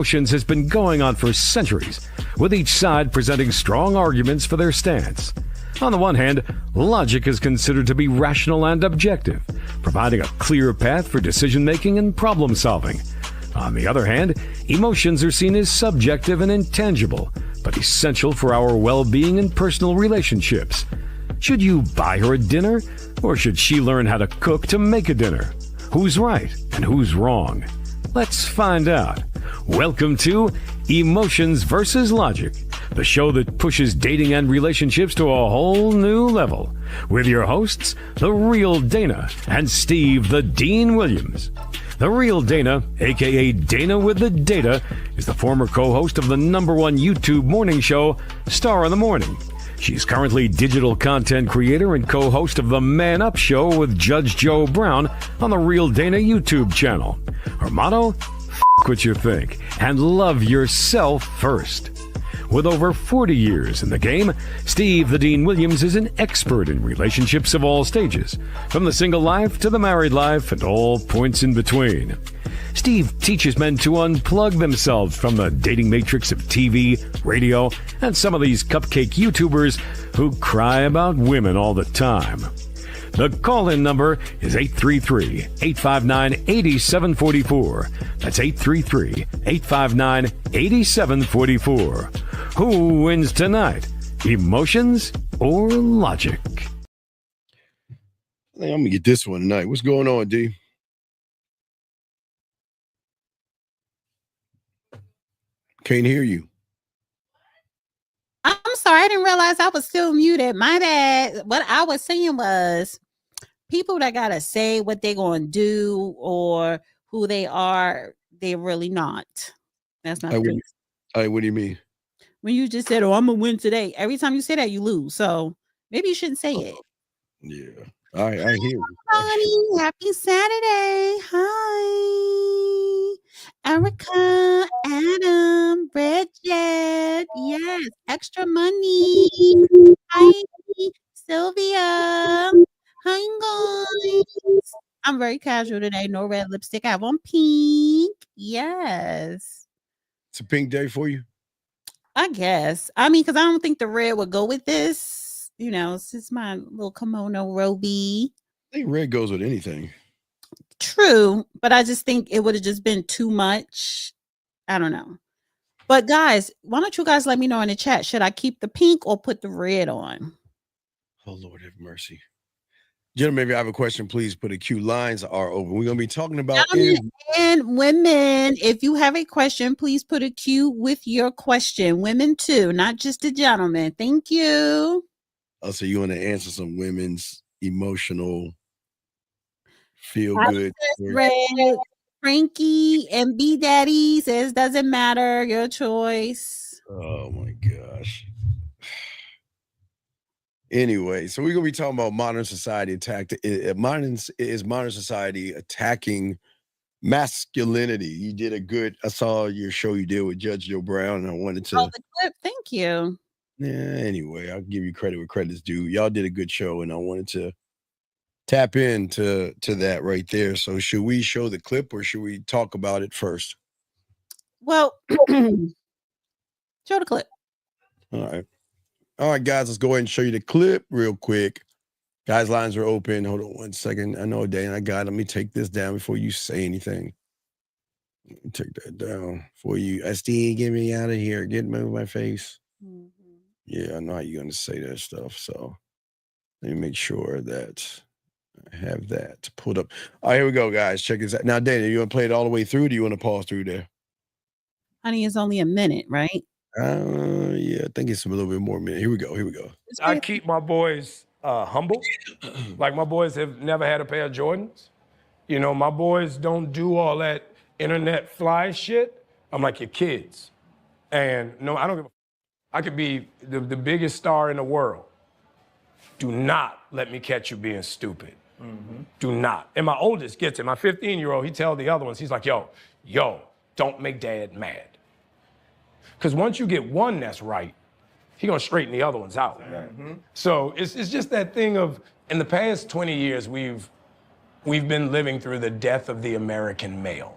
Emotions has been going on for centuries, with each side presenting strong arguments for their stance. On the one hand, logic is considered to be rational and objective, providing a clear path for decision-making and problem-solving. On the other hand, emotions are seen as subjective and intangible, but essential for our well-being and personal relationships. Should you buy her a dinner, or should she learn how to cook to make a dinner? Who's right and who's wrong? Let's find out. Welcome to Emotions versus Logic, the show that pushes dating and relationships to a whole new level, with your hosts, The Real Dana and Steve the Dean Williams. The Real Dana, aka Dana with the Data, is the former co-host of the #1 YouTube morning show, Star in the Morning. She's currently digital content creator and co-host of the Man Up Show with Judge Joe Brown on the Real Dana YouTube channel. Her motto? F*** what you think and love yourself first. With over 40 years in the game, Steve the Dean Williams is an expert in relationships of all stages, from the single life to the married life and all points in between. Steve teaches men to unplug themselves from the dating matrix of TV, radio, and some of these cupcake YouTubers who cry about women all the time. The call-in number is 833-859-8744. That's 833-859-8744. Who wins tonight? Emotions or logic? I think I'm going to get this one tonight. What's going on, D? Can't hear you. I'm sorry, I didn't realize I was still muted. My bad. What I was saying was people that gotta say what they're gonna do or who they are, they're really not. That's not true. What do you mean? When you just said, "Oh, I'm gonna win today," every time you say that, you lose. So maybe you shouldn't say it. Yeah, I hear you. Honey, happy Saturday. Hi, Erica, Adam, Bridget. Yes, extra money. Hi, Sylvia. Hi, guys. I'm very casual today. No red lipstick. I have on pink. Yes. It's a pink day for you? I guess. I mean, because I don't think the red would go with this. You know, it's just my little kimono roby. I think red goes with anything. True, but I just think it would have just been too much. I don't know. But guys, why don't you guys let me know in the chat? Should I keep the pink or put the red on? Oh, Lord have mercy. Gentlemen, if you have a question, please put a Q. Lines are open. We're going to be talking about... And women, if you have a question, please put a Q with your question. Women too, not just the gentlemen. Thank you. Oh, so you want to answer some women's emotional feel good? Frankie and B Daddy says doesn't matter, your choice. Oh my gosh. Anyway, so we're gonna be talking about modern society modern society attacking masculinity. You did a good. I saw your show you did with Judge Joe Brown, and I wanted to. Oh, the clip. Thank you. Yeah. Anyway, I'll give you credit where credit's due. Y'all did a good show, and I wanted to tap into that right there. So should we show the clip or should we talk about it first? Well, show the clip. All right, guys, let's go ahead and show you the clip real quick. Guys, lines are open. Hold on one second. I know, Dan, let me take this down before you say anything. Let me take that down for you. SD, get me out of here. Get me out of my face. Mm-hmm. Yeah, I know how you're going to say that stuff. So let me make sure that I have that pulled up. All right, here we go, guys. Check this out. Now, Dana, you want to play it all the way through? Or do you want to pause through there? Honey, it's only a minute, right? Yeah, I think it's a little bit more minute. Here we go. I keep my boys humble. Like my boys have never had a pair of Jordans. You know, my boys don't do all that internet fly shit. I'm like your kids. And no, I don't give a I could be the biggest star in the world. Do not let me catch you being stupid. Mm-hmm. Do not. And my oldest gets it. My 15-year-old, he tells the other ones, he's like, yo, don't make dad mad. Because once you get one that's right, he's going to straighten the other ones out. Mm-hmm. So it's just that thing of, in the past 20 years, we've been living through the death of the American male.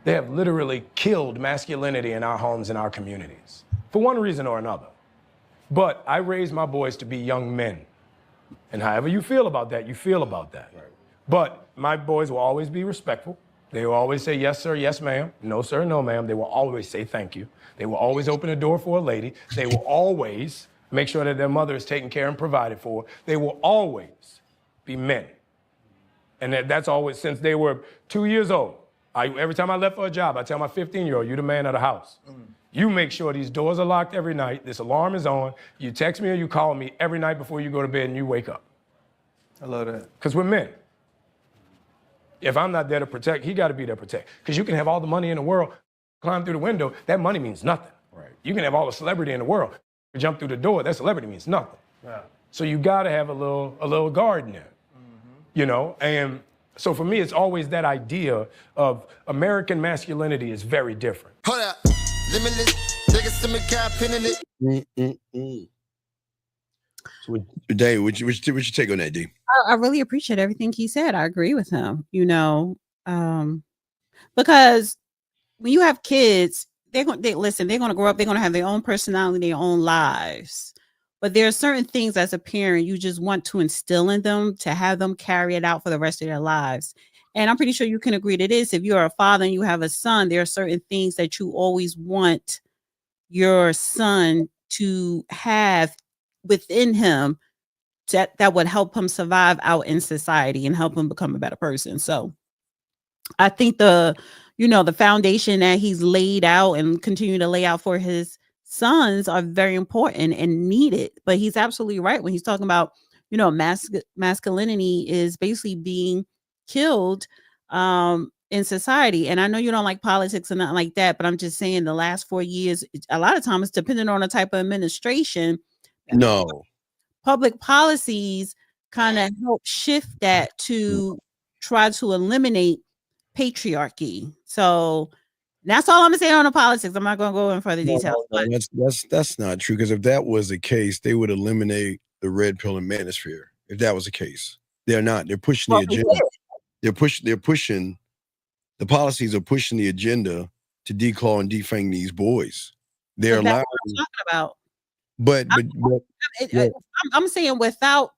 They have literally killed masculinity in our homes and our communities for one reason or another. But I raised my boys to be young men. And however you feel about that, you feel about that. Right. But my boys will always be respectful. They will always say, yes, sir, yes, ma'am. No, sir, no, ma'am. They will always say thank you. They will always open the door for a lady. They will always make sure that their mother is taken care and provided for. They will always be men. And that's always, since they were 2 years old. Every time I left for a job, I tell my 15-year-old, you're the man of the house. You make sure these doors are locked every night, this alarm is on, you text me or you call me every night before you go to bed and you wake up. I love that. Because we're men. If I'm not there to protect, he got to be there to protect. Because you can have all the money in the world, climb through the window, that money means nothing. Right. You can have all the celebrity in the world, jump through the door, that celebrity means nothing. Yeah. So you got to have a little guard in there, you know? And so for me, it's always that idea of American masculinity is very different. Hold up. Limitless. So, Dave, what's your take on that, D? I really appreciate everything he said. I agree with him, you know, because when you have kids, they're going to grow up, they're going to have their own personality, their own lives. But there are certain things as a parent you just want to instill in them to have them carry it out for the rest of their lives. And I'm pretty sure you can agree to this. If you're a father and you have a son, there are certain things that you always want your son to have within him that would help him survive out in society and help him become a better person. So I think the foundation that he's laid out and continue to lay out for his sons are very important and needed. But he's absolutely right when he's talking about, you know, masculinity is basically being killed in society. And I know you don't like politics and nothing like that, but I'm just saying the last 4 years, a lot of times, depending on the type of administration, public policies kind of help shift that to try to eliminate patriarchy. So that's all I'm gonna say on the politics. I'm not gonna go in further details. That's not true, because if that was the case, they would eliminate the red pill and manosphere. If that was the case, they're not. They're pushing the agenda. They're pushing the policies are pushing the agenda to declaw and defang these boys. They're allowing. That's what I'm talking about. But I'm saying without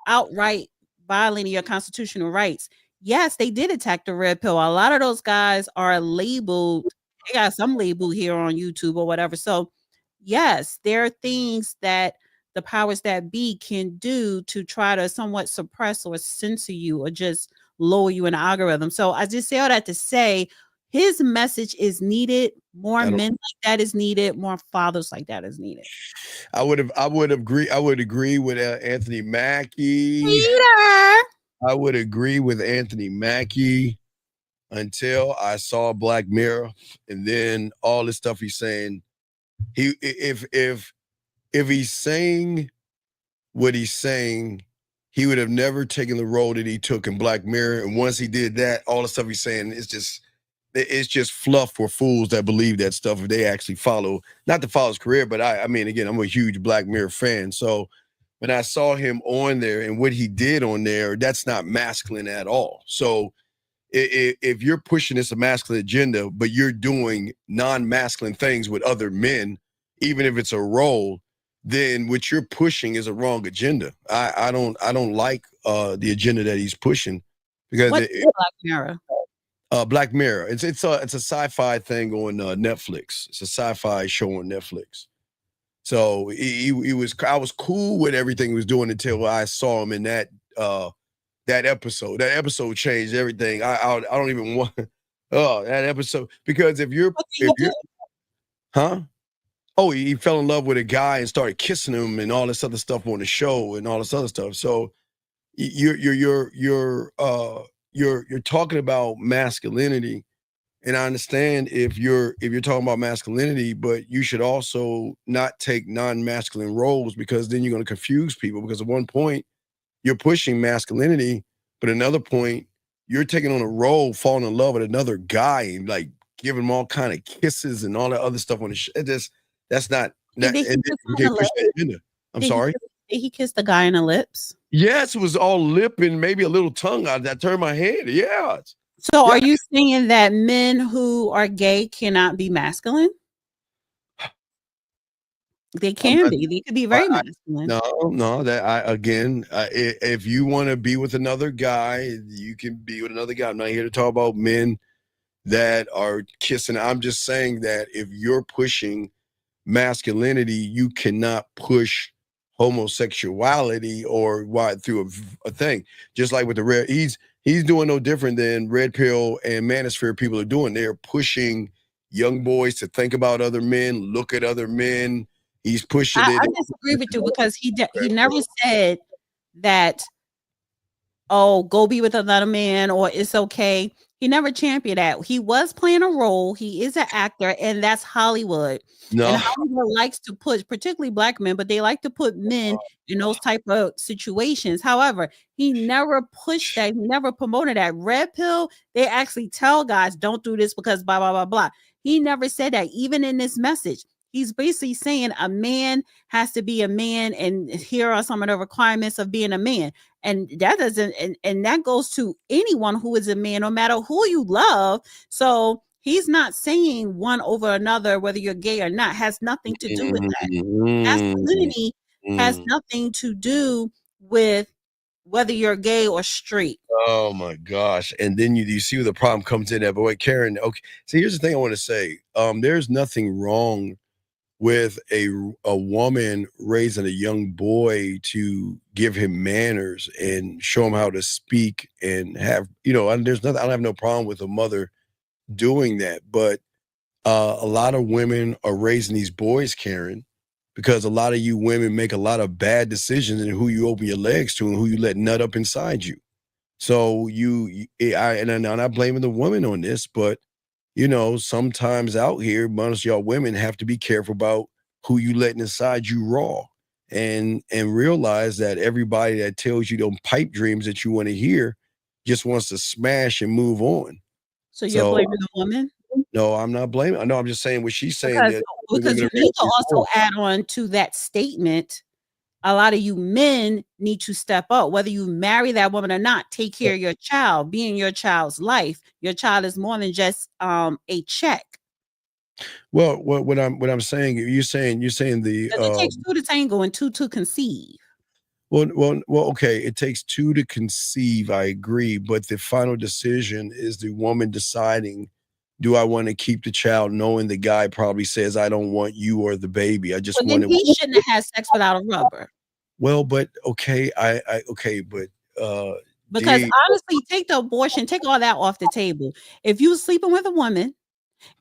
outright violating your constitutional rights. Yes, they did attack the red pill. A lot of those guys are labeled. They got some label here on YouTube or whatever. So yes, there are things that the powers that be can do to try to somewhat suppress or censor you or just lower you in the algorithm. So I just say all that to say his message is needed. More men like that is needed. More fathers like that is needed. I would agree with Anthony Mackie. Peter. I would agree with Anthony Mackie until I saw Black Mirror, and then all the stuff he's saying. If he's saying what he's saying, he would have never taken the role that he took in Black Mirror. And once he did that, all the stuff he's saying is just fluff for fools that believe that stuff if they actually follow, not to follow his career, but I mean, again, I'm a huge Black Mirror fan. So when I saw him on there and what he did on there, that's not masculine at all. So if you're pushing this a masculine agenda, but you're doing non-masculine things with other men, even if it's a role, then what you're pushing is a wrong agenda. I don't like the agenda that he's pushing, because Black Mirror? Black Mirror. It's a sci-fi thing on Netflix. It's a sci-fi show on Netflix. So I was cool with everything he was doing until I saw him in that episode. That episode changed everything. I don't even want that episode, because if you're he fell in love with a guy and started kissing him and all this other stuff on the show and all this other stuff. So you're talking about masculinity. And I understand if you're talking about masculinity, but you should also not take non-masculine roles, because then you're going to confuse people. Because at one point you're pushing masculinity, but another point you're taking on a role, falling in love with another guy and like giving him all kind of kisses and all that other stuff on the show. That's not. I'm sorry. Did he kiss the guy in the lips? Yes, it was all lip and maybe a little tongue. I turned my head. Yeah. So Yeah. are you saying that men who are gay cannot be masculine? They can be. They could be very masculine. No, that if you want to be with another guy, you can be with another guy. I'm not here to talk about men that are kissing. I'm just saying that if you're pushing masculinity, you cannot push homosexuality or through a thing. Just like with the red, he's doing no different than red pill and manosphere people are doing. They're pushing young boys to think about other men, look at other men. He's pushing it. I disagree with you because he never said that, oh, go be with another man or it's okay. He never championed that. He was playing a role. He is an actor, and that's Hollywood. No, And Hollywood likes to put, particularly black men, but they like to put men in those type of situations. However, he never pushed that. He never promoted that. Red pill, they actually tell guys, don't do this because blah, blah, blah, blah. He never said that, even in this message. He's basically saying a man has to be a man, and here are some of the requirements of being a man. And that doesn't, and that goes to anyone who is a man, no matter who you love. So he's not saying one over another, whether you're gay or not, has nothing to do with that. Masculinity has nothing to do with whether you're gay or straight. Oh my gosh. And then you see where the problem comes in there. But wait, Karen, okay. So here's the thing I want to say. There's nothing wrong with a woman raising a young boy to give him manners and show him how to speak and have, there's nothing, I don't have no problem with a mother doing that. But a lot of women are raising these boys, Karen, because a lot of you women make a lot of bad decisions in who you open your legs to and who you let nut up inside you. So I'm not blaming the woman on this, but sometimes out here, most of y'all women have to be careful about who you letting inside you raw, and realize that everybody that tells you them pipe dreams that you want to hear just wants to smash and move on. So you're blaming the woman? No, I'm not blaming. No, I'm just saying what she's saying. Because you need to also add on to that statement. A lot of you men need to step up, whether you marry that woman or not. Take care of your child, be in your child's life. Your child is more than just a check. Well, what I'm saying, you're saying the it takes two to tango and two to conceive. Well, okay. It takes two to conceive. I agree, but the final decision is the woman deciding. Do I want to keep the child, knowing the guy probably says, I don't want you or the baby. I just want he shouldn't have had sex without a rubber. Well, but okay, but because honestly, take the abortion, take all that off the table. If you're sleeping with a woman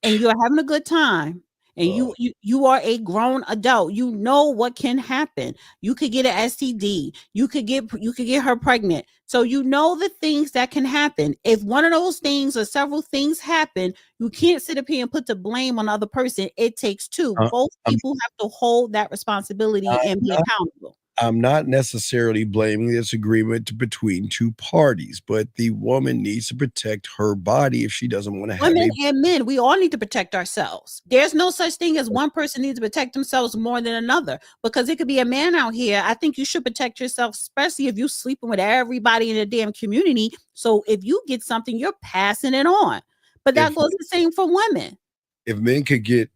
and you're having a good time, and you are a grown adult, you know what can happen. You could get an STD. You could get her pregnant. So you know the things that can happen. If one of those things or several things happen, you can't sit up here and put the blame on the other person. It takes two. Both people have to hold that responsibility and be accountable. I'm not necessarily blaming this agreement between two parties, but the woman needs to protect her body if she doesn't want to have women and men. We all need to protect ourselves. There's no such thing as one person needs to protect themselves more than another, because it could be a man out here. I think you should protect yourself, especially if you're sleeping with everybody in the damn community. So if you get something, you're passing it on. But that goes the same for women. If men could get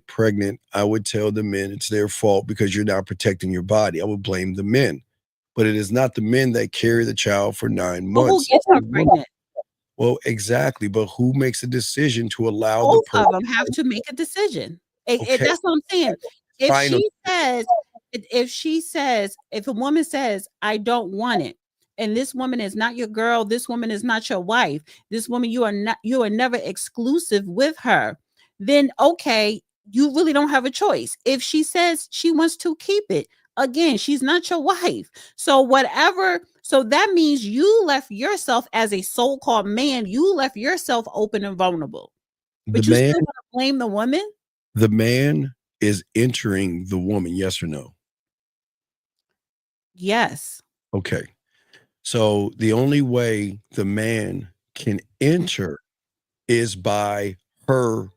pregnant, I would tell the men it's their fault because you're not protecting your body. I would blame the men, but it is not the men that carry the child for 9 months. Who gets her pregnant? Well, exactly, but who makes a decision to allow both of them have to make a decision. That's what I'm saying. If a woman says, I don't want it, and this woman is not your girl, this woman is not your wife, this woman, you are never exclusive with her, then okay, you really don't have a choice. If she says she wants to keep it, again, she's not your wife. So whatever, so that means you left yourself as a so-called man, you left yourself open and vulnerable. But you still want to blame the woman? The man is entering the woman, yes or no? Yes. Okay. So the only way the man can enter is by her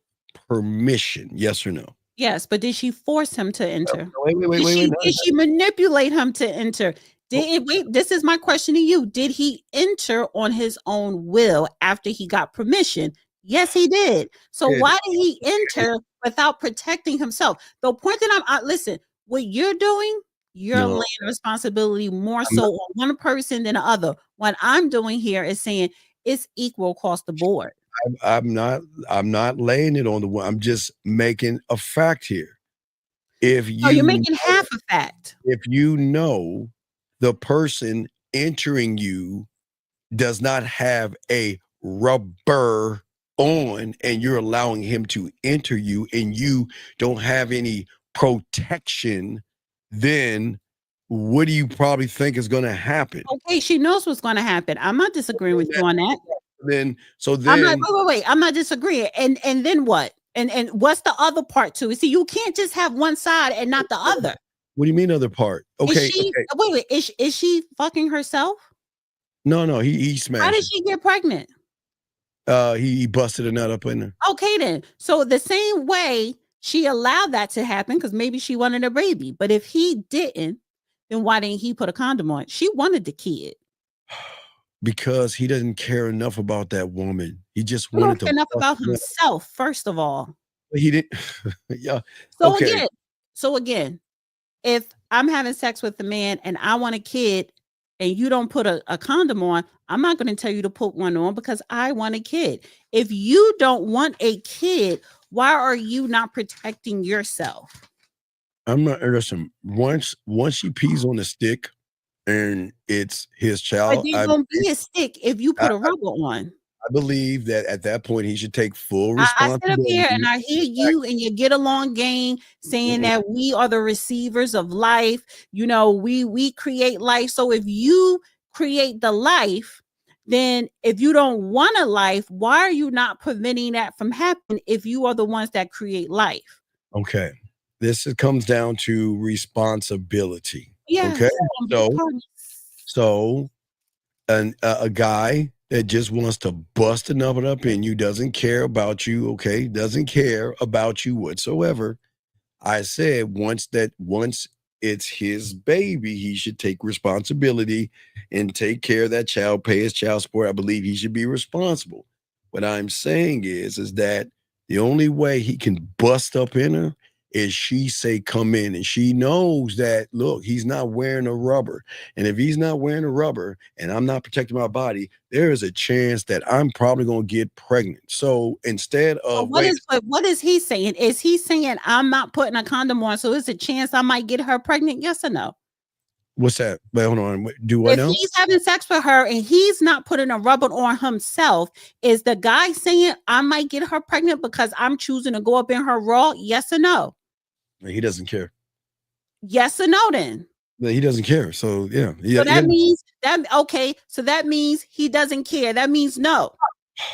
permission, yes or no? Yes, but did she force him to enter? Wait. Did she manipulate him to enter? Wait, this is my question to you. Did he enter on his own will after he got permission? Yes, he did. So Yeah. why did he enter without protecting himself? The point that listen, what you're doing, you're No. laying responsibility more I'm so on one person than the other. What I'm doing here is saying it's equal across the board. I'm not laying it on the one. I'm just making a fact here. If So you're you making half a fact. if you know the person entering you does not have a rubber on and you're allowing him to enter you and you don't have any protection, then what do you probably think is going to happen? Okay, she knows what's going to happen. I'm not disagreeing with you on that. Then I'm not, wait. I'm not disagreeing. And then what? And what's the other part to it? See, you can't just have one side and not the other. What do you mean other part? Okay. Wait. Is she fucking herself? No, he smashed. How did she get pregnant? He busted a nut up in her. Okay, then. So the same way she allowed that to happen because maybe she wanted a baby. But if he didn't, then why didn't he put a condom on? She wanted the kid. Because he doesn't care enough about that woman. He just wanted to enough about himself, first of all. He didn't. Yeah. So again, if I'm having sex with a man and I want a kid and you don't put a condom on, I'm not going to tell you to put one on because I want a kid. If you don't want a kid, why are you not protecting yourself? I'm not. Listen, once she pees on the stick and it's his child, but there's going to be a stick if you put a rubber on. I believe that at that point he should take full responsibility. I sit up here and I hear you and your get along game saying that we are the receivers of life. You know, we create life. So if you create the life, then if you don't want a life, why are you not preventing that from happening if you are the ones that create life? Okay. Comes down to responsibility. Yeah. Okay. So a guy that just wants to bust another up in you, doesn't care about you, okay? Doesn't care about you whatsoever. I said once it's his baby, he should take responsibility and take care of that child, pay his child support. I believe he should be responsible. What I'm saying is that the only way he can bust up in her is she say come in, and she knows that, look, he's not wearing a rubber, and if he's not wearing a rubber and I'm not protecting my body, there is a chance that I'm probably going to get pregnant. So instead of what is he saying? Is he saying I'm not putting a condom on, so it's a chance I might get her pregnant? Yes or no? What's that? Wait, hold on. Do what now? If he's having sex with her and he's not putting a rubber on himself, is the guy saying I might get her pregnant because I'm choosing to go up in her raw? Yes or no? He doesn't care. Yes or no then? He doesn't care. So yeah. So that means so that means he doesn't care. That means no.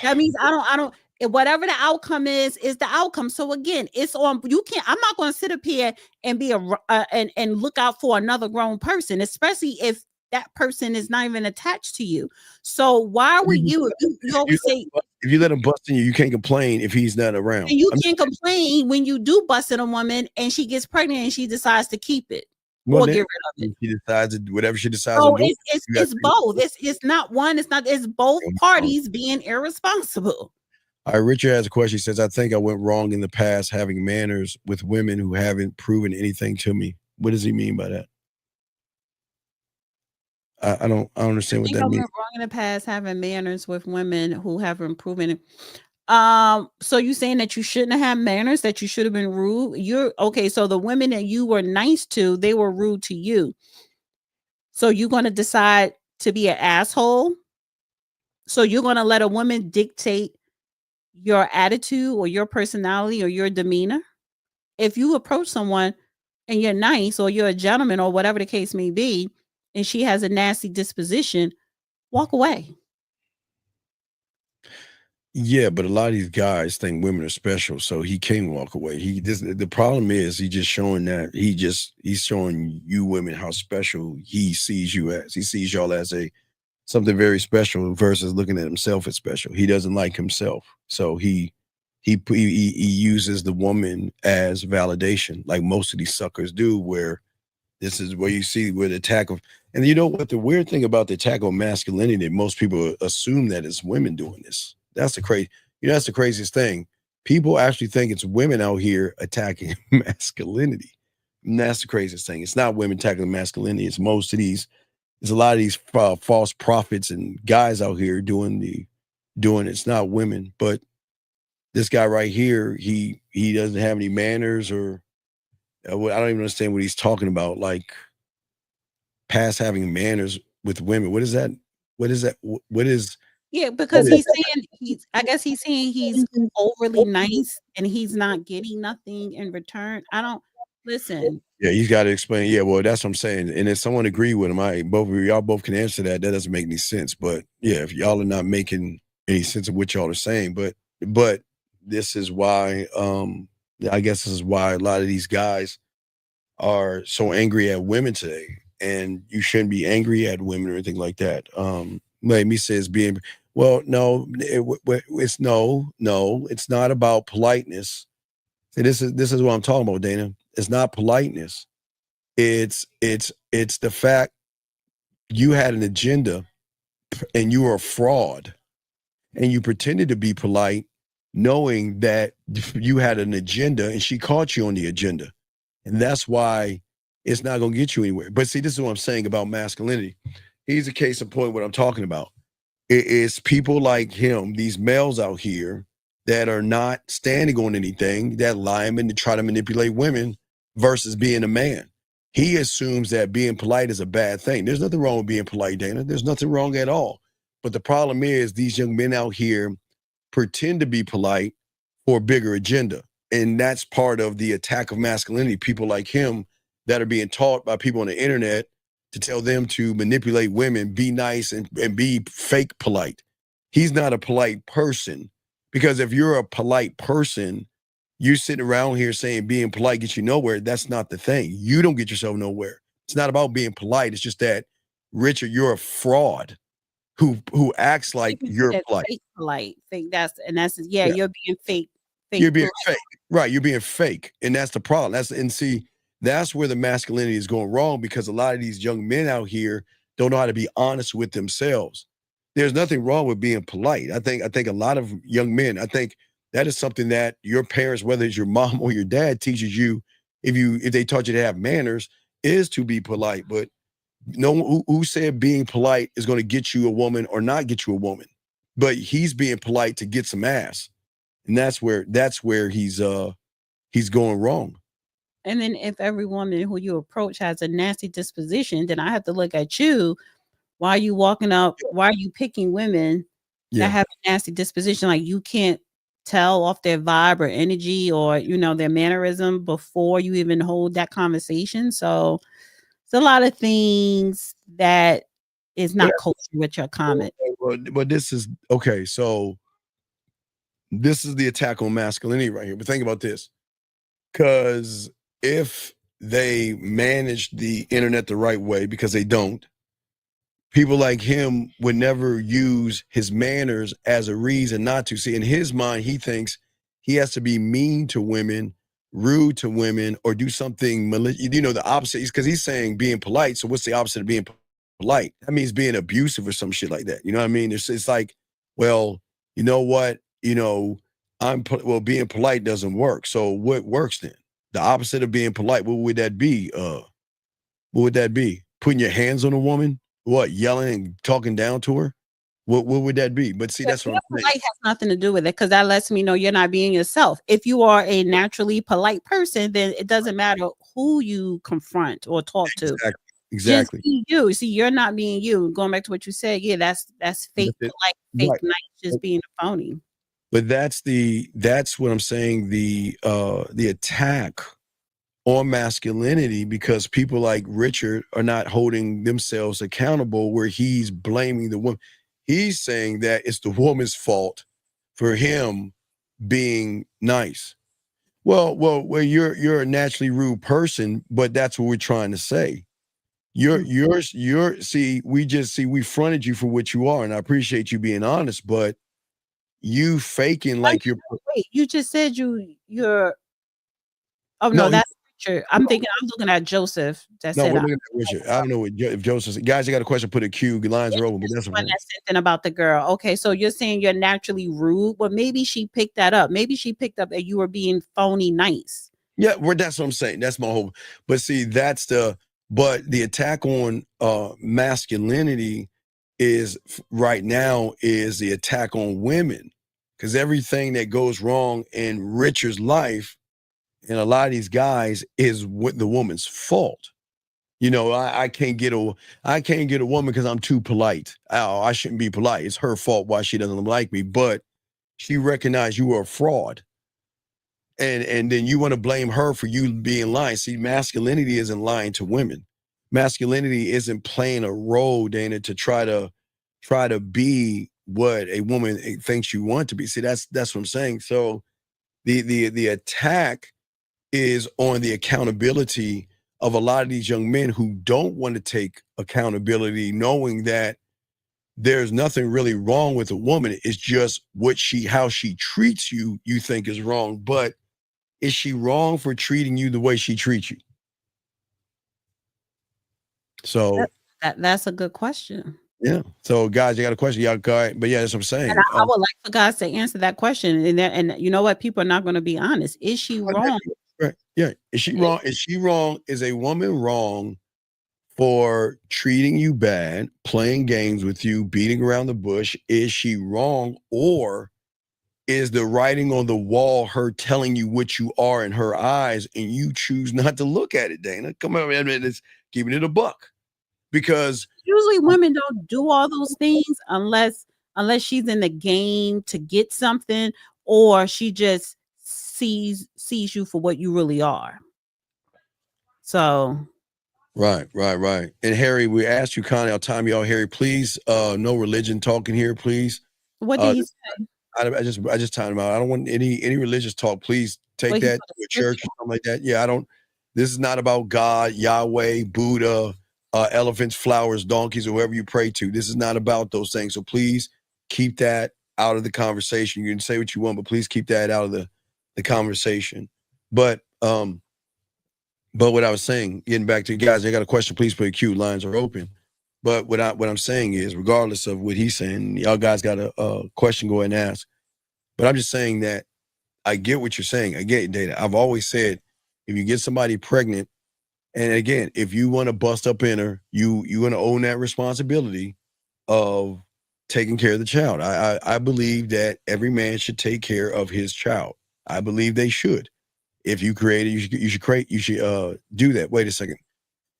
That means I don't whatever the outcome is the outcome. So again, it's on I'm not going to sit up here and be and look out for another grown person, especially if that person is not even attached to you. So why would you always say if you let him bust in you can't complain if he's not around. And you can't complain when you do bust in a woman and she gets pregnant and she decides to keep it or get rid of it. She decides whatever she decides so to do. It's both. It's not one, it's both parties being irresponsible. All right, Richard has a question. He says, I think I went wrong in the past having manners with women who haven't proven anything to me. What does he mean by that? I don't understand what that means. I went wrong in the past having manners with women who haven't proven it. So you saying that you shouldn't have manners, that you should have been rude? You're okay. So the women that you were nice to, they were rude to you. So you're going to decide to be an asshole? So you're going to let a woman dictate your attitude or your personality or your demeanor? If you approach someone and you're nice or you're a gentleman or whatever the case may be, and she has a nasty disposition, walk away. Yeah, but a lot of these guys think women are special, so he can't walk away. The problem is he's just showing that he's showing you women how special he sees you as. He sees y'all as something very special versus looking at himself as special. He doesn't like himself, so he uses the woman as validation, like most of these suckers do, where This is where you see where the attack of, and you know what the weird thing about the attack on masculinity, most people assume that it's women doing this. That's the crazy, that's the craziest thing. People actually think it's women out here attacking masculinity. And that's the craziest thing. It's not women attacking masculinity. It's it's a lot of these false prophets and guys out here doing it. It's not women, but this guy right here, he doesn't have any manners, or I don't even understand what he's talking about. Like past having manners with women. What is that? What is that? What is? Yeah, because I guess he's saying he's overly nice and he's not getting nothing in return. I don't listen. Yeah, he's got to explain. Yeah, well, that's what I'm saying. And if someone agree with him, y'all both can answer that. That doesn't make any sense. But yeah, if y'all are not making any sense of what y'all are saying, but this is why I guess this is why a lot of these guys are so angry at women today. And you shouldn't be angry at women or anything like that. Like me says being, well, no, it's it's not about politeness. And this is what I'm talking about, Dana. It's not politeness. It's the fact you had an agenda and you were a fraud and you pretended to be polite knowing that you had an agenda and she caught you on the agenda. And that's why it's not going to get you anywhere. But see, this is what I'm saying about masculinity. He's a case in point what I'm talking about. It is people like him, these males out here that are not standing on anything, that lie and to try to manipulate women versus being a man. He assumes that being polite is a bad thing. There's nothing wrong with being polite, Dana. There's nothing wrong at all. But the problem is these young men out here pretend to be polite for a bigger agenda. And that's part of the attack of masculinity. People like him that are being taught by people on the internet to tell them to manipulate women, be nice and be fake polite. He's not a polite person, because if you're a polite person, you sitting around here saying being polite gets you nowhere. That's not the thing. You don't get yourself nowhere. It's not about being polite. It's just that, Richard, you're a fraud who acts like you're polite. Fake polite. Fake. Yeah, you're being fake. You're being fake. Right. You're being fake. And that's the problem. That's where the masculinity is going wrong, because a lot of these young men out here don't know how to be honest with themselves. There's nothing wrong with being polite. I think a lot of young men, I think that is something that your parents, whether it's your mom or your dad, teaches you, if they taught you to have manners, is to be polite. But no one who said being polite is going to get you a woman or not get you a woman. But he's being polite to get some ass. And that's where he's going wrong. And then if every woman who you approach has a nasty disposition, then I have to look at you. Why are you walking up? Why are you picking women that have a nasty disposition? Like, you can't tell off their vibe or energy or, their mannerism before you even hold that conversation. So it's a lot of things that is not culture with your comment. But this is, okay, so this is the attack on masculinity right here. But think about this. Because if they manage the internet the right way, because they don't, people like him would never use his manners as a reason not to. See, in his mind, he thinks he has to be mean to women, rude to women, or do something the opposite. Because he's saying being polite. So what's the opposite of being polite? That means being abusive or some shit like that. You know what I mean? It's like, well, you know what? Being polite doesn't work. So what works then? The opposite of being polite, what would that be? What would that be? Putting your hands on a woman? What? Yelling and talking down to her? What would that be? But see, that's what I'm saying. Polite has nothing to do with it, because that lets me know you're not being yourself. If you are a naturally polite person, then it doesn't matter who you confront or talk to. Exactly. Just be you. See, you're not being you. Going back to what you said, yeah, that's fake polite, fake nice, just being a phony. But that's what I'm saying, the attack on masculinity, because people like Richard are not holding themselves accountable, where he's blaming the woman. He's saying that it's the woman's fault for him being nice. Well, you're a naturally rude person, but that's what we're trying to say. We fronted you for what you are, and I appreciate you being honest, but you faking like you're. Wait, you just said you're. Oh no, that's Richard. I'm looking at Joseph. That No, said, we're looking at Richard. I don't know if Joseph. Guys, you got a question? Put a Q. The lines are open. But that's one that sent in about the girl. Okay, so you're saying you're naturally rude. Well, maybe she picked that up. Maybe she picked up that you were being phony nice. Yeah, that's what I'm saying. That's my whole. But see, but the attack on masculinity is right now is the attack on women, because everything that goes wrong in Richard's life and a lot of these guys is what the woman's fault. You know, I can't get a woman because I'm too polite. Oh, I shouldn't be polite. It's her fault why she doesn't like me. But she recognized you were a fraud. And then you want to blame her for you being lying. See, masculinity isn't lying to women. Masculinity isn't playing a role, Dana, to try to be what a woman thinks you want to be. See, that's what I'm saying. So the attack is on the accountability of a lot of these young men who don't want to take accountability, knowing that there's nothing really wrong with a woman. It's just how she treats you, you think is wrong. But is she wrong for treating you the way she treats you? So that's a good question. Yeah. So guys, you got a question? Y'all got, but yeah, that's what I'm saying. And I would like for guys to answer that question. And you know what? People are not going to be honest. Is she wrong? Right. Yeah. Is she wrong? Is she wrong? Is a woman wrong for treating you bad, playing games with you, beating around the bush? Is she wrong? Or is the writing on the wall her telling you what you are in her eyes and you choose not to look at it, Dana? Come on, man. It's keeping it a buck. Because usually women don't do all those things unless she's in the game to get something, or she just sees you for what you really are. So Right. And Harry, we asked you kindly, I'll time y'all, Harry, please, no religion talking here, please. What did he say? I just timed him out. I don't want any religious talk. Please take that to a church or something like that. Yeah, this is not about God, Yahweh, Buddha, elephants, flowers, donkeys, or whoever you pray to. This is not about those things. So please keep that out of the conversation. You can say what you want, but please keep that out of the conversation. But what I was saying, getting back to you guys, I got a question. Please put a queue. Lines are open. But what I'm saying is, regardless of what he's saying, y'all guys got a question, go ahead and ask. But I'm just saying that I get what you're saying. I get it, Data. I've always said, if you get somebody pregnant, and again, if you want to bust up in her, you want to own that responsibility of taking care of the child. I believe that every man should take care of his child. I believe they should. If you create it, you should do that. Wait a second.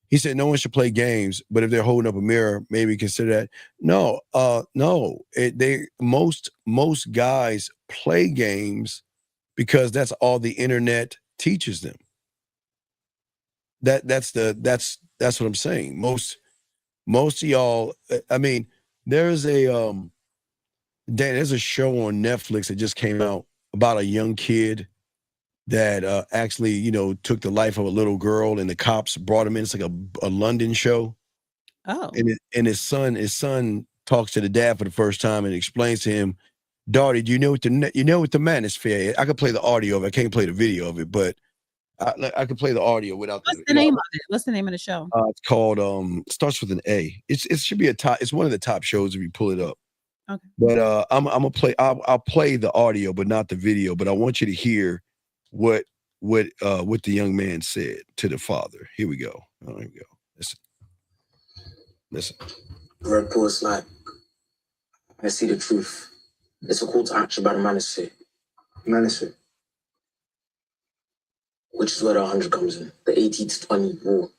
He said no one should play games, but if they're holding up a mirror, maybe consider that. No. Most guys play games because that's all the internet teaches them. That's what I'm saying. Most of y'all, I mean, there's a show on Netflix that just came out about a young kid that actually, took the life of a little girl, and the cops brought him in. It's like a London show. Oh. And his son talks to the dad for the first time and explains to him, "Daughter, do you know what the manosphere is?" I could play the audio of it. I can't play the video of it, but I could play the audio without. What's the name of it? What's the name of the show? It's called starts with an A. It should be it's one of the top shows if you pull it up. Okay. But I'm gonna play. I'll play the audio, but not the video. But I want you to hear what the young man said to the father. Here we go. Oh, here we go. Listen. Red Bull is like, I see the truth. It's a call to action by the manosphere. Manosphere. Which is where the 100 comes in. The 80 to 20 rule.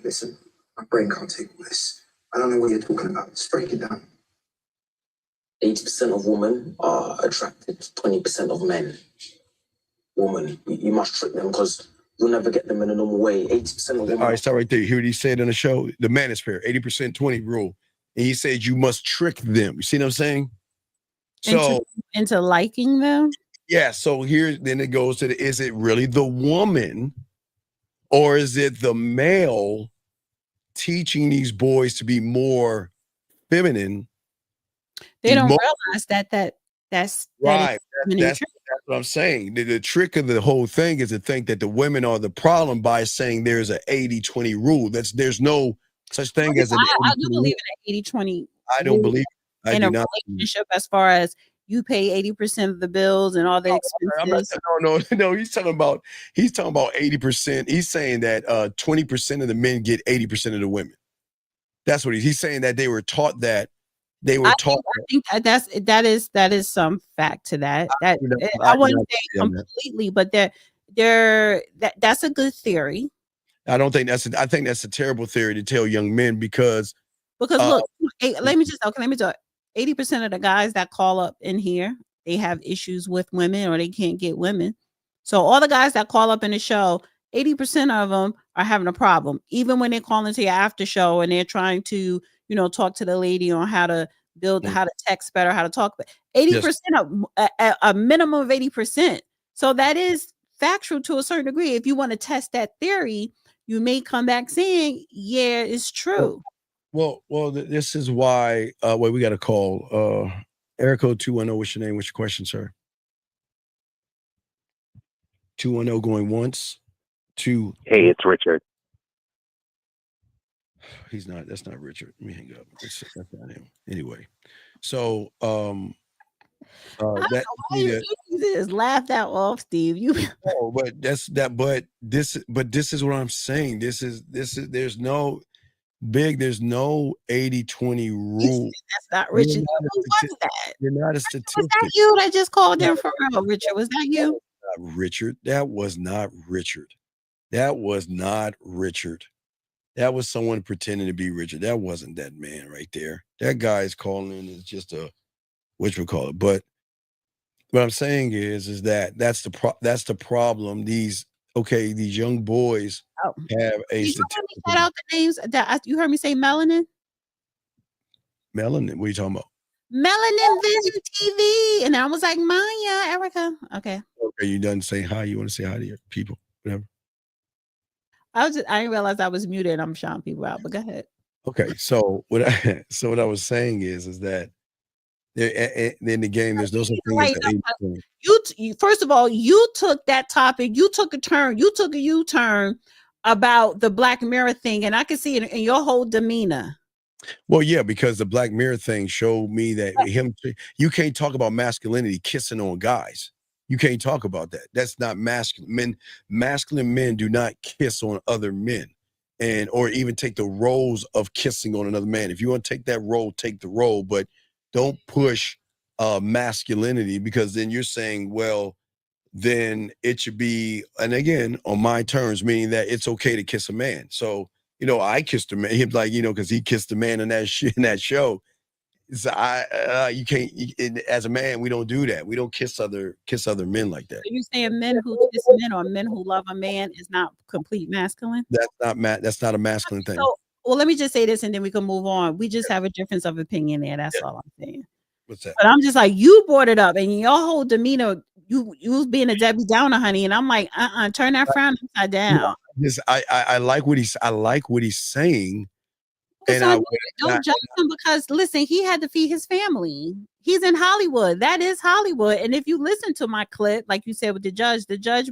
Listen, my brain can't take all this. I don't know what you're talking about. Just break it down. 80% of women are attracted to 20% of men. Woman, you must trick them because you'll never get them in a normal way. 80% of women. All right, stop right there. You hear what he said on the show? The manosphere, 80% 20 rule. And he said you must trick them. You see what I'm saying? So into liking them? Yeah. So then it goes to is it really the woman or is it the male teaching these boys to be more feminine? They don't realize that's right. what I'm saying. The trick of the whole thing is to think that the women are the problem by saying there's an 80-20 rule. There's no such thing as an I 80-20 do believe in an 80-20 I don't rule believe I in do a not. relationship as far as you pay 80% of the bills and all the I'm not, expenses. no. He's talking about 80%. He's saying that 20% of the men get 80% of the women. That's what he's saying, that they were taught that. They were taught. I think that is some fact to that. That I wouldn't say completely, but that's a good theory. I don't think I think that's a terrible theory to tell young men because look, let me talk. 80% of the guys that call up in here, they have issues with women or they can't get women. So all the guys that call up in the show, 80% of them are having a problem. Even when they call into your after show and they're trying to, talk to the lady on how to build, how to text better, how to talk. 80% of a minimum of 80%. So that is factual to a certain degree. If you want to test that theory, you may come back saying, yeah, it's true. Well, this is why. Wait, we got a call. Erico 210. What's your name? What's your question, sir? 210 going once. Hey, it's Richard. He's not. That's not Richard. Let me hang up. That's not him. Anyway, so you just laughed that off, Steve. but this is what I'm saying. There's no 80-20 rule. That's not Richard. Who was that? You're not a statistic. Was that you that just called in for real, Richard? Was that you? Richard. That was not Richard. That was not Richard. That was someone pretending to be Richard. That wasn't that man right there. That guy's calling in is just a whatchamacallit. But what I'm saying is that that's the problem. These young boys have a statistic. Shout out the names that you heard me say melanin. Melanin. What are you talking about? Melanin Vision TV. And I was like, Maya, Erica. Okay. Okay, you done saying hi. You want to say hi to your people? Whatever. I didn't realize I was muted. I'm shouting people out, but go ahead. Okay, so what I was saying is that in the game, there's no such thing as the you first of all, you took that topic, you took a turn, you took a U-turn about the Black Mirror thing, and I can see it in your whole demeanor. Well, yeah, because the Black Mirror thing showed me that you can't talk about masculinity kissing on guys. You can't talk about that. That's not masculine. Masculine men do not kiss on other men, or even take the roles of kissing on another man. If you want to take that role, take the role, but don't push masculinity, because then you're saying, well, then it should be, and again, on my terms, meaning that it's okay to kiss a man. So, I kissed a man. He's like, because he kissed a man in that show. So you can't. As a man, we don't do that. We don't kiss other men like that. So you saying men who kiss men or men who love a man is not complete masculine? That's not a masculine thing. So, well, let me just say this, and then we can move on. We just have a difference of opinion there. That's all I'm saying. What's that? But I'm just like, you brought it up, and your whole demeanor, you was being a Debbie Downer, honey, and I'm like, turn that frown upside down. I like what he's saying. And don't judge him, because listen, he had to feed his family. He's in Hollywood. That is Hollywood. And if you listen to my clip, like you said with the judge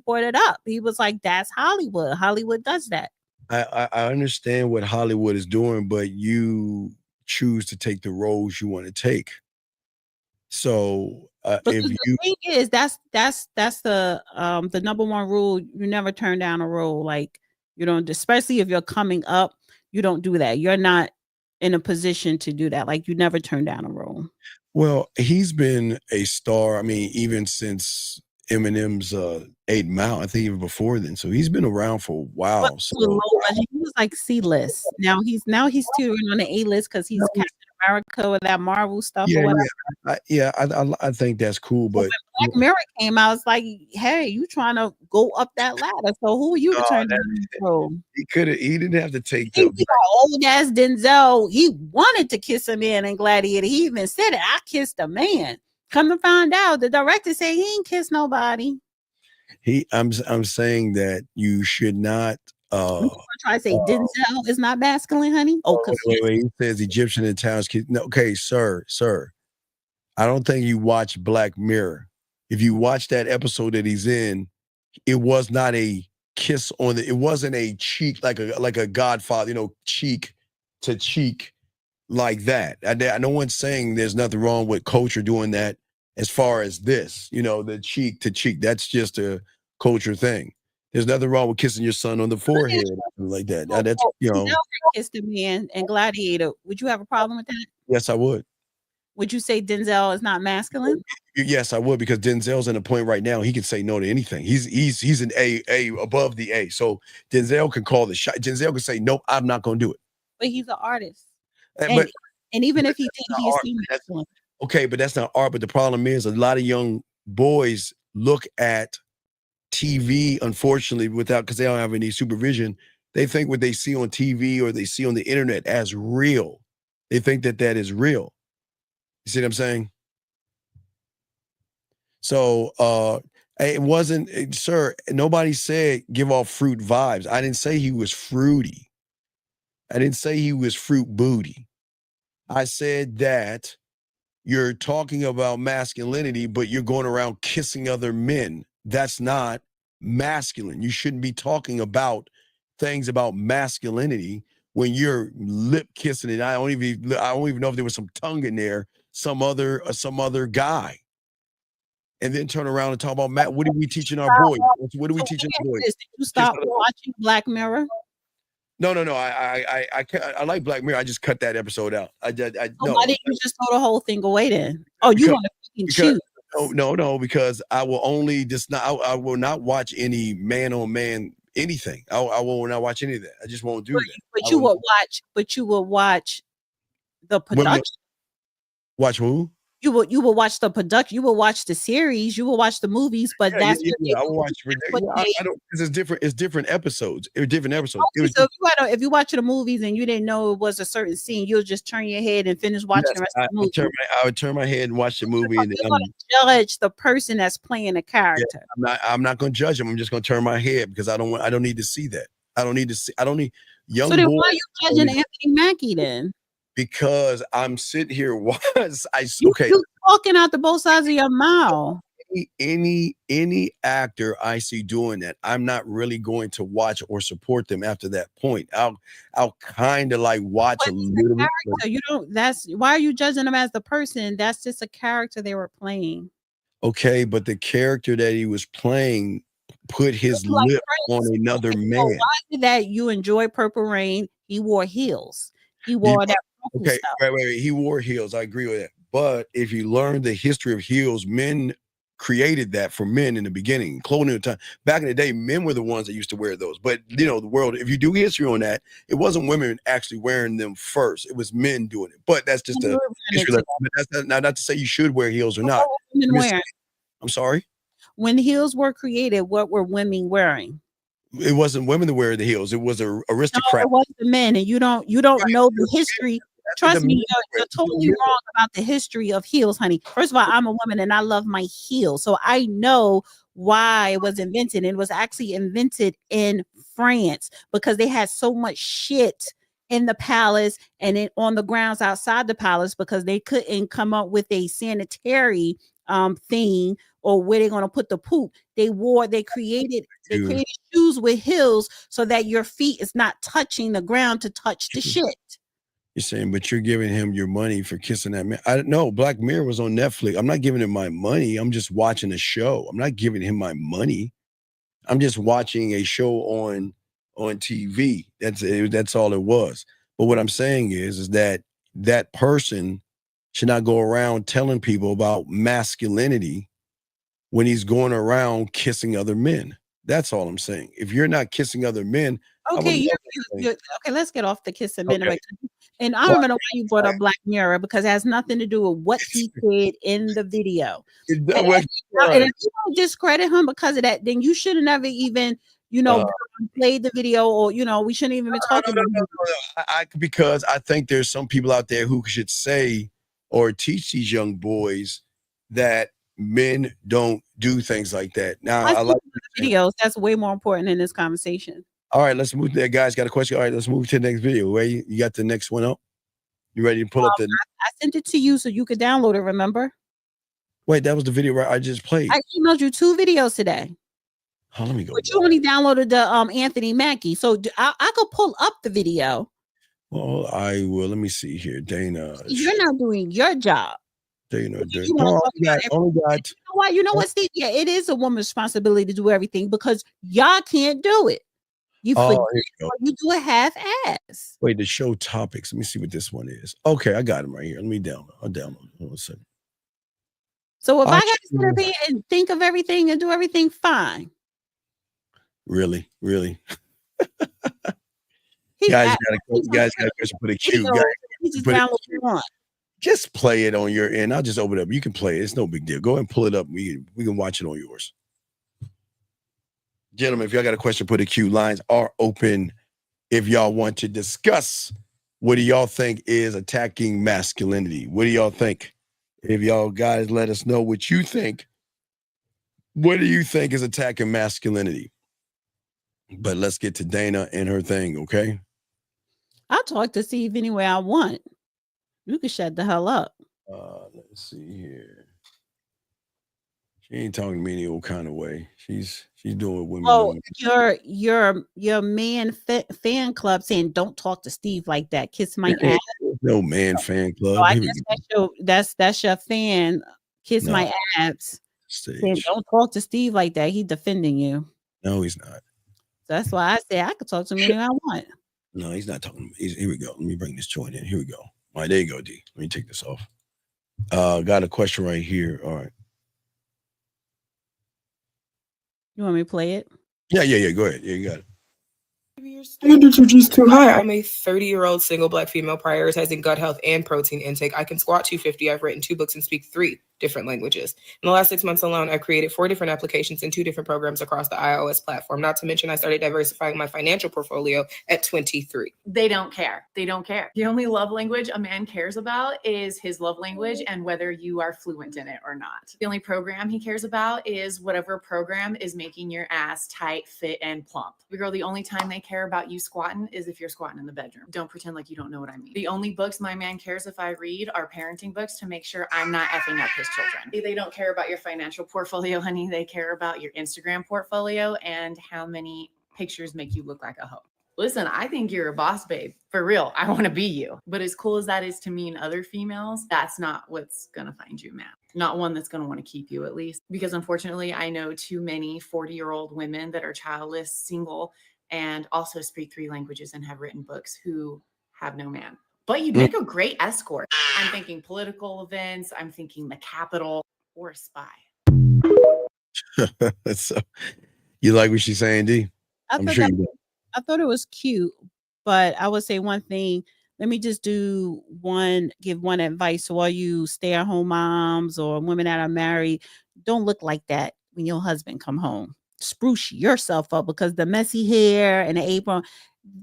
brought it up. He was like, that's Hollywood. Hollywood does that. I understand what Hollywood is doing, but you choose to take the roles you want to take. So if you thing is, that's the number one rule. You never turn down a role. Like, especially if you're coming up. You don't do that. You're not in a position to do that. Like, you never turn down a role. Well, he's been a star. I mean, even since Eminem's 8 Mile, I think even before then. So he's been around for a while. He was like C-list. Now he's teetering on the A-list because he's Captain America with that Marvel stuff. I think that's cool. But when Black Mirror came out, it's like, hey, you trying to go up that ladder? So who are you to turn down the role? He didn't have to take the old ass Denzel. He wanted to kiss a man in Gladiator. He even said it. I kissed a man. Come to find out, the director said he ain't kissed nobody. I'm saying that you should not. Try to say Denzel is not masculine, honey. Wait. He says Egyptian and Italians. No, okay, sir. I don't think you watch Black Mirror. If you watch that episode that he's in, it was not a kiss on the, it wasn't a cheek like a Godfather, cheek to cheek like that. No one's saying there's nothing wrong with culture doing that as far as this, the cheek to cheek. That's just a culture thing. There's nothing wrong with kissing your son on the forehead or something like that. That's, Denzel kissed a man in Gladiator. Would you have a problem with that? Yes, I would. Would you say Denzel is not masculine? Yes, I would, because Denzel's in a point right now he can say no to anything. He's an A above the A. So Denzel can call the shot. Denzel can say, nope, I'm not going to do it. But he's an artist. And even if he did, he is still masculine. Okay, but that's not art. But the problem is a lot of young boys look at TV, unfortunately, because they don't have any supervision. They think what they see on TV or they see on the internet as real. They think that is real. You see what I'm saying? So it wasn't, sir, nobody said give off fruit vibes. I didn't say he was fruity. I didn't say he was fruit booty. I said that you're talking about masculinity, but you're going around kissing other men. That's not masculine. You shouldn't be talking about things about masculinity when you're lip kissing it. I don't even know if there was some tongue in there, some other guy. And then turn around and talk about what are we teaching our boys? What are we teaching our boys? Did you stop watching Black Mirror? No. I like Black Mirror. I just cut that episode out. Why didn't you just throw the whole thing away then? Oh, you want to choose? No, because I will I will not watch any man on man anything. I will not watch any of that. I just won't do that. But you will watch the production. Watch who? You will watch the production. You will watch the series. You will watch the movies. But I will watch. I don't. It's different. It's different episodes. It's different episodes. Okay, so if you watch the movies and you didn't know it was a certain scene, you'll just turn your head and finish watching the rest of the movie. I would turn my head and watch the movie. And you're going to judge the person that's playing the character. Yeah, I'm not going to judge him. I'm just going to turn my head because I don't need to see that. I don't need young. So then why are you judging Anthony Mackie then? Because I'm sitting here You're talking out the both sides of your mouth. Any actor I see doing that, I'm not really going to watch or support them after that point. I'll kind of like watch a little bit. You don't. That's why are you judging them as the person? That's just a character they were playing. Okay, but the character that he was playing put his lip on another man. So why did that you enjoy Purple Rain? He wore heels. He wore that. Okay, wait. He wore heels. I agree with that. But if you learn the history of heels, men created that for men in the beginning. Clothing at the time. Back in the day, men were the ones that used to wear those. But the world, if you do history on that, it wasn't women actually wearing them first. It was men doing it. But that's just a history lesson. But that's not to say you should wear heels or not. I'm sorry? When heels were created, what were women wearing? It wasn't women that wear the heels. It was an aristocrat. No, it was the men, and you don't know the history. Trust me, you're totally wrong about the history of heels, honey. First of all, I'm a woman and I love my heels, so I know why it was invented. It was actually invented in France because they had so much shit in the palace and on the grounds outside the palace because they couldn't come up with a sanitary thing or where they're going to put the poop. They created shoes with heels so that your feet is not touching the ground to touch the shit. You're saying, but you're giving him your money for kissing that man. I don't know. Black Mirror was on Netflix. I'm not giving him my money. I'm just watching a show. I'm not giving him my money. I'm just watching a show on TV. That's all it was. But what I'm saying is that person should not go around telling people about masculinity when he's going around kissing other men. That's all I'm saying. If you're not kissing other men, okay, okay, let's get off the kissing men. Okay. And I don't know why you brought up Black Mirror because it has nothing to do with what he said in the video. And if you don't discredit him because of that, then you should have never even, played the video or, we shouldn't even be talking about it. Because I think there's some people out there who should say or teach these young boys that men don't do things like that. Now, I like videos. That's way more important in this conversation. All right, let's move to that. Guys, got a question? All right, let's move to the next video. Where you got the next one up? You ready to pull up the... I sent it to you so you could download it, remember? Wait, that was the video I just played. I emailed you 2 videos today. Oh, let me go. But you only downloaded the Anthony Mackie, so I could pull up the video. Well, I will. Let me see here, Dana. You're not doing your job. Dana. You No, know what? You know what, Steve? Yeah, it is a woman's responsibility to do everything because y'all can't do it. You do it half-ass. Wait, the show topics. Let me see what this one is. Okay, I got him right here. Let me download. I'll download. Hold on a second. So if I got to sit up here and think of everything and do everything, fine. Really? Guys got to put a cue. Just play it on your end. I'll just open it up. You can play it. It's no big deal. Go ahead and pull it up. We can watch it on yours. Gentlemen, if y'all got a question, put a cue. Lines are open if y'all want to discuss. What do y'all think is attacking masculinity? What do y'all think? If y'all guys let us know what you think. What do you think is attacking masculinity? But let's get to Dana and her thing, okay? I'll talk to Steve any way I want. You can shut the hell up. Let's see here. She ain't talking to me any old kind of way. She's doing women. Oh, your man fan club saying don't talk to Steve like that. Kiss my ass. No man fan club. Oh, I guess that's your fan. Kiss my abs. Saying, don't talk to Steve like that. He's defending you. No, he's not. That's why I say I could talk to him any way I want. No, he's not talking. Here we go. Let me bring this joint in. Here we go. All right, there you go, D. Let me take this off. Got a question right here. All right. You want me to play it? Yeah. Go ahead. Yeah, you got it. Your standards are just too high. I'm a 30-year-old single Black female prioritizing gut health and protein intake. I can squat 250. I've written 2 books and speak 3 different languages. In the last 6 months alone, I've created 4 different applications and 2 different programs across the iOS platform. Not to mention, I started diversifying my financial portfolio at 23. They don't care. They don't care. The only love language a man cares about is his love language and whether you are fluent in it or not. The only program he cares about is whatever program is making your ass tight, fit, and plump. Girl, the only time they care about you squatting is if you're squatting in the bedroom. Don't pretend like you don't know what I mean. The only books my man cares if I read are parenting books to make sure I'm not effing up his children. They don't care about your financial portfolio, honey. They care about your Instagram portfolio and how many pictures make you look like a hoe. Listen, I think you're a boss, babe. For real, I want to be you. But as cool as that is to me and other females, that's not what's going to find you, man. Not one that's going to want to keep you, at least. Because unfortunately, I know too many 40-year-old women that are childless, single, and also speak 3 languages and have written books who have no man. But you'd make a great escort. I'm thinking political events. I'm thinking the Capitol or a spy. So, you like what she's saying, D? I'm sure you do. I thought it was cute, but I would say one thing. Let me just give one advice to all you stay-at-home moms or women that are married. Don't look like that when your husband come home. Spruce yourself up, because the messy hair and the apron,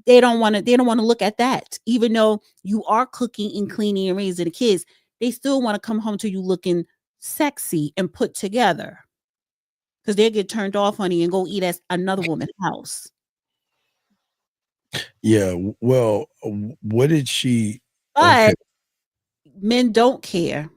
they don't want to look at that. Even though you are cooking and cleaning and raising the kids, they still want to come home to you looking sexy and put together, because they'll get turned off, honey, and go eat at another woman's house. Yeah, well, what did she? But men don't care.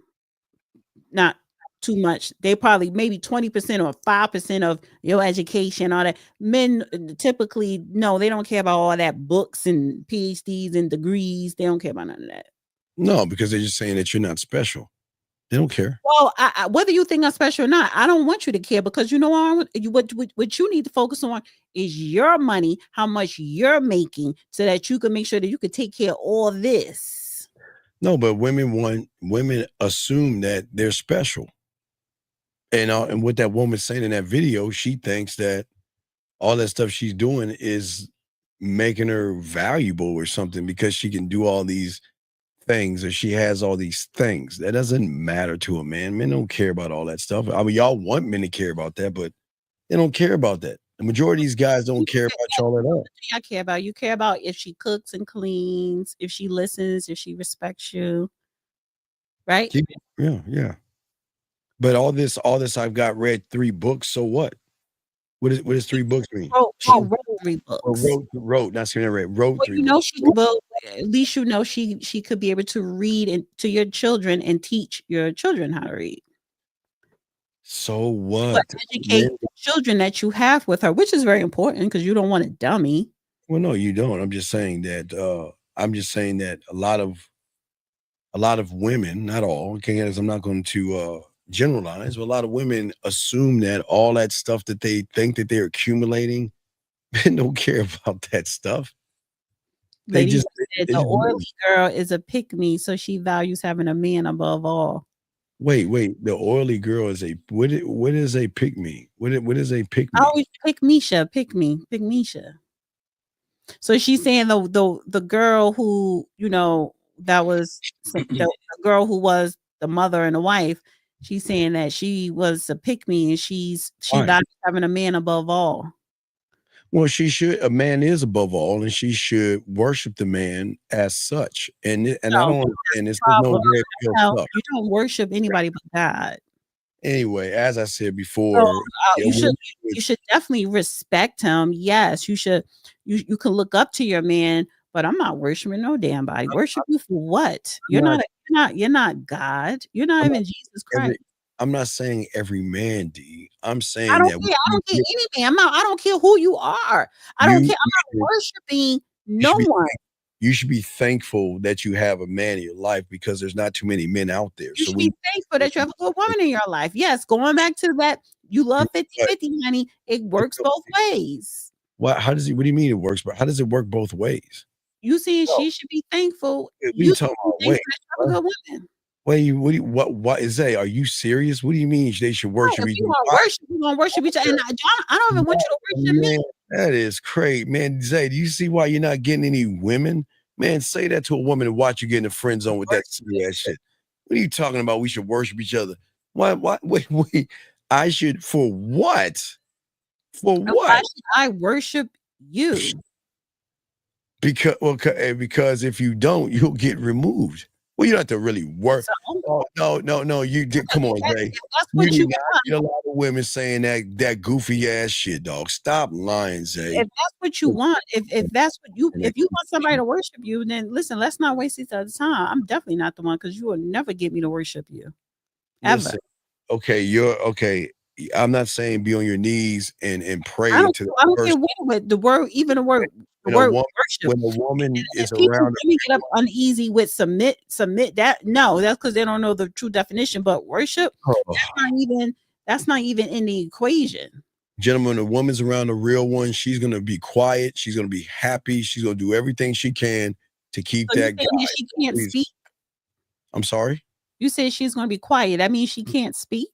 Not too much. They probably maybe 20% or 5% of your education, all that. Men typically, no, they don't care about all that books and PhDs and degrees. They don't care about none of that. No, because they're just saying that you're not special. They don't care. Well, whether you think I'm special or not, I don't want you to care, because you know what you need to focus on is your money, how much you're making, so that you can make sure that you can take care of all this. No, but women assume that they're special. And what that woman saying in that video, she thinks that all that stuff she's doing is making her valuable or something, because she can do all these things, or she has all these things. That doesn't matter to a man. Men don't care about all that stuff. I mean, y'all want men to care about that, but they don't care about that. The majority of these guys don't care about y'all at all. I care about you. Care about if she cooks and cleans, if she listens, if she respects you, right? Yeah. But all this, I've got read 3 books. So what? What does 3 books mean? She wrote 3 books. Wrote. Not saying I read. Wrote 3 books. Well, at least she could be able to read to your children and teach your children how to read. So what? But educate Men- the children that you have with her, which is very important because you don't want a dummy. well, no, you don't. I'm just saying that. A lot of women, not all, okay, as I'm not going to generalize, but a lot of women assume that all that stuff that they think that they're accumulating, men don't care about that stuff. They Lady just, said they the just oily girl is a pick me, so she values having a man above all. wait. The oily girl is a what? What is a pick me? What is a pick I me? always pick Misha, pick Misha. So she's saying the girl who that was the girl who was the mother and the wife. She's saying that she was a pick me and she Why? values having a man above all. Well, she should. A man is above all, and she should worship the man as such. And I No, don't understand this. There's no red pill no, stuff. you don't worship anybody but God. Anyway, as I said So before, you should definitely respect him. Yes, you should. You can look up to your man, but I'm not worshiping no damn body. Worship you for what? You're not God. You're not even Jesus Christ. I'm not saying every man, D. I'm I saying don't that care. I don't care any man. I don't care who you are. I don't care. I'm not worshiping no one. You should be thankful that you have a man in your life because there's not too many men out there. You should be thankful that you have a good woman in your life. Yes, going back to that, you love 50-50, honey. It works both ways. What do you mean it works? But how does it work both ways? You saying she should be thankful. You talking about wait? Have a good woman. What is that? Are you serious? What do you mean they should worship each other? We're gonna worship each other. And I don't even want you to worship me. That is crazy, man. Zay, do you see why you're not getting any women? Man, say that to a woman and watch you get in the friend zone with that shit. What are you talking about? We should worship each other. Why? Wait. I should for what? For what? Why should I worship you? Because if you don't, you'll get removed. Well, you don't have to really work. Oh, no. You did. Come on, Zay. That's what you want. Get a lot of women saying that goofy ass shit, dog. Stop lying, Zay. If that's what you want, if that's what you want somebody to worship you, then listen. Let's not waste each other's time. I'm definitely not the one because you will never get me to worship you, ever. Listen, okay, you're okay. I'm not saying be on your knees and pray to the I don't care what the word, even the word. Worship. When a woman is people around, get up uneasy with submit. That no, that's because they don't know the true definition. But worship, that's not even in the equation. Gentlemen, a woman's around a real one. She's gonna be quiet. She's gonna be happy. She's gonna do everything she can to keep that guy. She can't speak. I'm sorry. You said she's gonna be quiet. That means she can't speak.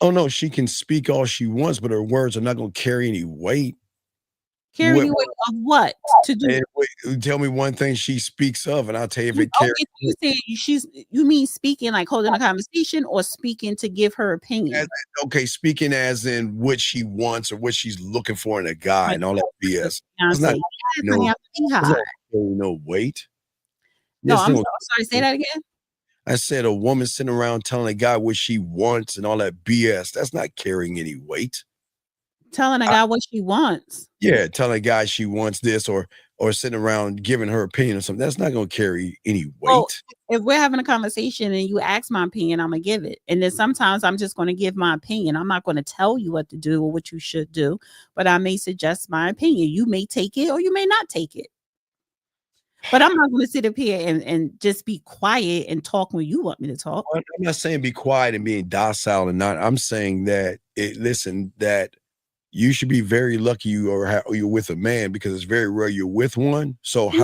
Oh no, she can speak all she wants, but her words are not gonna carry any weight. Carry any weight of what to do? Tell me one thing she speaks of, and I'll tell you if it carries. You say you mean speaking like holding a conversation, or speaking to give her opinion? Okay, speaking as in what she wants or what she's looking for in a guy and all that BS. It's not no weight. No, I'm sorry. Say that again. I said a woman sitting around telling a guy what she wants and all that BS. That's not carrying any weight. Telling a guy what she wants. Yeah, telling a guy she wants this or sitting around giving her opinion or something. That's not going to carry any weight. Well, if we're having a conversation and you ask my opinion, I'm going to give it. And then sometimes I'm just going to give my opinion. I'm not going to tell you what to do or what you should do, but I may suggest my opinion. You may take it or you may not take it. But I'm not going to sit up here and just be quiet and talk when you want me to talk. I'm not saying be quiet and being docile and not. I'm saying that that you should be very lucky you're with a man because it's very rare you're with one. So we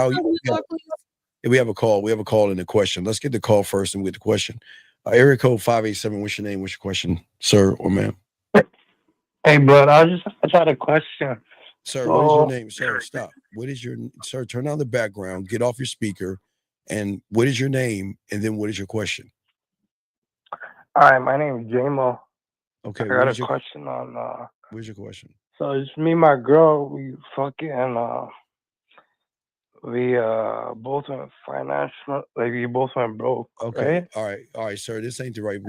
have a call. We have a call in the question. Let's get the call first and get the question. Area code 587. What's your name? What's your question, sir or ma'am? Hey, bro. I just had a question. Sir, what is your name? Sir, stop. Sir, turn on the background, get off your speaker, and what is your name? And then what is your question? All right, my name is J-Mo. Okay. I got a question on what's your question? So it's me and my girl, we fucking we both went financial, like we both went broke. Okay. Right? All right, sir. This ain't the right.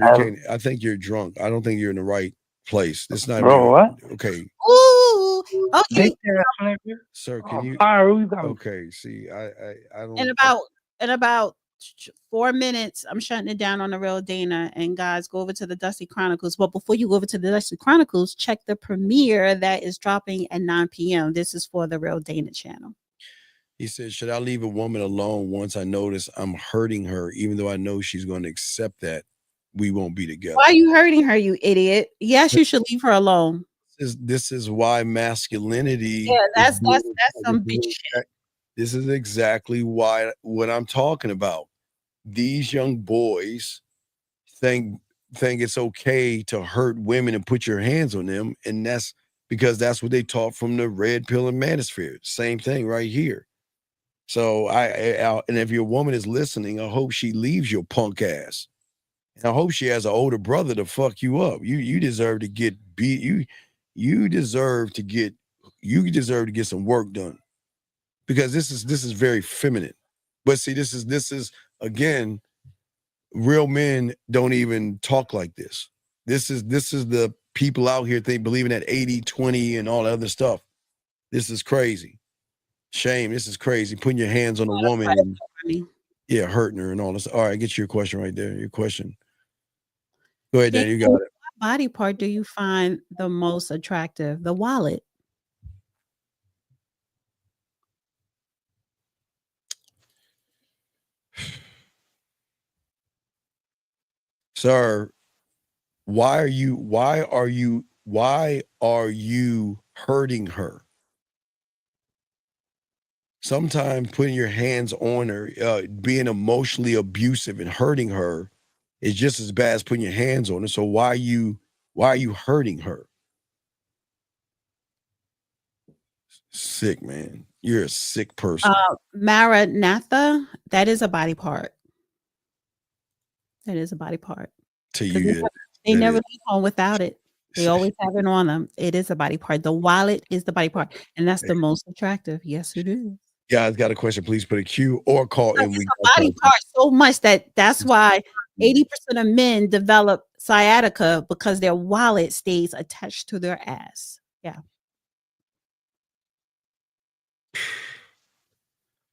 I think you're drunk. I don't think you're in the right place. This not bro, what? Okay. Ooh, okay. Sir, can you? Okay. See, I don't. In about 4 minutes. I'm shutting it down on the Real Dana. And guys, go over to the Dusty Chronicles. But before you go over to the Dusty Chronicles, check the premiere that is dropping at 9 p.m. This is for the Real Dana channel. He said, should I leave a woman alone once I notice I'm hurting her, even though I know she's going to accept that we won't be together? Why are you hurting her, you idiot? Yes, you should leave her alone. This is why masculinity. Yeah, that's some bitch shit. This is exactly what I'm talking about. These young boys think it's okay to hurt women and put your hands on them, and that's because that's what they taught from the red pill and manosphere. Same thing right here. So and if your woman is listening, I hope she leaves your punk ass. And I hope she has an older brother to fuck you up. You deserve to get beat. You deserve to get some work done, because this is very feminine. But see, this is again, real men don't even talk like this. This is the people out here believing that 80-20 and all that other stuff. This is crazy. Shame. This is crazy. Putting your hands on a woman and hurting her and all this. All right, get your question right there. Your question. Go ahead, Dan. You got it. What body part do you find the most attractive? The wallet. Sir, why are you hurting her? Sometimes putting your hands on her, being emotionally abusive and hurting her is just as bad as putting your hands on her. So why are you hurting her? Sick, man. You're a sick person. Maranatha, that is a body part. That is a body part. To you, they never leave home without it. They always have it on them. It is a body part. The wallet is the body part, and that's the most attractive. Yes, it is. Guys, got a question? Please put a Q or call in. It's a body part so much that's why 80% of men develop sciatica, because their wallet stays attached to their ass. Yeah.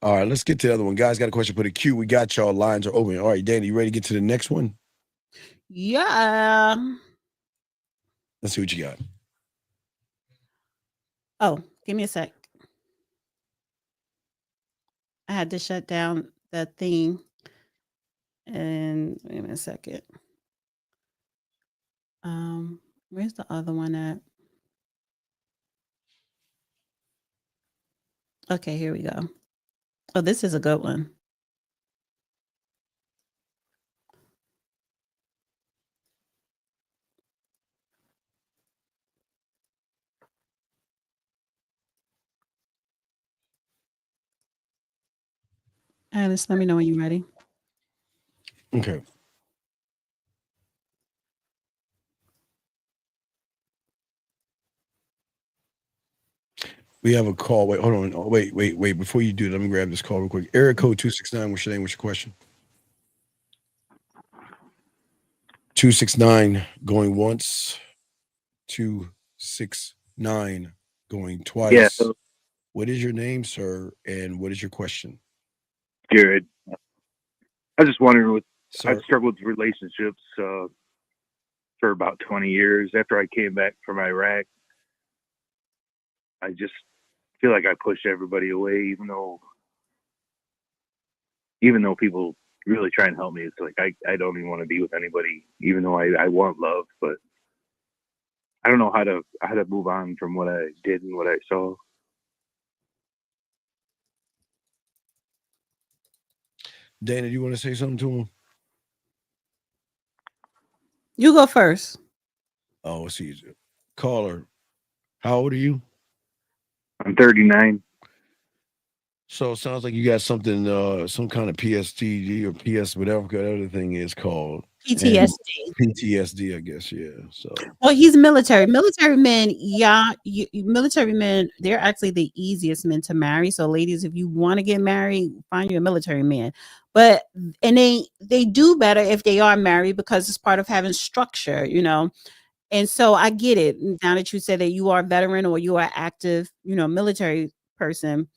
All right, let's get to the other one. Guys, got a question? Put a Q. We got y'all. Lines are open. All right, Danny, you ready to get to the next one? Yeah. Let's see what you got. Oh, give me a sec. I had to shut down the thing. And wait a second. Where's the other one at? Okay, here we go. Oh, this is a good one. Alice, let me know when you're ready. Okay. We have a call. Wait, hold on. Oh, wait. Before you do it, let me grab this call real quick. Area code 269. What's your name? What's your question? 269 going once. 269 going twice. Yeah. What is your name, sir? And what is your question? Jared. I was just wondering, Sir. I've struggled with relationships for about 20 years. After I came back from Iraq, I just feel like I push everybody away, even though people really try and help me. It's like I don't even want to be with anybody, even though I want love, but I don't know how to move on from what I did and what I saw. Dana, do you want to say something to him? You go first. Oh, it's easier. Caller, how old are you? I'm 39. So it sounds like you got something, some kind of PSTD or PS, whatever that other thing is called. PTSD. And PTSD, I guess, yeah. So well, he's military. Military men, military men, they're actually the easiest men to marry. So ladies, if you want to get married, find you a military man. But and they do better if they are married, because it's part of having structure, you know. And so I get it. Now that you said that you are a veteran or you are active, you know, military person,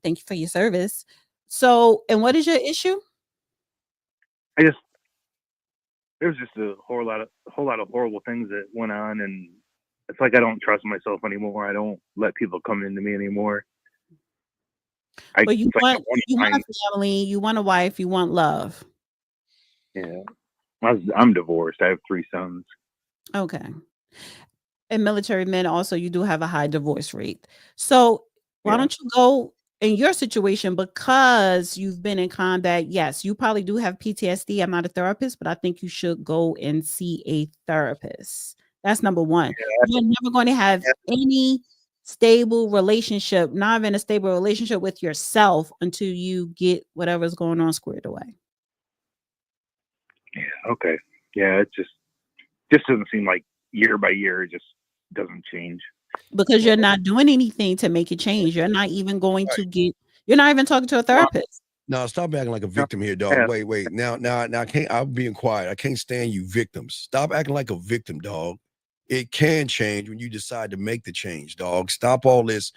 thank you for your service. So, and what is your issue? there's just a whole lot of horrible things that went on, and it's like I don't trust myself anymore. I don't let people come into me anymore. But you want a family, you want a wife, you want love. Yeah, I'm divorced. I have 3 sons. Okay. And military men also, you do have a high divorce rate. So why don't you go in your situation, because you've been in combat? Yes, you probably do have PTSD. I'm not a therapist, but I think you should go and see a therapist. That's number one. You're never going to have any stable relationship, not even a stable relationship with yourself, until you get whatever's going on squared away. Yeah. Okay. Yeah. It just doesn't seem like year by year, it just doesn't change. Because you're not doing anything to make it change. You're not even going to you're not even talking to a therapist. No, stop acting like a victim here, dog. Yeah. Wait. Now, I can't. I'm being quiet. I can't stand you victims. Stop acting like a victim, dog. It can change when you decide to make the change, dog. Stop all this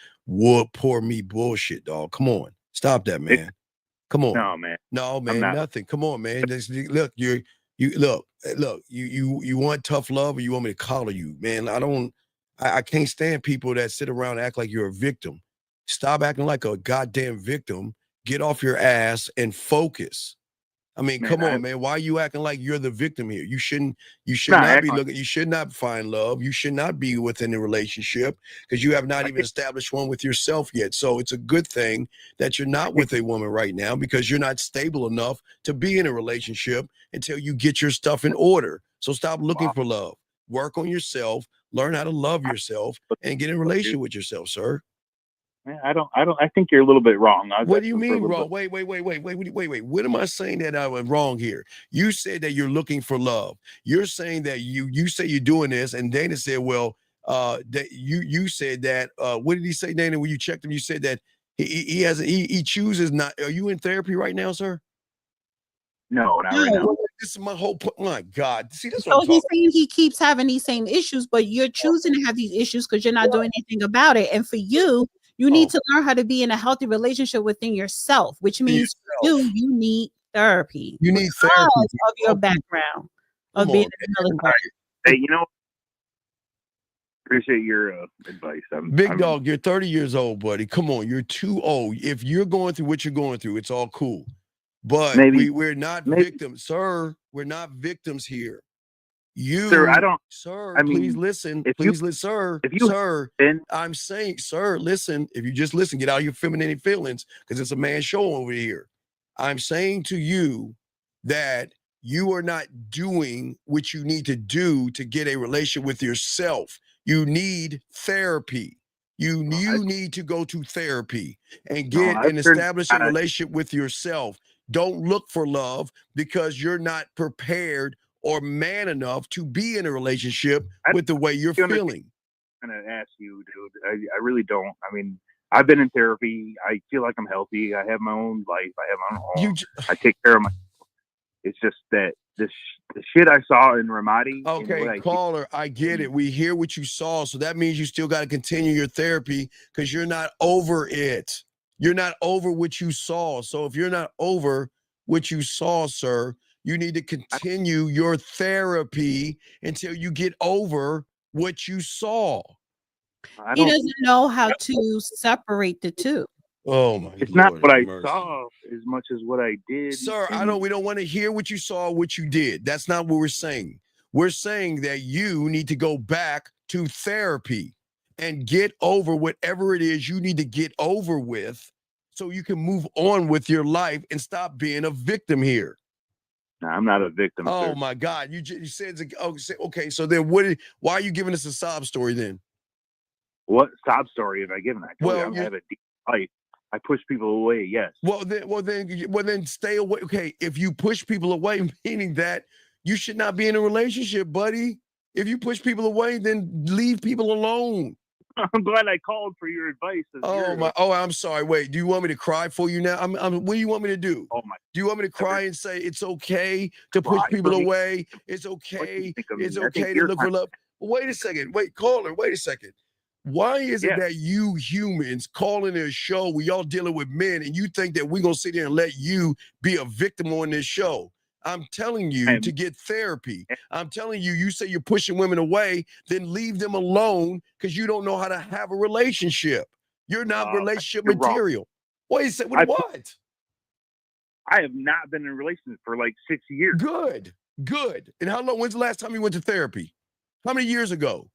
poor me bullshit, dog. Come on, stop that, man. Come on. No, man. Nothing. Come on, man. Look, you want tough love, or you want me to collar you, man? I can't stand people that sit around and act like you're a victim. Stop acting like a goddamn victim. Get off your ass and focus. I mean, come on, man. Why are you acting like you're the victim here? You should not be looking. You should not find love. You should not be within a relationship, because you have not even established one with yourself yet. So it's a good thing that you're not with a woman right now, because you're not stable enough to be in a relationship until you get your stuff in order. So stop looking for love. Work on yourself. Learn how to love yourself and get in a relationship with yourself, sir. I think you're a little bit wrong. What do you mean wrong? Wait. What am I saying that I was wrong here? You said that you're looking for love. You're saying that you say you're doing this, and Dana said, well, that you said that. What did he say, Dana? When you checked him, you said that he chooses not. Are you in therapy right now, sir? No, not right now. This is my whole point. My God. See, this So he's saying he keeps having these same issues, but you're choosing to have these issues because you're not doing anything about it. And for you, you need to learn how to be in a healthy relationship within yourself, which means you need therapy. You need therapy of your background of being in the military. Hey, appreciate your advice. Big dog, you're 30 years old, buddy. Come on, you're too old. If you're going through what you're going through, it's all cool. But we're not victims, sir. We're not victims here. Please listen. I'm saying, sir, listen. If you just listen, get out of your feminine feelings, because it's a man show over here. I'm saying to you that you are not doing what you need to do to get a relationship with yourself. You need therapy. You need to go to therapy and establish a relationship with yourself. Don't look for love because you're not prepared or man enough to be in a relationship with the way you're feeling. I'm going to ask you, dude. I really don't. I mean, I've been in therapy. I feel like I'm healthy. I have my own life. I have my own home. I take care of myself. It's just that the shit I saw in Ramadi. Okay, caller, I get it. We hear what you saw. So that means you still got to continue your therapy, because you're not over it. You're not over what you saw. So if you're not over what you saw, sir, you need to continue your therapy until you get over what you saw. He doesn't know how to separate the two. Oh my! It's not what I saw as much as what I did, sir. We don't want to hear what you saw, what you did. That's not what we're saying. We're saying that you need to go back to therapy and get over whatever it is you need to get over with, so you can move on with your life and stop being a victim here. No, I'm not a victim. Oh sir. My God! You said okay. So then, why are you giving us a sob story then? What sob story have I given? I told you I have a deep life. I push people away. Yes. Well, then stay away. Okay, if you push people away, meaning that you should not be in a relationship, buddy. If you push people away, then leave people alone. I'm glad I called for your advice. I'm sorry. Wait, do you want me to cry for you now? What do you want me to do? Do you want me to cry and say it's okay to push people away? It's okay. It's okay to look for love. Wait a second. Wait, caller. Wait a second. Why is it that you humans calling this show, we all dealing with men, and you think that we're going to sit here and let you be a victim on this show? I'm telling you to get therapy. I'm telling you, you say you're pushing women away, then leave them alone because you don't know how to have a relationship. You're not relationship material. Wait a second, what? I have not been in a relationship for like 6 years. Good. And how long? When's the last time you went to therapy? How many years ago?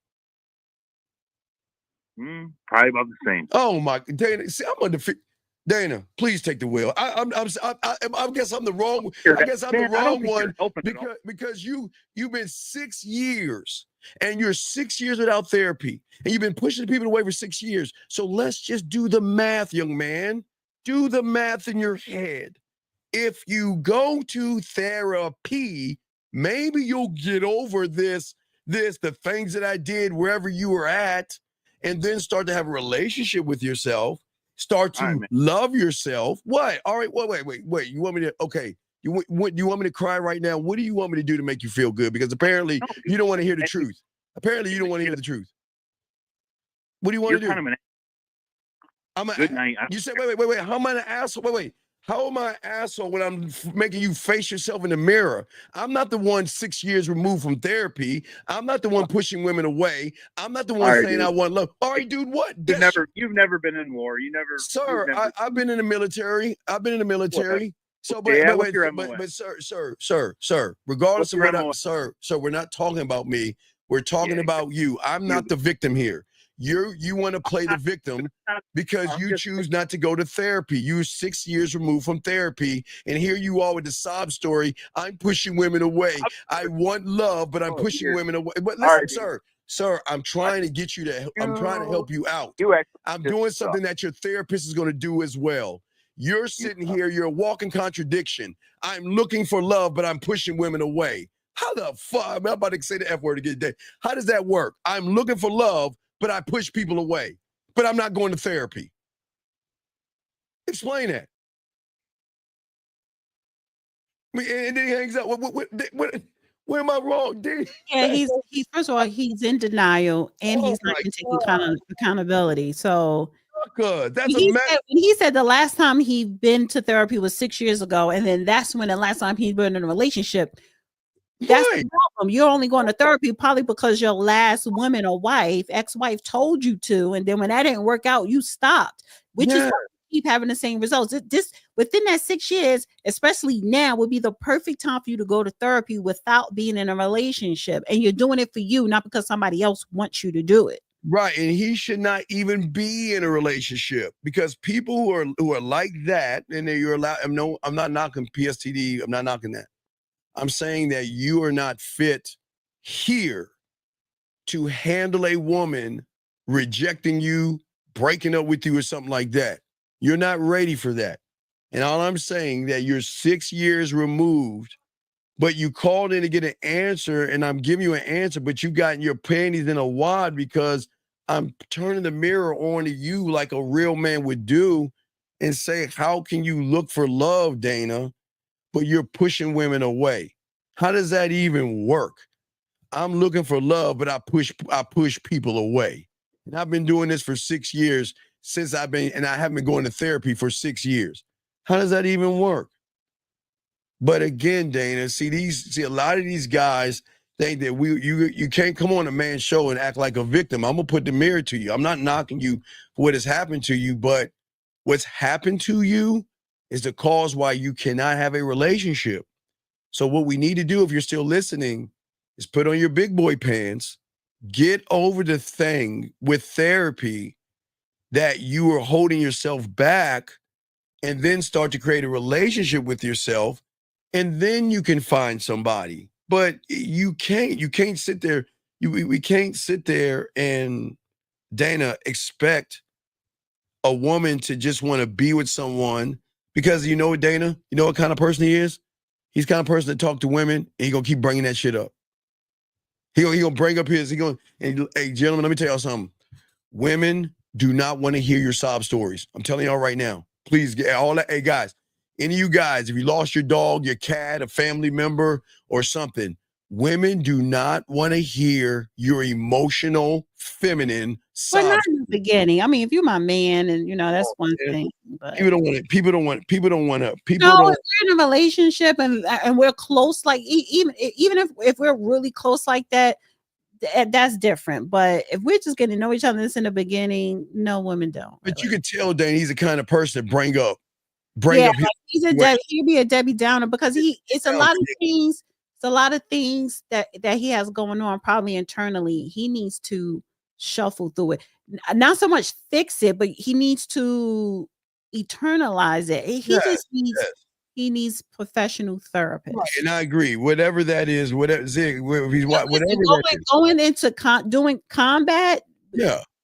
Probably about the same. Oh my, Dana. See, I'm on the Dana. Please take the wheel. I guess I'm the wrong. I guess I'm the wrong one because you've been 6 years and you're 6 years without therapy and you've been pushing people away for 6 years. So let's just do the math, young man. Do the math in your head. If you go to therapy, maybe you'll get over the things that I did wherever you were at, and then start to have a relationship with yourself, start to love yourself. What? All right, wait. You want me to, okay. You want me to cry right now? What do you want me to do to make you feel good? Because apparently you don't want to hear the truth. Apparently you don't want to hear the truth. What do you want to do? Good night. You said, wait. How am I an asshole? Wait. How am I an asshole when I'm making you face yourself in the mirror? I'm not the one 6 years removed from therapy. I'm not the one pushing women away. I'm not the one saying dude. I want love. All right, dude, what? You've never been in war. Sir, I've been in the military. So, but sir, regardless of what sir, we're not talking about me. We're talking about you. I'm not the victim here. You want to play the victim because you choose not to go to therapy. You're 6 years removed from therapy, and here you are with the sob story. I'm pushing women away. I want love, but I'm pushing women away. But listen, sir, I'm trying to get you to. I'm trying to help you out. I'm doing something that your therapist is going to do as well. You're sitting here. You're a walking contradiction. I'm looking for love, but I'm pushing women away. How the fuck? I'm about to say the F word again. How does that work? I'm looking for love, but I push people away. But I'm not going to therapy. Explain that. I mean, and then he hangs out. What am I wrong, D? Yeah, he's first of all, he's in denial and he's not going to take accountability. So good. That's when he said the last time he been to therapy was 6 years ago, and then that's when the last time he's been in a relationship. That's the problem. You're only going to therapy probably because your last woman or ex-wife told you to, and then when that didn't work out, you stopped, which is why you keep having the same results. This within that 6 years, especially now, would be the perfect time for you to go to therapy without being in a relationship, and you're doing it for you, not because somebody else wants you to do it. Right, and he should not even be in a relationship because people who are like that, and you're allowed. I'm not knocking PSTD. I'm not knocking that. I'm saying that you are not fit here to handle a woman rejecting you, breaking up with you, or something like that. You're not ready for that. And all I'm saying that you're 6 years removed, but you called in to get an answer, and I'm giving you an answer, but you got your panties in a wad because I'm turning the mirror on to you like a real man would do and say, how can you look for love, Dana? But you're pushing women away. How does that even work? I'm looking for love, but I push people away. And I've been doing this for 6 years and I haven't been going to therapy for 6 years. How does that even work? But again, Dana, see a lot of these guys think that you can't come on a man's show and act like a victim. I'm gonna put the mirror to you. I'm not knocking you for what has happened to you, but what's happened to you is the cause why you cannot have a relationship. So what we need to do, if you're still listening, is put on your big boy pants, get over the thing with therapy that you are holding yourself back, and then start to create a relationship with yourself, and then you can find somebody. But you can't sit there. We can't sit there and, Dana, expect a woman to just want to be with someone because you know what, Dana? You know what kind of person he is? He's the kind of person that talk to women and he's going to keep bringing that shit up. He gonna bring up hey, gentlemen, let me tell y'all something. Women do not want to hear your sob stories. I'm telling y'all right now. Please get all that. Hey, guys, any of you guys, if you lost your dog, your cat, a family member, or something, women do not want to hear your emotional, feminine But not in the beginning. I mean, if you're my man, and that's one thing. But people don't want it. People don't want to. No, if we're in a relationship and we're close, like even if we're really close like that, that's different. But if we're just getting to know each other in the beginning, no, women don't. But you can tell, Dan, he's the kind of person to bring up. Like He'd be a Debbie Downer because it's a lot of things. It's a lot of things that he has going on probably internally. He needs to shuffle through it. Not so much fix it, but he needs to eternalize it. He needs professional therapist. Right, and I agree. Whatever that is, whatever he's going into doing combat.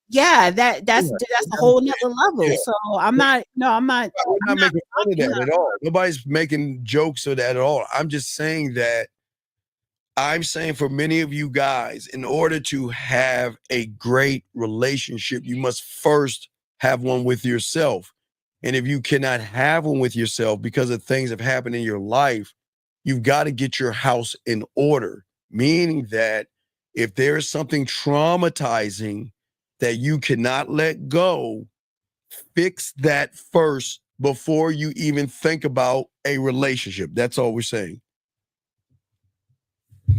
Yeah, that's a whole nother level. So I'm not making fun of that at all. Nobody's making jokes of that at all. I'm just saying that for many of you guys, in order to have a great relationship, you must first have one with yourself. And if you cannot have one with yourself because of things that have happened in your life, you've got to get your house in order. Meaning that if there's something traumatizing that you cannot let go, fix that first before you even think about a relationship. That's all we're saying.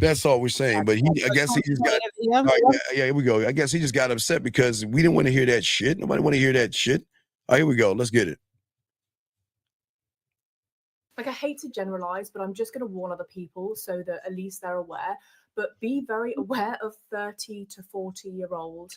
That's all we're saying. But I guess he just got, here we go. I guess he just got upset because we didn't want to hear that shit. Nobody want to hear that shit. All right, here we go. Let's get it. Like, I hate to generalize, but I'm just going to warn other people so that at least they're aware. But be very aware of 30 to 40-year-old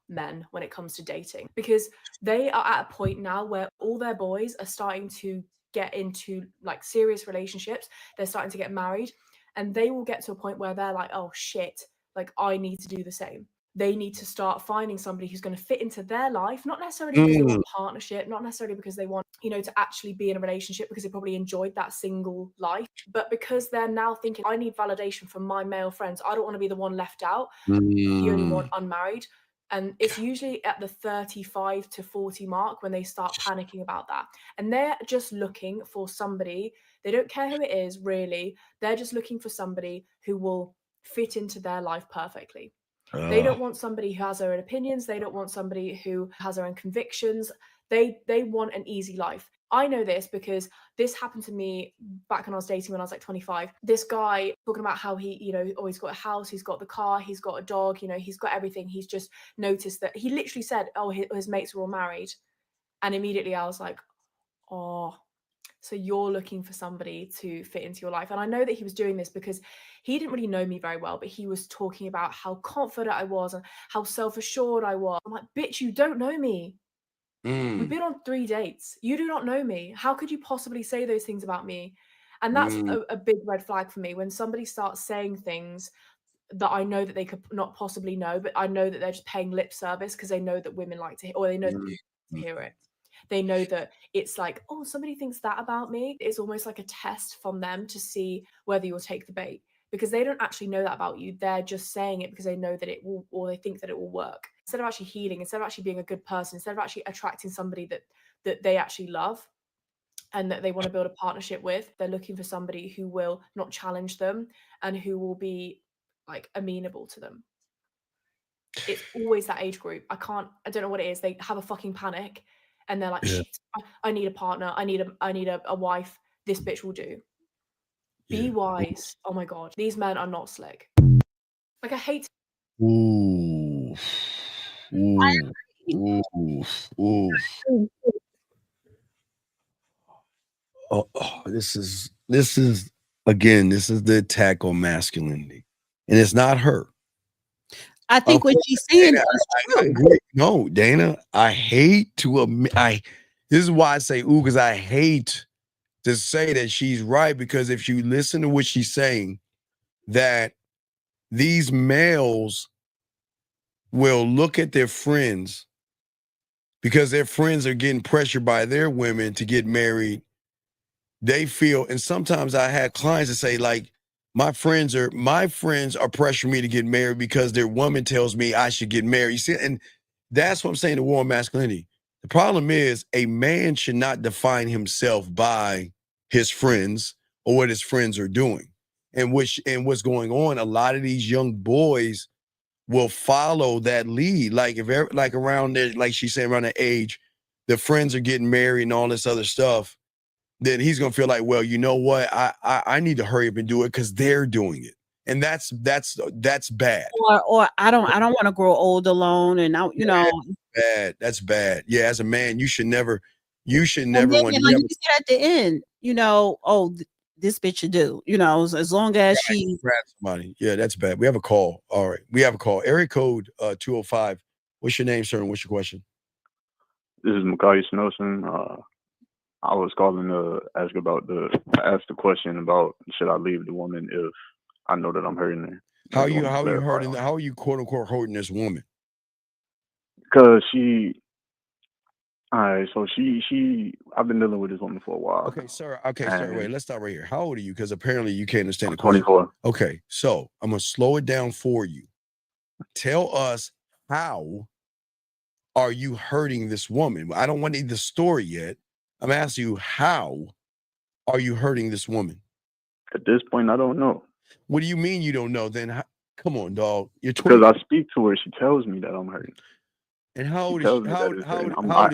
men when it comes to dating, because they are at a point now where all their boys are starting to get into like serious relationships. They're starting to get married, and they will get to a point where they're like, oh shit, like I need to do the same. They need to start finding somebody who's going to fit into their life, not necessarily because they want partnership, not necessarily because they want, to actually be in a relationship because they probably enjoyed that single life, but because they're now thinking, I need validation from my male friends. I don't want to be the one left out. The only one unmarried. And it's usually at the 35 to 40 mark when they start panicking about that. And they're just looking for somebody. They don't care who it is, really. They're just looking for somebody who will fit into their life perfectly. They don't want somebody who has their own opinions. They don't want somebody who has their own convictions. They want an easy life. I know this because this happened to me back when I was dating when I was like 25. This guy talking about how he, he's got a house, he's got the car, he's got a dog, he's got everything. He's just noticed that he literally said, oh, his mates were all married. And immediately I was like, oh, so you're looking for somebody to fit into your life. And I know that he was doing this because he didn't really know me very well, but he was talking about how confident I was and how self-assured I was. I'm like, bitch, you don't know me. We've been on 3 dates. You do not know me. How could you possibly say those things about me? And that's a big red flag for me when somebody starts saying things that I know that they could not possibly know, but I know that they're just paying lip service because they know that women like to hear, or they know that people like to hear it. They know that it's like, oh, somebody thinks that about me. It's almost like a test from them to see whether you'll take the bait, because they don't actually know that about you. They're just saying it because they know that it will, or they think that it will work. Instead of actually healing, instead of actually being a good person, instead of actually attracting somebody that they actually love and that they want to build a partnership with, they're looking for somebody who will not challenge them and who will be like amenable to them. It's always that age group. I don't know what it is. They have a fucking panic and they're like, shit, I need a partner. I need a wife. This bitch will do. Be wise. Oh my God. These men are not slick. Like, I hate. Ooh. This is the attack on masculinity, and it's not her. I think what she's saying is true. I agree. No, Dana, I hate to this is why I say ooh, because I hate to say that she's right, because if you listen to what she's saying, that these males will look at their friends because their friends are getting pressured by their women to get married. They feel, and sometimes I had clients that say, like, my friends are pressuring me to get married because their woman tells me I should get married. You see, and that's what I'm saying, the war on masculinity. The problem is a man should not define himself by his friends or what his friends are doing. And what's going on, a lot of these young boys will follow that lead. Like if like around there, like she's saying around that age, the friends are getting married and all this other stuff, then he's gonna feel like, well, you know what? I need to hurry up and do it because they're doing it. And that's bad. Or I don't want to grow old alone, and That's bad. Yeah, as a man, you should never And want then, to like you said at the end, this bitch should do, as long as she grab somebody. Yeah, that's bad. We have a call. All right, we have a call. Area code 205. What's your name, sir? And what's your question? This is Makai Snowson. I was calling to ask the question about should I leave the woman if I know that I'm hurting her. How are you quote unquote hurting this woman? Because I've been dealing with this woman for a while. Okay, sir. Wait, let's stop right here. How old are you? Because apparently you can't understand the question. 24. Okay, so I'm gonna slow it down for you. Tell us, how are you hurting this woman? I don't want to need the story yet. I'm asking you, how are you hurting this woman? At this point, I don't know. What do you mean you don't know? Then come on, dog. You're 20. Because I speak to her, she tells me that I'm hurting. And how old is she? How old is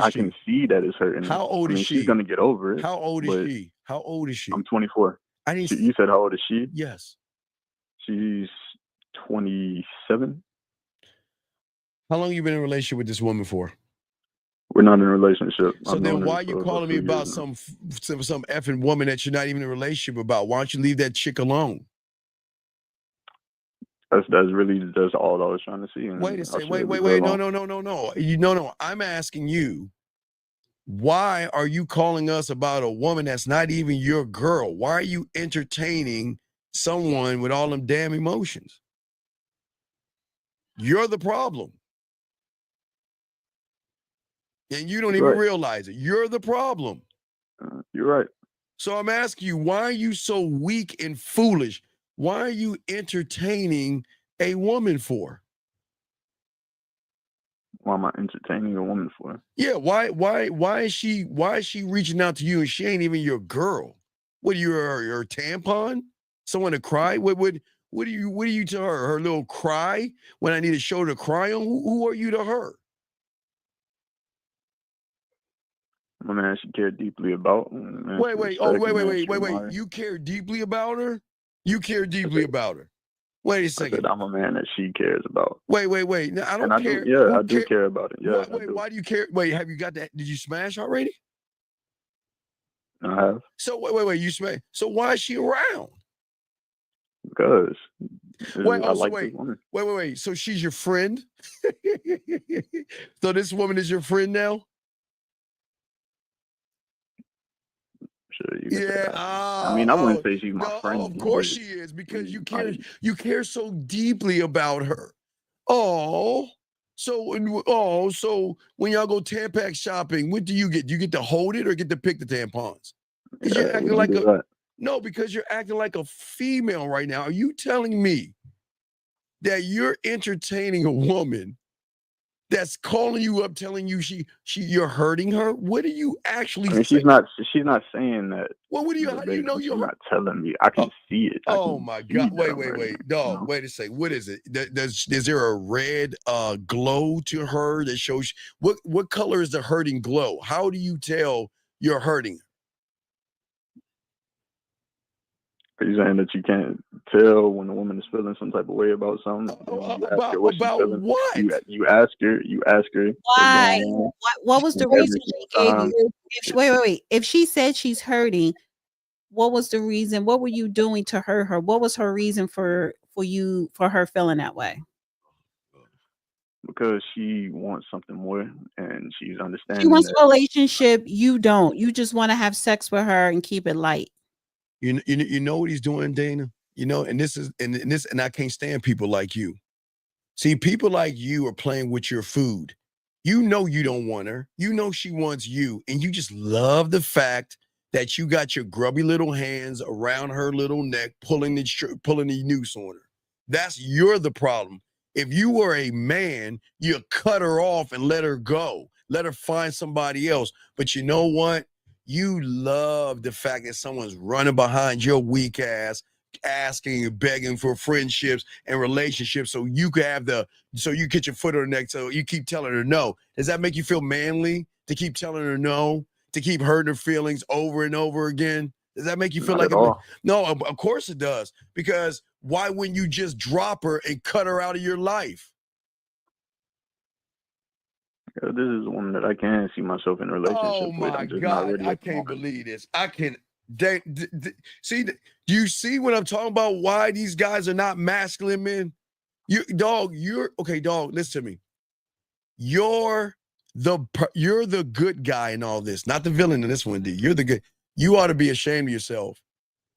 I she? can see that it's hurting. How old is she? She's gonna get over it. How old is she? How old is she? I'm 24. You said how old is she? Yes. She's 27. How long you been in a relationship with this woman for? We're not in a relationship. So then why are you calling me about some effing woman that you're not even in a relationship about? Why don't you leave that chick alone? That's all I was trying to see. Wait a second. Wait. No. No. I'm asking you, why are you calling us about a woman that's not even your girl? Why are you entertaining someone with all them damn emotions? You're the problem. And you don't even realize it. You're the problem. You're right. So I'm asking you, why are you so weak and foolish? Why are you entertaining a woman for? Why am I entertaining a woman for? Yeah, why is she reaching out to you and she ain't even your girl? What are you, her tampon? Someone to cry? What do you to her? Her little cry when I need a shoulder to cry on? Who are you to her? My man, she cared deeply about. Wait. You care deeply about her? You care deeply about her? Wait a second. I'm a man that she cares about. Wait. No, I don't care. I do care about it. Yeah. Why do you care? Wait, have you got that? Did you smash already? I have. So wait. You smash. So why is she around? Because wait. So she's your friend? So this woman is your friend now? Yeah. I wouldn't say she's my friend. Of course she is, because you care so deeply about her. So when y'all go Tampax shopping, what do you get? Do you get to hold it or get to pick the tampons? Because you're acting like because you're acting like a female right now. Are you telling me that you're entertaining a woman that's calling you up, telling you you're hurting her? What are you actually saying? She's not saying that. Well, what do you? How do you know you're not telling me? I can see it. Oh my God! Wait, dog. Wait a second. What is it? Is there a red glow to her that shows? What color is the hurting glow? How do you tell you're hurting? Are you saying that you can't tell when a woman is feeling some type of way about something? About what? You ask her. Why? What was the reason she gave you? Wait. If she said she's hurting, what was the reason? What were you doing to hurt her? What was her reason for her feeling that way? Because she wants something more, and she's understanding. She wants a relationship. You don't. You just want to have sex with her and keep it light. You know what he's doing, Dana? And I can't stand people like you. See, people like you are playing with your food. You know you don't want her. You know she wants you, and you just love the fact that you got your grubby little hands around her little neck, pulling the noose on her. You're the problem. If you were a man, you cut her off and let her go. Let her find somebody else. But you know what? You love the fact that someone's running behind your weak ass, asking and begging for friendships and relationships so you could have so you get your foot on her neck, so you keep telling her no. Does that make you feel manly to keep telling her no, to keep hurting her feelings over and over again? Does that make you feel Not like at all. No, of course it does. Because why wouldn't you just drop her and cut her out of your life? This is one that I can see myself in a relationship Oh with. my I'm just not God, ready I at the can't moment. believe this. I can see. Do you see what I'm talking about? Why these guys are not masculine men? You're okay, dog. Listen to me. You're the good guy in all this, not the villain in this one, D. You're the good. You ought to be ashamed of yourself.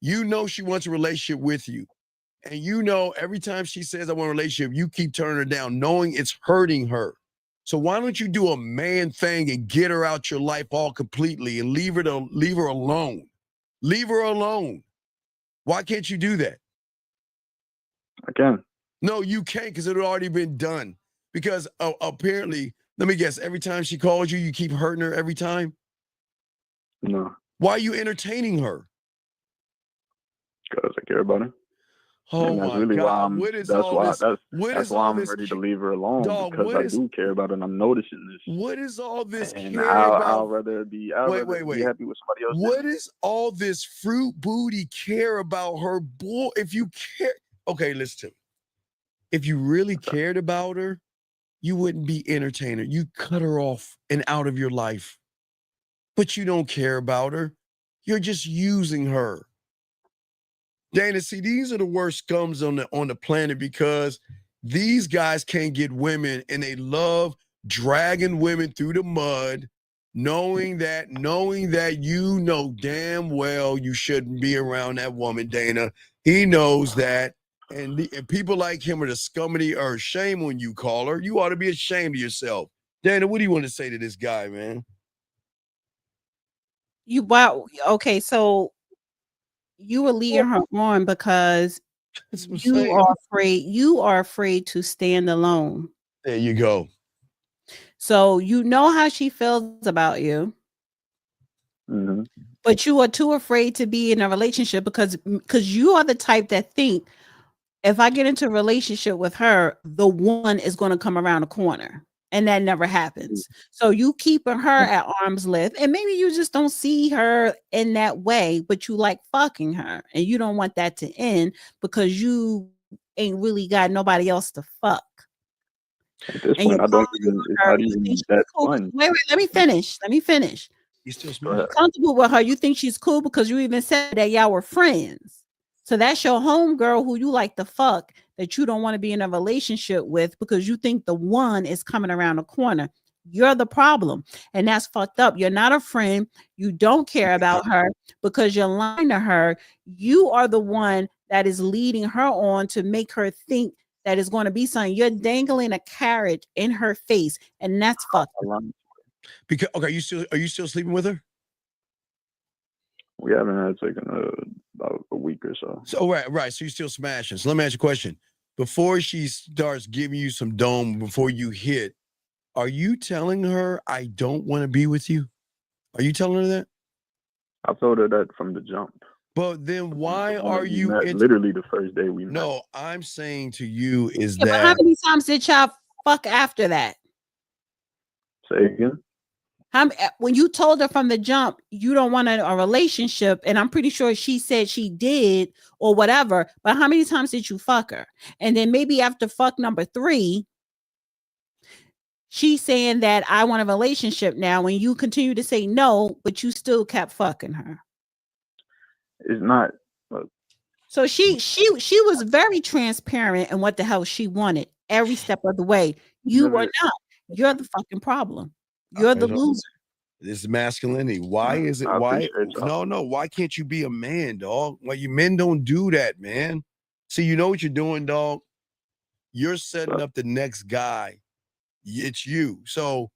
You know she wants a relationship with you. And you know every time she says I want a relationship, you keep turning her down, knowing it's hurting her. So why don't you do a man thing and get her out your life all completely and leave her alone? Leave her alone. Why can't you do that? I can. No, you can't, because it had already been done. Because apparently, let me guess, every time she calls you, you keep hurting her every time? No. Why are you entertaining her? Because I care about her. Oh and that's my really God! why What is that's all why this? that's why I'm ready to leave her alone, dog, because I do care about it and I'm noticing this. What is all this And care I'll about? rather be be happy with somebody else. What is all this fruit booty care about her bull? If you care, okay, listen to me. If you really cared about her, you wouldn't be entertainer. You cut her off and out of your life. But you don't care about her. You're just using her. Dana, see, these are the worst scums on the planet, because these guys can't get women and they love dragging women through the mud, knowing that you know damn well you shouldn't be around that woman, Dana. He knows that. And people like him are the scum of the earth. Shame on you, caller. You ought to be ashamed of yourself. Dana, what do you want to say to this guy, man? Wow. Okay, so you were leading her on because you are afraid to stand alone. There you go. So you know how she feels about you. Mm-hmm. But you are too afraid to be in a relationship because you are the type that think, if I get into a relationship with her, the one is going to come around the corner. And that never happens. So you keeping her at arm's length, and maybe you just don't see her in that way, but you like fucking her, and you don't want that to end because you ain't really got nobody else to fuck. At this point, I don't even. It's not even that fun. Wait, let me finish. You still You're comfortable with her. You think she's cool because you even said that y'all were friends. So that's your homegirl who you like to fuck, that you don't want to be in a relationship with because you think the one is coming around the corner. You're the problem. And that's fucked up. You're not a friend. You don't care about her because you're lying to her. You are the one that is leading her on to make her think that is going to be something. You're dangling a carrot in her face, and that's fucked up. Because okay, are you still sleeping with her? We haven't had taken about a week or so. So right. So you're still smashing. So let me ask you a question. Before she starts giving you some dome, before you hit, are you telling her I don't want to be with you? Are you telling her that? I told her that from the jump. But then why are you literally the first day we met? No, I'm saying to you is But how many times did y'all fuck after that? Say again. When you told her from the jump you don't want a relationship, and I'm pretty sure she said she did or whatever, but how many times did you fuck her? And then maybe after fuck number 3, she's saying that I want a relationship now, when you continue to say no, but you still kept fucking her. It's not. So she was very transparent in what the hell she wanted every step of the way. You were not. You're the fucking problem. You're the loser. This is masculinity. Why is it? Why can't you be a man, dog? Well, you men don't do that, man. See, you know what you're doing, dog? You're setting up the next guy. It's you. So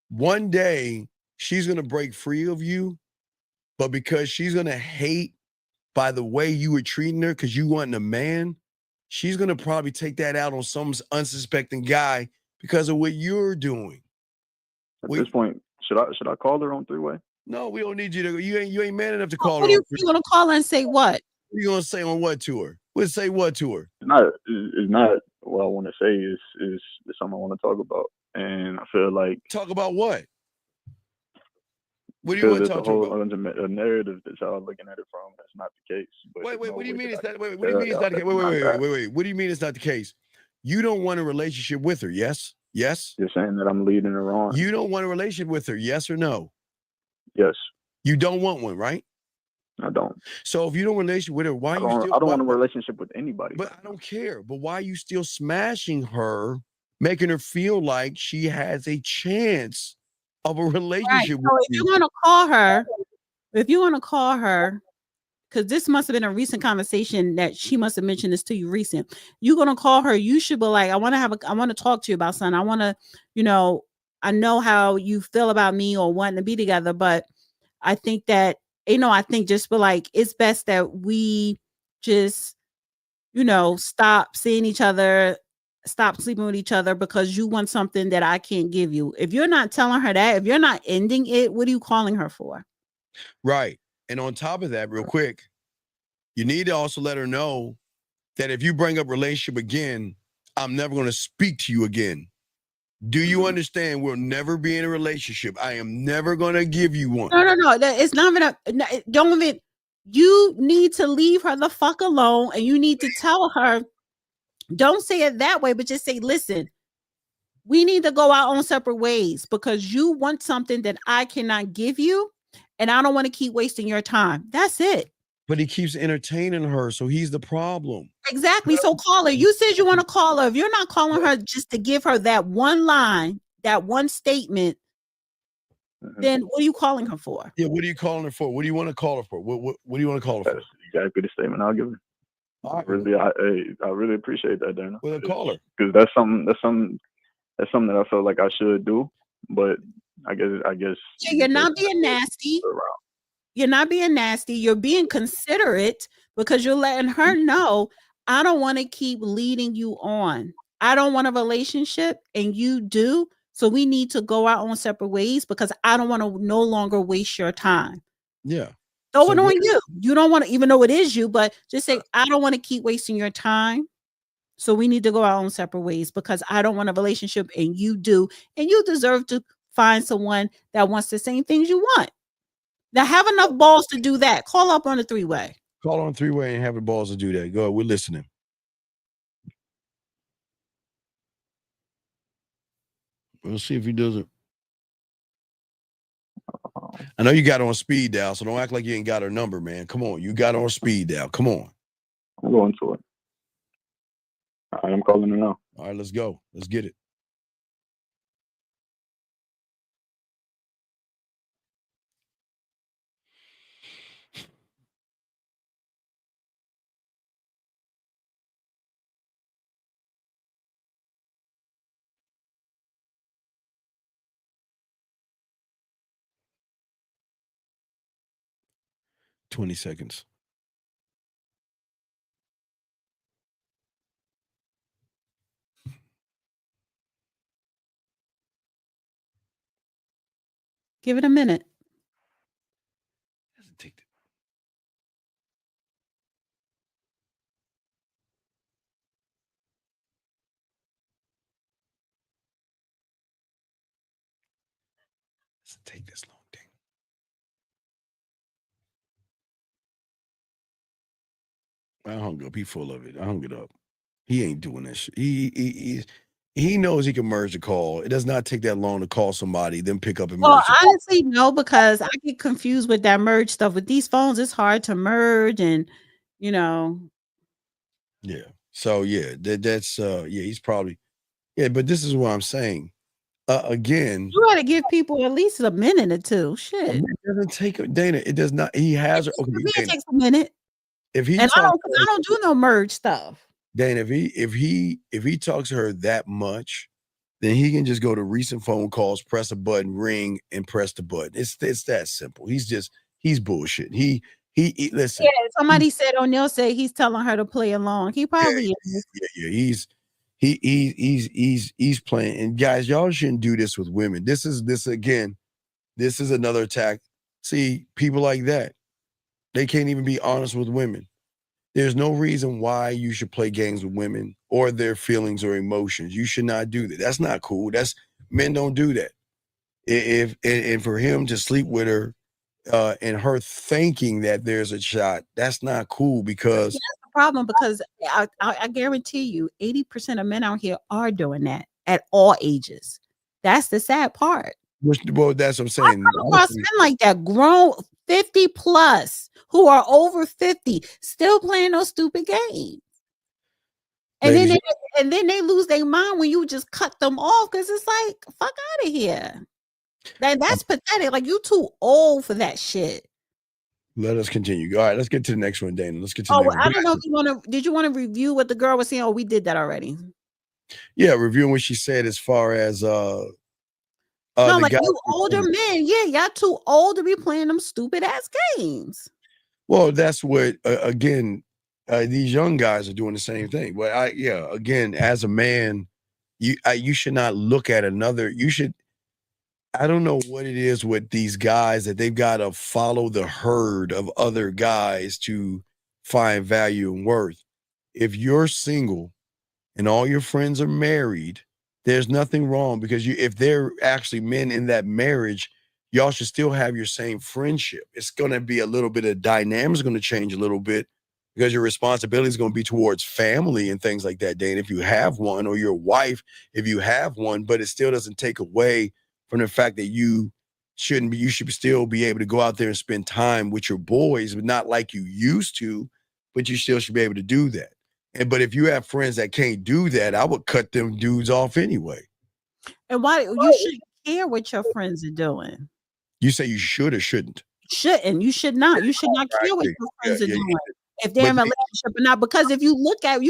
one day she's gonna break free of you, but because she's gonna hate by the way you were treating her because you wasn't a man, she's gonna probably take that out on some unsuspecting guy because of what you're doing. At this point, should I call her on 3-way? No, we don't need you to. You ain't man enough to call her. What you gonna call her and say what? What are you gonna say on what to her? We'll say what to her? It's not what I want to say. Is something I want to talk about, and I feel like talk about what? What do you want to talk about? A narrative that y'all looking at it from. That's not the case. Wait. What do you mean it's not? Wait. What do you mean it's not the case? Wait. What do you mean it's not the case? You don't want a relationship with her? Yes. Yes. You're saying that I'm leading her on. You don't want a relationship with her? Yes or no? Yes. You don't want one, right? I don't. So if you don't want a relationship with her, why are you still? I don't want a relationship with anybody. But I don't care. But why are you still smashing her, making her feel like she has a chance of a relationship with you? If you want to call her, because this must have been a recent conversation that she must have mentioned this to you recent. You're gonna call her. You should be like, I want to talk to you about something. I want to, I know how you feel about me or wanting to be together, but I think that, I think just be like, it's best that we just, stop seeing each other, stop sleeping with each other because you want something that I can't give you. If you're not telling her that, if you're not ending it, what are you calling her for? Right. And on top of that, real quick, you need to also let her know that if you bring up relationship again, I'm never going to speak to you again. Do you understand? We'll never be in a relationship. I am never going to give you one. No. It's not even don't even. You need to leave her the fuck alone, and you need to tell her. Don't say it that way, but just say, listen, we need to go our own separate ways because you want something that I cannot give you, and I don't want to keep wasting your time. That's it. But he keeps entertaining her, so he's the problem. Exactly. So call her. You said you want to call her. If you're not calling her just to give her that one line, that one statement, then what are you calling her for? Yeah, what are you calling her for? What do you want to call her for? What do you want to call her for? That's exactly the statement I'll give her. Right. I really appreciate that, Dana. Well, call her because that's something that I feel like I should do, but I guess. So you're not being nasty. You're not being nasty. You're being considerate because you're letting her know, I don't want to keep leading you on. I don't want a relationship and you do. So we need to go our own separate ways because I don't want to no longer waste your time. Yeah. Throw it on you. You don't want to, even though it is you, but just say, I don't want to keep wasting your time. So we need to go our own separate ways because I don't want a relationship and you do. And you deserve to find someone that wants the same things you want. Now have enough balls to do that. Call up on a three-way. Call on three-way and have the balls to do that. Go ahead. We're listening. We'll see if he does it. I know you got her on speed dial, so don't act like you ain't got her number, man. Come on. You got her on speed dial. Come on. I'm going to it. All right, I'm calling her now. All right, let's go. Let's get it. $20 seconds. Give it a minute. Doesn't take this long, dang. I hung up. He full of it. I hung it up. He ain't doing that shit. He knows he can merge a call. It does not take that long to call somebody, then pick up and merge. Well, honestly, no, because I get confused with that merge stuff. With these phones, it's hard to merge and, Yeah. So, yeah, that's, he's probably, but this is what I'm saying. Again. You got to give people at least a minute or two. Shit. It doesn't take, Dana, it does not, he has. Okay, it takes a minute. If he and I don't do no merge stuff. Dana, if he talks to her that much, then he can just go to recent phone calls, press a button, ring, and press the button. It's that simple. He's bullshit. He listen. Yeah, somebody said O'Neal said he's telling her to play along. He probably is. Yeah, he's playing. And guys, y'all shouldn't do this with women. This is another attack. See, people like that, they can't even be honest with women. There's no reason why you should play games with women or their feelings or emotions. You should not do that. That's not cool. Men don't do that. And for him to sleep with her and her thinking that there's a shot, that's not cool because that's the problem. Because I guarantee you, 80% of men out here are doing that at all ages. That's the sad part. Well, that's what I'm saying. I come across men like that, grown 50 plus, who are over 50, still playing those stupid games. And then they lose their mind when you just cut them off, because it's like, fuck out of here. That's pathetic. Like, you too old for that shit. Let us continue. All right, let's get to the next one, Dana. Let's get to the Oh, next one. I don't know if you want to. Did you want to review what the girl was saying? Oh, we did that already. Yeah, reviewing what she said as far as no, like, you older men, yeah, y'all too old to be playing them stupid ass games. Well, that's what again, these young guys are doing the same thing. But again, as a man, you should not look at another. You should. I don't know what it is with these guys that they've got to follow the herd of other guys to find value and worth. If you're single and all your friends are married, there's nothing wrong, because if they're actually men in that marriage, y'all should still have your same friendship. It's going to be a little bit of dynamics going to change a little bit, because your responsibility is going to be towards family and things like that, Dane, if you have one, or your wife, if you have one. But it still doesn't take away from the fact that you should still be able to go out there and spend time with your boys, but not like you used to, but you still should be able to do that. But if you have friends that can't do that, I would cut them dudes off anyway. And why you shouldn't care what your friends are doing? You say you should or shouldn't? Shouldn't. You should not. You should not care what your friends are doing. If they're in a relationship or not, because if you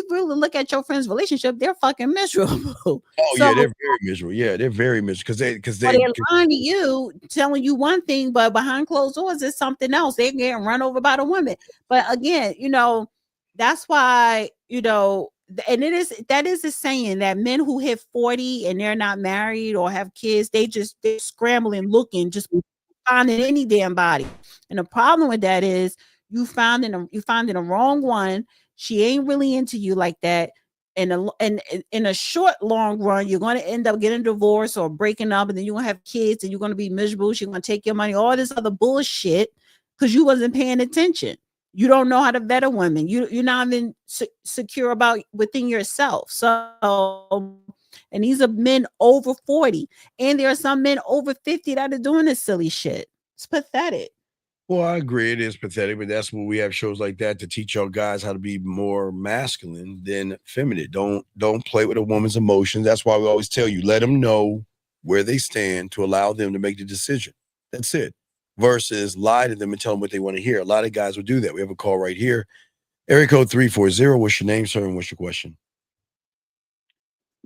really look at your friend's relationship, they're fucking miserable. Oh, yeah, they're very miserable. Yeah, they're very miserable because they're lying to you, telling you one thing, but behind closed doors is something else. They're getting run over by the women. But again, that's why, and that is a saying that men who hit 40 and they're not married or have kids, they're scrambling, looking, just finding any damn body. And the problem with that is, you found in a wrong one. She ain't really into you like that. And in a short, long run, you're going to end up getting divorced or breaking up, and then you're going to have kids, and you're going to be miserable. She's going to take your money, all this other bullshit, because you wasn't paying attention. You don't know how to vet a woman. You're not even secure about within yourself. So, and these are men over 40, and there are some men over 50 that are doing this silly shit. It's pathetic. Well, I agree. It is pathetic, but that's what we have shows like that to teach y'all guys how to be more masculine than feminine. Don't play with a woman's emotions. That's why we always tell you, let them know where they stand to allow them to make the decision. That's it. Versus lie to them and tell them what they want to hear. A lot of guys will do that. We have a call right here. Area code 340. What's your name, sir, and what's your question?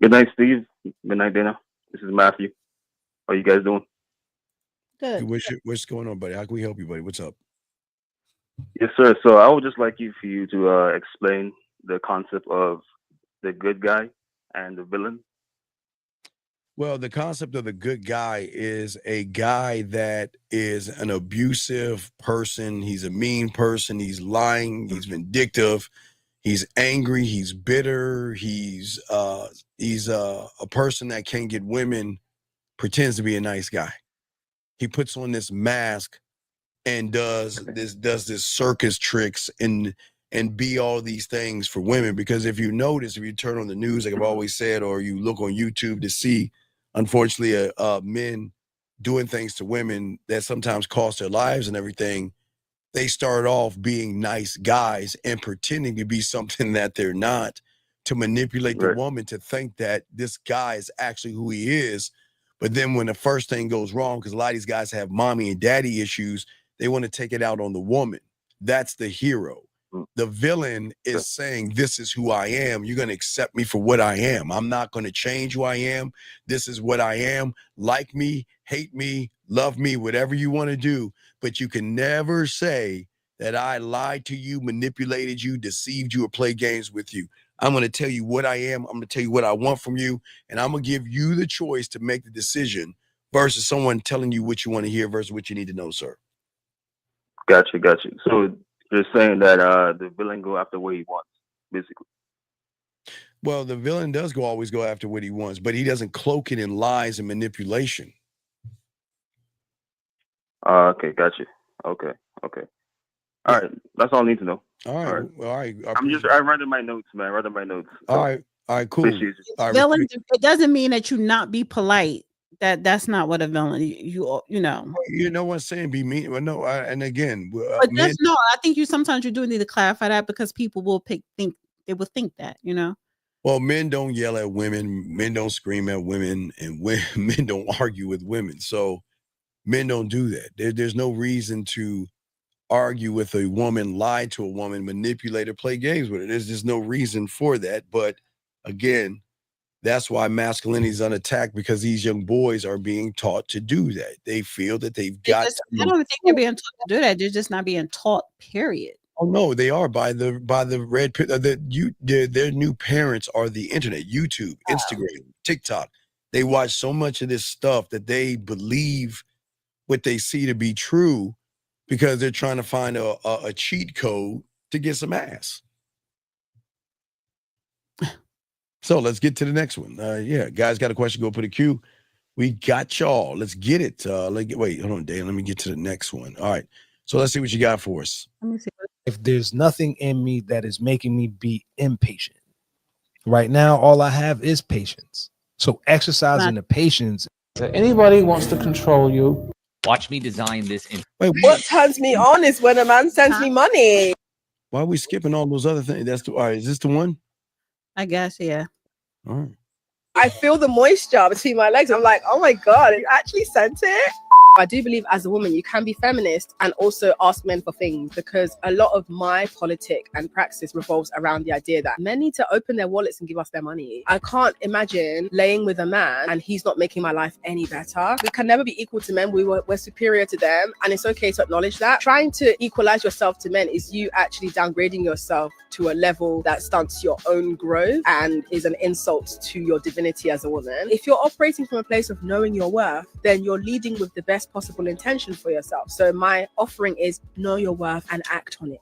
Good night, Steve. Good night, Dana. This is Matthew. How you guys doing? Good. What's going on, buddy? How can we help you, buddy? What's up? Yes, sir. So I would just like for you to explain the concept of the good guy and the villain. Well, the concept of the good guy is a guy that is an abusive person. He's a mean person. He's lying. He's vindictive. He's angry. He's bitter. He's a person that can't get women, pretends to be a nice guy. He puts on this mask and does this circus tricks and be all these things for women. Because if you notice, if you turn on the news, like I've always said, or you look on YouTube to see, unfortunately, men doing things to women that sometimes cost their lives and everything, they start off being nice guys and pretending to be something that they're not, to manipulate the woman to think that this guy is actually who he is. But then when the first thing goes wrong, because a lot of these guys have mommy and daddy issues, they want to take it out on the woman. That's the hero. The villain is saying, this is who I am. You're going to accept me for what I am. I'm not going to change who I am. This is what I am. Like me, hate me, love me, whatever you want to do. But you can never say that I lied to you, manipulated you, deceived you, or played games with you. I'm going to tell you what I am. I'm going to tell you what I want from you. And I'm going to give you the choice to make the decision versus someone telling you what you want to hear versus what you need to know, sir. Gotcha. So Just saying that the villain go after what he wants, basically. Well, the villain does always go after what he wants, but he doesn't cloak it in lies and manipulation. Okay, gotcha. Okay. All right, that's all I need to know. All right. I read in my notes, man. Read in my notes. So. All right, cool. Villain, it doesn't mean that you not be polite. That's not what a villain. You know. You know what I'm saying? Be mean. Well, no. And again, But that's no. I think sometimes you do need to clarify that because people will think that, you know. Well, men don't yell at women, men don't scream at women, and men don't argue with women. So men don't do that. There's no reason to argue with a woman, lie to a woman, manipulate her, play games with her. There's just no reason for that. But again, that's why masculinity is under attack, because these young boys are being taught to do that. They feel that they've got to. I don't think they're being taught to do that. They're just not being taught, period. Oh no, they are by the red. Their new parents are the internet, YouTube, Instagram, TikTok. They watch so much of this stuff that they believe what they see to be true, because they're trying to find a cheat code to get some ass. So let's get to the next one. Yeah, guys, got a question? Go put a Q. We got y'all. Let's get it. Wait, hold on, Dave. Let me get to the next one. All right. So let's see what you got for us. Let me see. If there's nothing in me that is making me be impatient, right now, all I have is patience. So exercising the patience. If anybody wants to control you, watch me design this. Wait, what turns me on is when a man sends me money. Why are we skipping all those other things? All right. Is this the one? I guess, yeah. All right. I feel the moisture between my legs. I'm like, oh my God, you actually sent it? I do believe as a woman, you can be feminist and also ask men for things, because a lot of my politic and praxis revolves around the idea that men need to open their wallets and give us their money. I can't imagine laying with a man and he's not making my life any better. We can never be equal to men. We're superior to them, and it's okay to acknowledge that. Trying to equalize yourself to men is you actually downgrading yourself to a level that stunts your own growth and is an insult to your divinity as a woman. If you're operating from a place of knowing your worth, then you're leading with the best possible intention for yourself. So my offering is know your worth and act on it.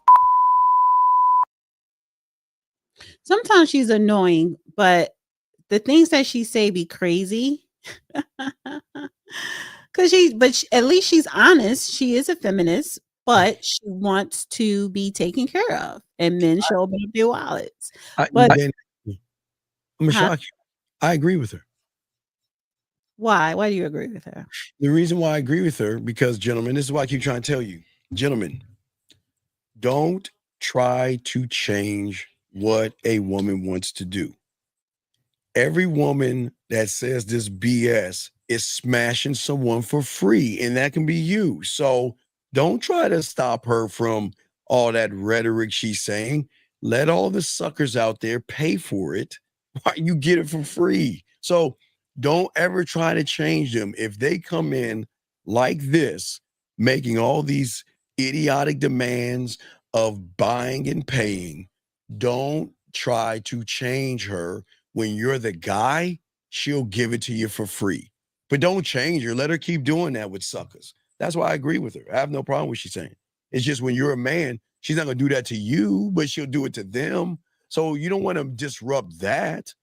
Sometimes she's annoying, but the things that she say be crazy. But at least she's honest. She is a feminist, but she wants to be taken care of, and men show up in their wallets. I'm gonna shock you. I agree with her. Why? Why do you agree with her? The reason why I agree with her, because, gentlemen, this is why I keep trying to tell you, gentlemen, don't try to change what a woman wants to do. Every woman that says this BS is smashing someone for free, and that can be you. So don't try to stop her from all that rhetoric she's saying. Let all the suckers out there pay for it while you get it for free. So don't ever try to change them. If they come in like this, making all these idiotic demands of buying and paying, don't try to change her. When you're the guy, she'll give it to you for free. But don't change her. Let her keep doing that with suckers. That's why I agree with her. I have no problem with what she's saying. It's just when you're a man, she's not going to do that to you, but she'll do it to them. So you don't want to disrupt that.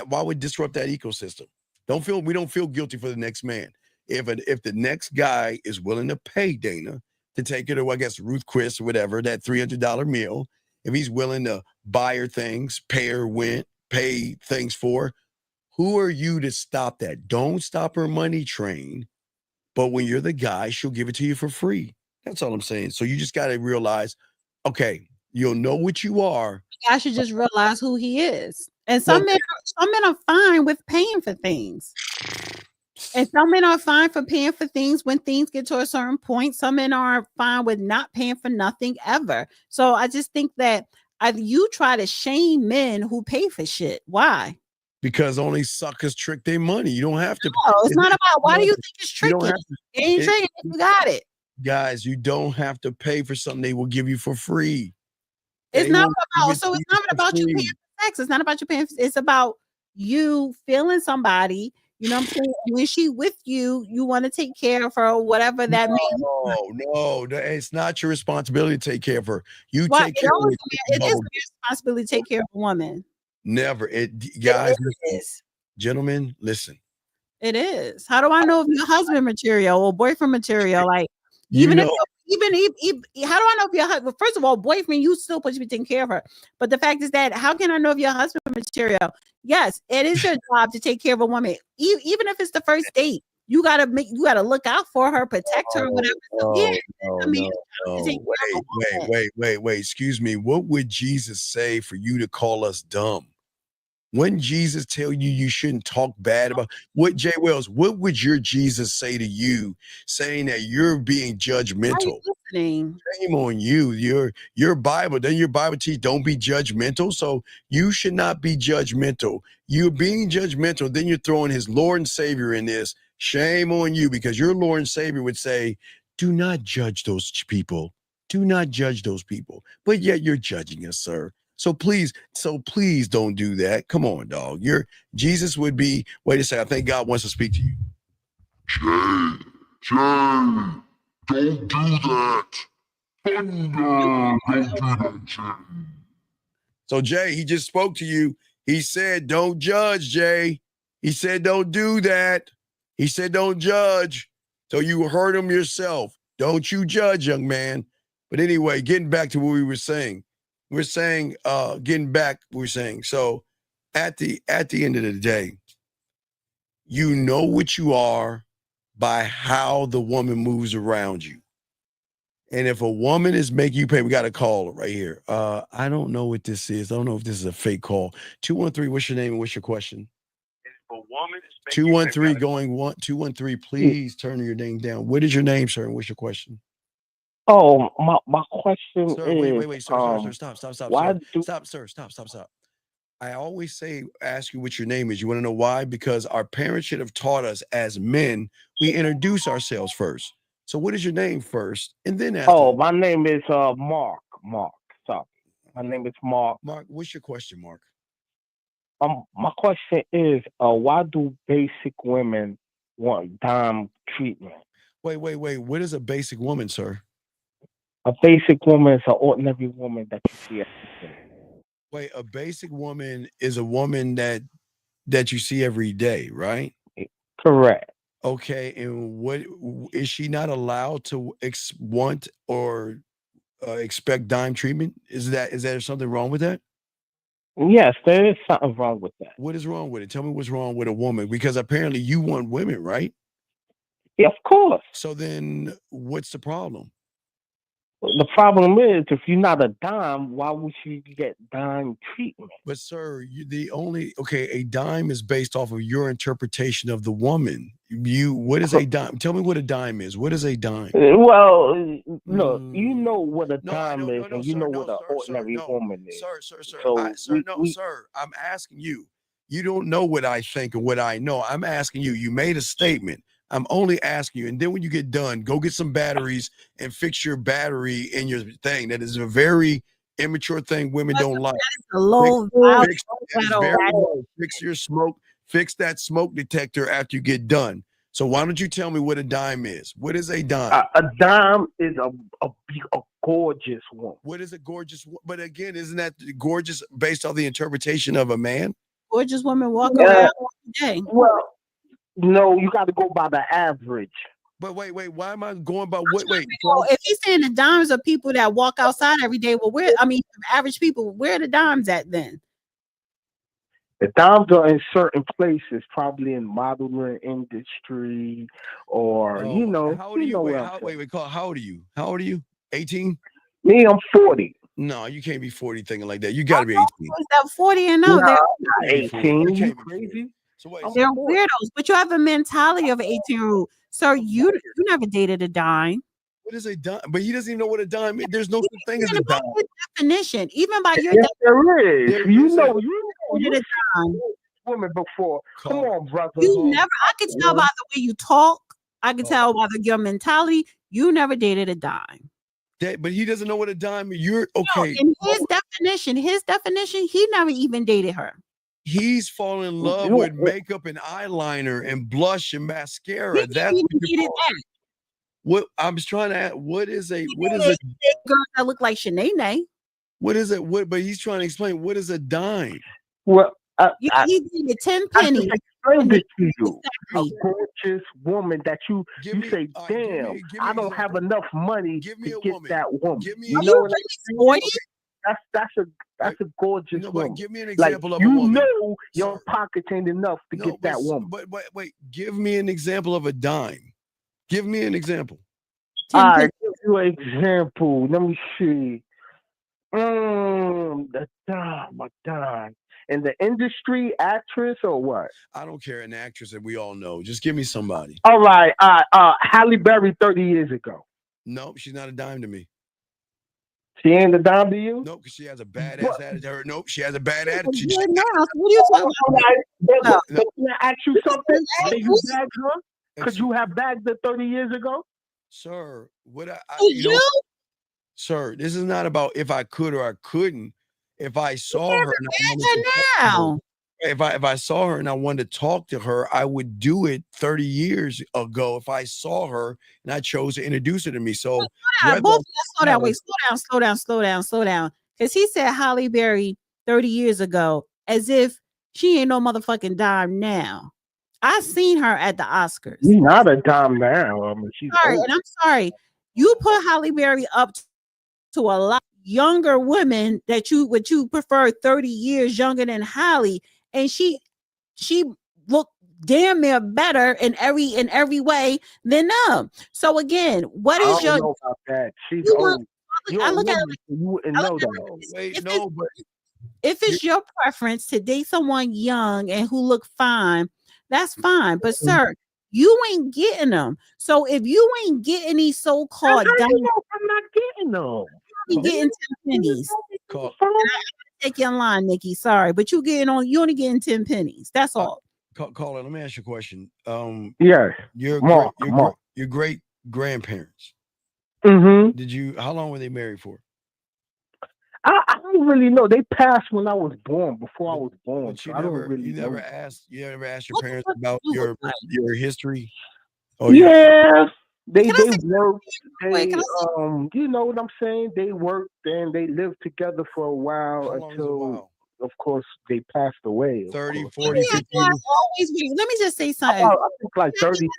Why would disrupt that ecosystem? We don't feel guilty for the next man. If the next guy is willing to pay Dana to take her to, I guess, Ruth Chris or whatever, that $300 meal, if he's willing to buy her things, pay her rent, pay things for her, who are you to stop that? Don't stop her money train. But when you're the guy, she'll give it to you for free. That's all I'm saying. So you just got to realize, okay, you'll know what you are. I should just realize who he is. And some men are fine with paying for things. And some men are fine for paying for things when things get to a certain point. Some men are fine with not paying for nothing ever. So I just think that you try to shame men who pay for shit. Why? Because only suckers trick their money. You don't have to. No, it's not about why do you think it's tricky? It ain't tricky if you got it. Guys, you don't have to pay for something they will give you for free. It's not about you paying for sex. It's not about you paying. It's about you feeling somebody, You know what I'm saying? When she with you, you want to take care of her, whatever that means. No, it's not your responsibility to take care of her. You Well, take care of it. it is your responsibility to take care of a woman. Never. Guys, It listen. is. Gentlemen, listen. It is. How do I know if you're husband material or boyfriend material? Like, You even know. if how do I know if you're husband? First of all, boyfriend, you still supposed to be taking care of her. But the fact is that how can I know if you're husband material? Yes, it is your job to take care of a woman, even if it's the first date. You gotta look out for her, protect her, whatever. So, Wait. Excuse me. What would Jesus say for you to call us dumb? When Jesus tell you shouldn't talk bad about what Jay Wells, what would your Jesus say to you, saying that you're being judgmental? Listening. Shame on you. Your Bible, then your Bible teach don't be judgmental. So you should not be judgmental. You're being judgmental. Then you're throwing his Lord and Savior in this. Shame on you, because your Lord and Savior would say, do not judge those people. Do not judge those people. But yet you're judging us, sir. So please don't do that. Come on, dog. Jesus would be, wait a second, I think God wants to speak to you. Jay, don't do that. Thunder, don't do that, Jay. So Jay, he just spoke to you. He said, don't judge, Jay. He said, don't do that. He said, don't judge. So you heard him yourself. Don't you judge, young man. But anyway, getting back to what we were saying. We're saying, so at the end of the day, you know what you are by how the woman moves around you. And if a woman is making you pay, we got a caller right here. I don't know what this is. I don't know if this is a fake call. 213, what's your name and what's your question? If a woman is 213 going 213, please turn your name down. What is your name, sir, and what's your question? Oh, my question Sir, is, wait, sir, stop, why sir. Stop. I always ask you what your name is. You want to know why? Because our parents should have taught us as men, we introduce ourselves first. So what is your name first? And then ask. Oh, my name is Mark. Sorry. My name is Mark. Mark, what's your question, Mark? My question is, why do basic women want dime treatment? Wait. What is a basic woman, sir? A basic woman is an ordinary woman that you see every day. Wait, a basic woman is a woman that you see every day, right? Correct. Okay, and what is she not allowed to want or expect dime treatment? Is there something wrong with that? Yes, there is something wrong with that. What is wrong with it? Tell me what's wrong with a woman, because apparently you want women, right? Yeah, of course. So then what's the problem? The problem is, if you're not a dime, why would you get dime treatment? But sir, a dime is based off of your interpretation of the woman. What is a dime? Tell me what a dime is. What is a dime? Well, look, you know what a dime is, and you know what an ordinary woman is. Sir. So sir, I'm asking you. You don't know what I think and what I know. I'm asking you. You made a statement. I'm only asking you. And then when you get done, go get some batteries and fix your battery in your thing. That is a very immature thing women don't like. Fix your smoke. Fix that smoke detector after you get done. So why don't you tell me what a dime is? What is a dime? A dime is a gorgeous woman. What is a gorgeous? But again, isn't that gorgeous based on the interpretation of a man? Gorgeous women walk around every day. Well, no, you got to go by the average. But wait, why am I going by what? Wait, if he's saying the dimes are people that walk outside every day, well, average people, where are the dimes at then? The dimes are in certain places, probably in modeling industry, or How old are you? How old are you? How old are you? 18? Me, I'm 40. No, you can't be 40 thinking like that. You got to be 18. Is that 40 and up? They're 18. You crazy? So wait, they're weirdos, but you have a mentality of an 18-year-old. Sir, you never dated a dime. What is a dime? But he doesn't even know what a dime is. There's no such thing as a dime. Definition, even by your definition. There is. You know you did a dime. Women before. Come on, brother. I could tell by the way you talk. I could tell by your mentality. You never dated a dime. But he doesn't know what a dime is. You're okay. No, in his definition, he never even dated her. He's falling in love with makeup and eyeliner and blush and mascara. That's what you're calling. What I'm just trying to ask, what is a girl that look like Shanae? What is it? But he's trying to explain what is a dime. Well, you need 10 I pennies. just explained it to you. A gorgeous woman that you say, damn, I don't have enough money to get that woman. You know what I'm saying? That's a gorgeous woman. Give me an example of a you woman. know your pockets ain't enough to get that woman. But wait, give me an example of a dime. Give me an example. All right, give you an example. Let me see. The dime. In the industry, actress or what? I don't care. An actress that we all know. Just give me somebody. All right. Halle Berry 30 years ago. Nope, she's not a dime to me. She ain't a dime to you? Nope, because she has a badass attitude. Nope, she has a bad attitude. What are you talking about? Can I ask you something? Did you bag her? Could you have bagged her 30 years ago? Sir, Sir, this is not about if I could or I couldn't. If I saw her now. If I saw her and I wanted to talk to her, I would do it 30 years ago if I saw her and I chose to introduce her to me. So slow down. Because he said Halle Berry 30 years ago, as if she ain't no motherfucking dime now. I seen her at the Oscars. She's not a dime now. I mean, she's sorry, and I'm sorry. You put Halle Berry up to a lot younger women that you prefer 30 years younger than Halle, and she looked damn near better in every way than them. So again, what is I don't know about that? She's old. I look at it you wouldn't know that. If it's your preference to date someone young and who look fine, that's fine. But sir, you ain't getting them. So if you ain't getting these so-called I'm not getting them. You getting 10 pennies. Take your line, Nikki. Sorry, but you only getting 10 pennies. That's all. Caller, let me ask you a question. Yeah. Your great grandparents. Mm-hmm. How long were they married for? I don't really know. They passed when I was born, before I was born. But so I don't really know. You never asked your parents about your history? Yeah. They worked. You know what I'm saying? They worked and they lived together for a while until, of course, they passed away. 30, 40, 50 years. Let me just say something. I think like 30 years.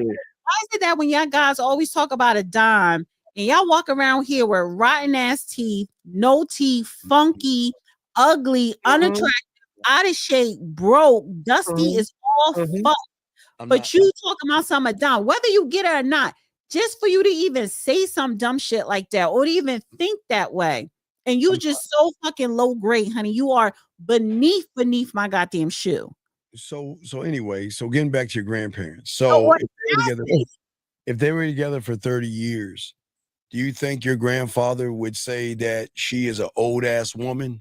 Why is it that when y'all guys always talk about a dime and y'all walk around here with rotten ass teeth, no teeth, funky, ugly, unattractive, out of shape, broke, dusty, is all fucked. But you talking about something dime, whether you get it or not, just for you to even say some dumb shit like that or to even think that way. And you just so fucking low grade, honey. You are beneath my goddamn shoe. So anyway, getting back to your grandparents. So if they were together for 30 years, do you think your grandfather would say that she is an old ass woman?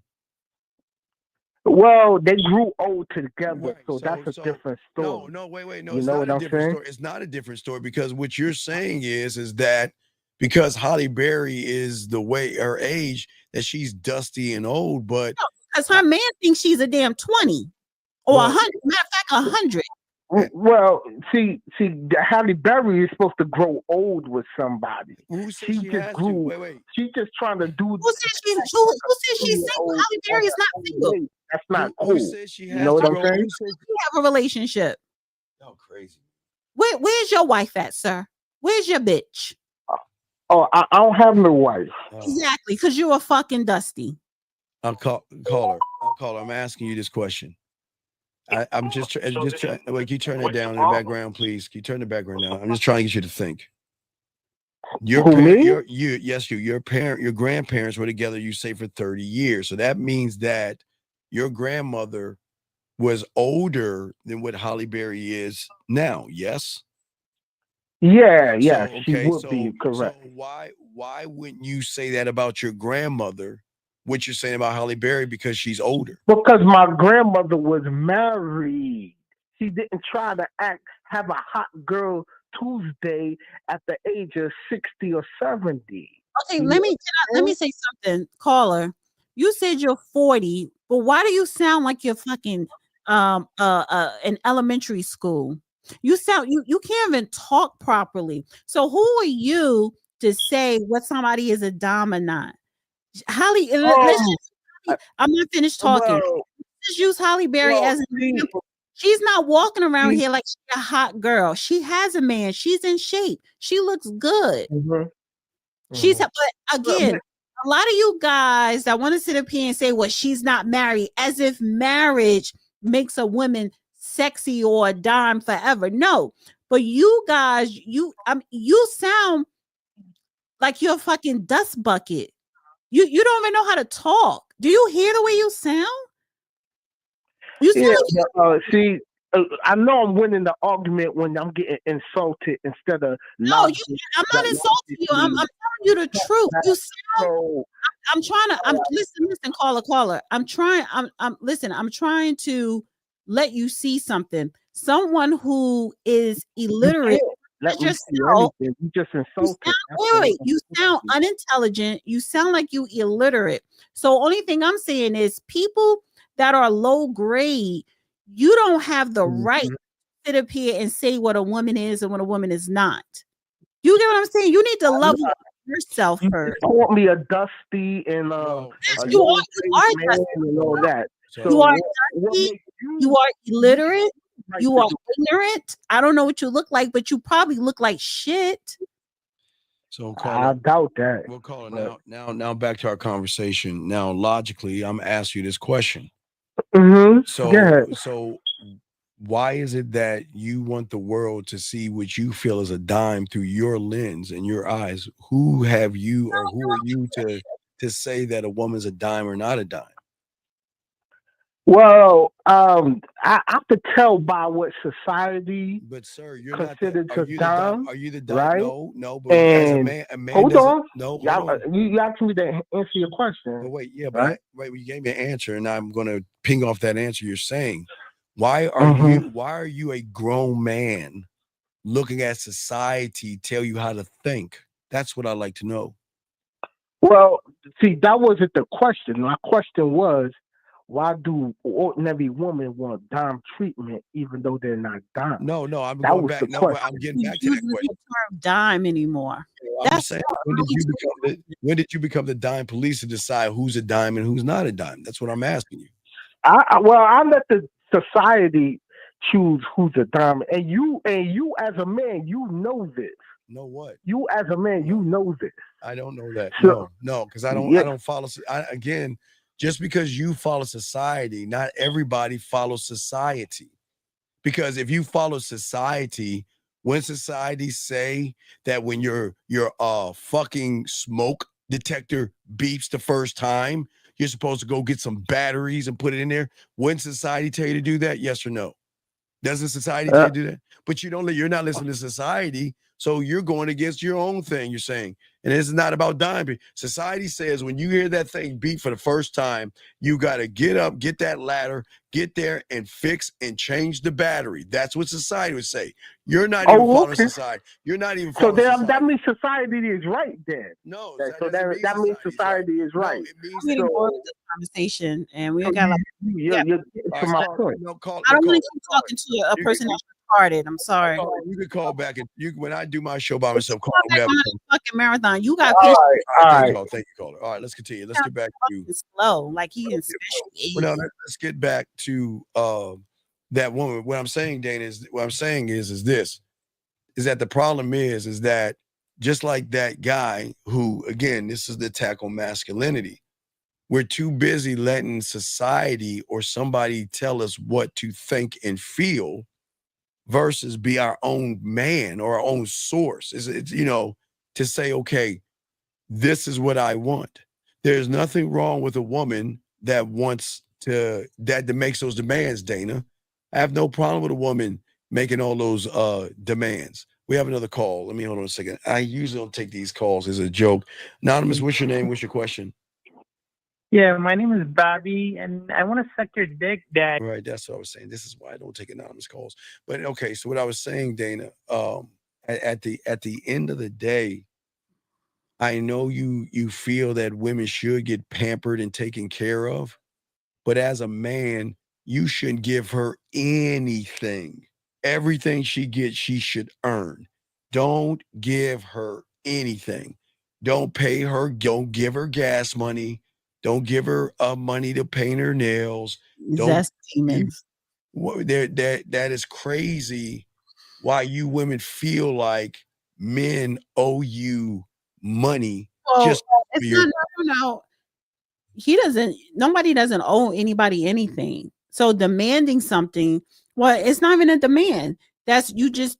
Well, they grew old together, so that's a different story. No, wait. No, you it's know not what a I'm different saying? story. It's not a different story because what you're saying is that because Halle Berry is the way her age that she's dusty and old, but because her man thinks she's a damn 20 or 100. Matter of fact, 100. Well, see, Halle Berry is supposed to grow old with somebody. She just grew. Wait. She's just trying to do. Who says she's single? Halle Berry is not single. That's not cool. Who says she has you know what I'm saying? We have a relationship. Oh, crazy. Where's your wife at, sir? Where's your bitch? Oh, I don't have no wife. Exactly, because you're a fucking dusty. I'll call her. I'm asking you this question. I'm just trying. Like, can you turn it down in the background, please? Can you turn the background down? I'm just trying to get you to think. Your grandparents were together, you say, for 30 years. So that means that your grandmother was older than what Halle Berry is now. Yes. Yeah. She would be correct. So why wouldn't you say that about your grandmother? What you're saying about Halle Berry because she's older? Because my grandmother was married. She didn't try to have a hot girl Tuesday at the age of 60 or 70. Okay, let me say something, caller. You said you're 40. But why do you sound like you're fucking in elementary school? You sound you can't even talk properly. So who are you to say what somebody is a dom or not? Holly, I'm not finished talking. Let's use Holly Berry as an example. She's not walking around here like she's a hot girl. She has a man. She's in shape. She looks good. But again, a lot of you guys that want to sit up here and say, well, she's not married, as if marriage makes a woman sexy or a dime forever. No, but you guys, you sound like you're a fucking dust bucket. You don't even know how to talk. Do you hear the way you sound? You sound see, I know I'm winning the argument when I'm getting insulted instead of I'm not insulting you. I'm telling you the truth. You sound. I'm trying to. Listen, caller. I'm trying to let you see something. Someone who is illiterate. Let me see anything. You just insulted. You sound unintelligent. You sound like you illiterate. So only thing I'm saying is people that are low grade, you don't have the right to sit up here and say what a woman is and what a woman is not. You get what I'm saying? You need to love yourself first. You called me a dusty and you are dusty and all that. So you are dusty. You are illiterate. You are ignorant. I don't know what you look like, but you probably look like shit. So I doubt that. We'll call it now back to our conversation. Now, logically, I'm asking you this question. So why is it that you want the world to see what you feel as a dime through your lens and your eyes? Who have you or who are you to say that a woman's a dime or not a dime? Well, I have to tell by what society considers a dime. Are you the dime? Right? No. But as a man hold on. No, you asked me to answer your question. But wait, you gave me an answer, and I'm going to ping off that answer you're saying. Why are you a grown man looking at society tell you how to think? That's what I'd like to know. Well, see, that wasn't the question. My question was, why do ordinary women want dime treatment even though they're not dime? No, I'm going back. No, I'm getting back to that question. The term dime anymore. I'm saying, when did you become the dime police to decide who's a dime and who's not a dime? That's what I'm asking you. I let the society choose who's a dime, and you as a man, you know this. Know what? You as a man, you know this. I don't know that. No, because I don't follow. Again, just because you follow society, not everybody follows society. Because if you follow society, when society say that when your fucking smoke detector beeps the first time, you're supposed to go get some batteries and put it in there. When society tell you to do that, yes or no? Doesn't society tell you to do that? But you're not listening to society, so you're going against your own thing, you're saying. And it's not about dime. Society says when you hear that thing beep for the first time, you got to get up, get that ladder, get there and fix and change the battery. That's what society would say. You're not even following society. You're not even following society. That means society is right then. No. That means society is right. No, it means I'm getting bored with this conversation, and we got you're to my point. I don't want to keep talking to a person that's retarded. I'm sorry. You can call back and when I do my show by myself, call me. Fucking marathon. You got all right. Thank you, caller. All right, let's continue. Let's get back to slow, like he in special age. Well, no, let's get back to that woman. What I'm saying, Dana, is that the problem is that just like that guy who, again, this is the attack on masculinity. We're too busy letting society or somebody tell us what to think and feel versus be our own man or our own source. It's to say, okay, this is what I want. There's nothing wrong with a woman that makes those demands, Dana. I have no problem with a woman making all those demands. We have another call. Let me hold on a second. I usually don't take these calls as a joke. Anonymous, what's your name? What's your question? Yeah, my name is Bobby, and I want to suck your dick, Dad. Right, that's what I was saying. This is why I don't take anonymous calls. But okay, so what I was saying, Dana, at the end of the day, I know you feel that women should get pampered and taken care of, But as a man, you shouldn't give her anything. Everything she gets, she should earn. Don't give her anything. Don't pay her. Don't give her gas money. Don't give her money to paint her nails. That's demons. That is crazy. Why you women feel like men owe you money just it's for your not. Nobody doesn't owe anybody anything. So demanding something, well, it's not even a demand. This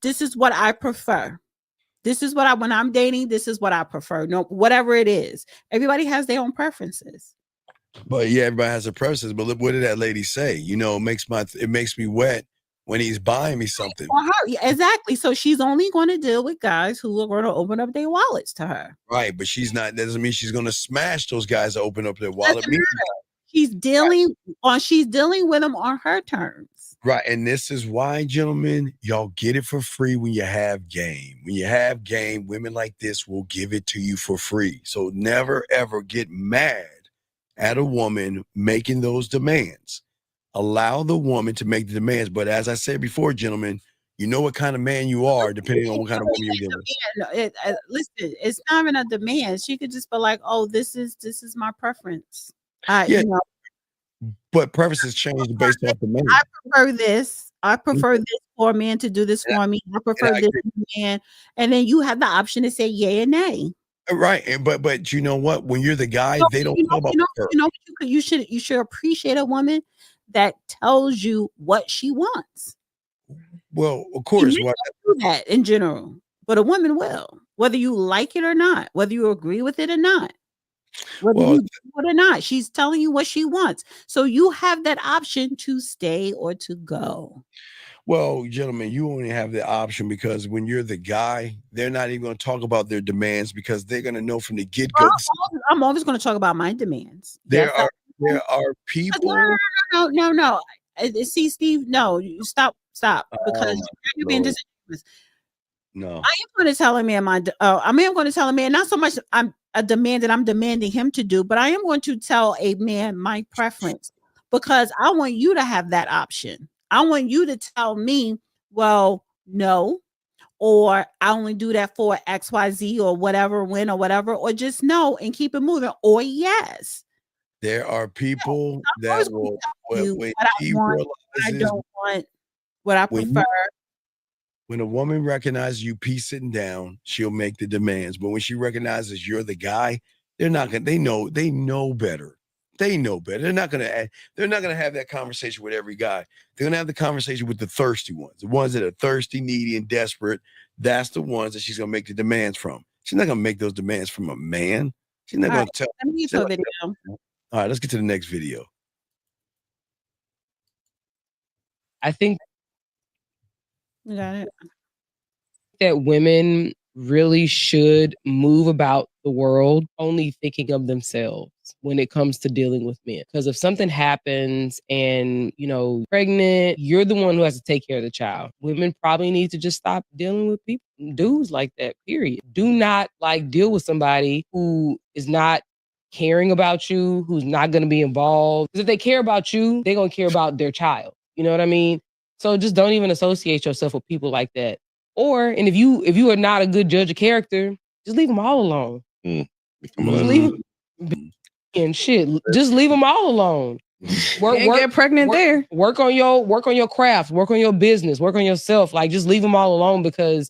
is what I prefer. This is what when I'm dating, this is what I prefer. No, whatever it is. Everybody has their own preferences. But yeah, everybody has a preference. But look, what did that lady say? It makes me wet when he's buying me something. For her, exactly. So she's only going to deal with guys who are going to open up their wallets to her. Right, but that doesn't mean she's going to smash those guys that open up their wallet. She's dealing with them on her terms. Right, and this is why, gentlemen, y'all get it for free when you have game. When you have game, women like this will give it to you for free. So never ever get mad at a woman making those demands. Allow the woman to make the demands. But as I said before, gentlemen, you know what kind of man you are depending on what kind of woman you're dealing with. Listen, it's not even a demand. She could just be like, "Oh, this is my preference." But preferences change based off the man. I prefer this. I prefer this for a man to do this for me. I prefer this man, and then you have the option to say yay or nay. Right, but you know what? When you're the guy, they don't talk about you should appreciate a woman that tells you what she wants. Well, of course, Men don't do that in general, but a woman will, whether you like it or not, whether you agree with it or not, whether you do it or not. She's telling you what she wants, so you have that option to stay or to go. Well, gentlemen, you only have the option because when you're the guy, they're not even going to talk about their demands because they're going to know from the get-go. I'm always going to talk about my demands. There are people. No. See, Steve, no, you stop because you're being disingenuous. No, I am going to tell a man not so much I'm a demand that I'm demanding him to do, but I am going to tell a man my preference because I want you to have that option. I want you to tell me, well, no, or I only do that for XYZ or whatever, when or whatever, or just no and keep it moving, or yes. There are people that will, when he realizes, I don't want what I prefer. When a woman recognizes you sitting down, she'll make the demands. But when she recognizes you're the guy, they're not gonna. They know better. They know better. They're not gonna have that conversation with every guy. They're gonna have the conversation with the thirsty ones, the ones that are thirsty, needy, and desperate. That's the ones that she's gonna make the demands from. She's not gonna make those demands from a man. She's not gonna tell. Let me get to a video. All right, let's get to the next video. I think You got it. that women really should move about the world only thinking of themselves when it comes to dealing with men. Because if something happens and, pregnant, you're the one who has to take care of the child. Women probably need to just stop dealing with dudes like that, period. Do not deal with somebody who is not caring about you, who's not going to be involved. Because if they care about you, they're going to care about their child. You know what I mean? So just don't even associate yourself with people like that. And if you are not a good judge of character, just leave them all alone. Just leave them and shit. Just leave them all alone. Get pregnant there. Work on your craft. Work on your business. Work on yourself. Just leave them all alone because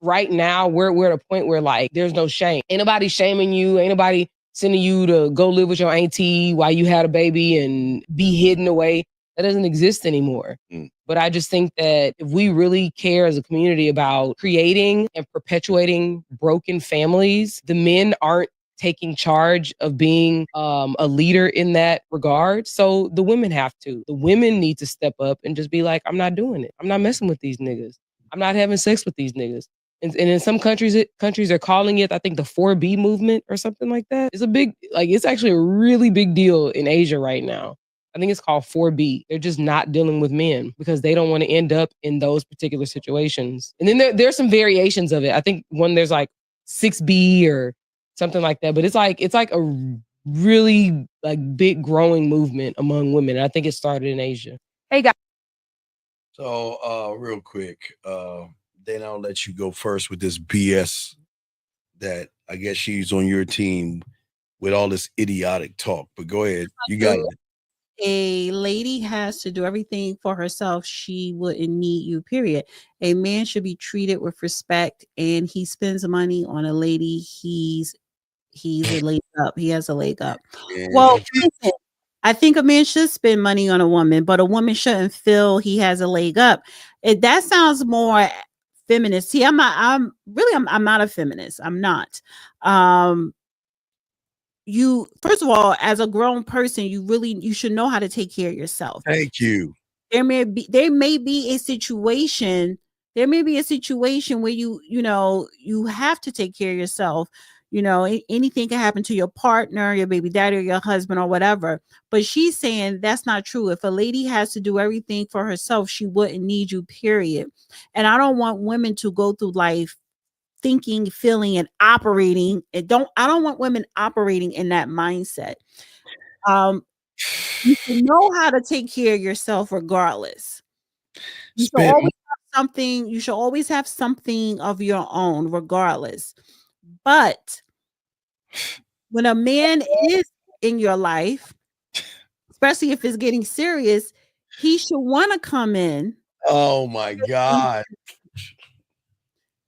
right now we're at a point where there's no shame. Ain't nobody shaming you. Ain't nobody sending you to go live with your auntie while you had a baby and be hidden away. That doesn't exist anymore. But I just think that if we really care as a community about creating and perpetuating broken families, the men aren't taking charge of being a leader in that regard. So the women have to. The women need to step up and just be like, I'm not doing it. I'm not messing with these niggas. I'm not having sex with these niggas. And in some countries are calling it, I think, the 4B movement or something like that. It's a big, it's actually a really big deal in Asia right now. I think it's called 4B. They're just not dealing with men because they don't want to end up in those particular situations. And then there's some variations of it. I think there's 6B or something like that. But it's like a really like big growing movement among women. I think it started in Asia. Hey guys. So real quick, then I'll let you go first with this BS that I guess she's on your team with all this idiotic talk. But go ahead. You got it. A lady has to do everything for herself. She wouldn't need you, period. A man should be treated with respect, and he spends money on a lady. He's a leg up. He has a leg up. Well, listen, I think a man should spend money on a woman, but a woman shouldn't feel he has a leg up. That sounds more feminist. See, I'm not a feminist. I'm not. You, first of all, as a grown person, you should know how to take care of yourself. Thank you. There may be a situation where you have to take care of yourself. Anything can happen to your partner, your baby daddy, or your husband, or whatever. But she's saying that's not true. If a lady has to do everything for herself, she wouldn't need you, period. And I don't want women to go through life thinking, feeling, and operating. I don't want women operating in that mindset. You should know how to take care of yourself regardless. You should always have something of your own regardless. But when a man is in your life, especially if it's getting serious, he should want to come in. Oh my God.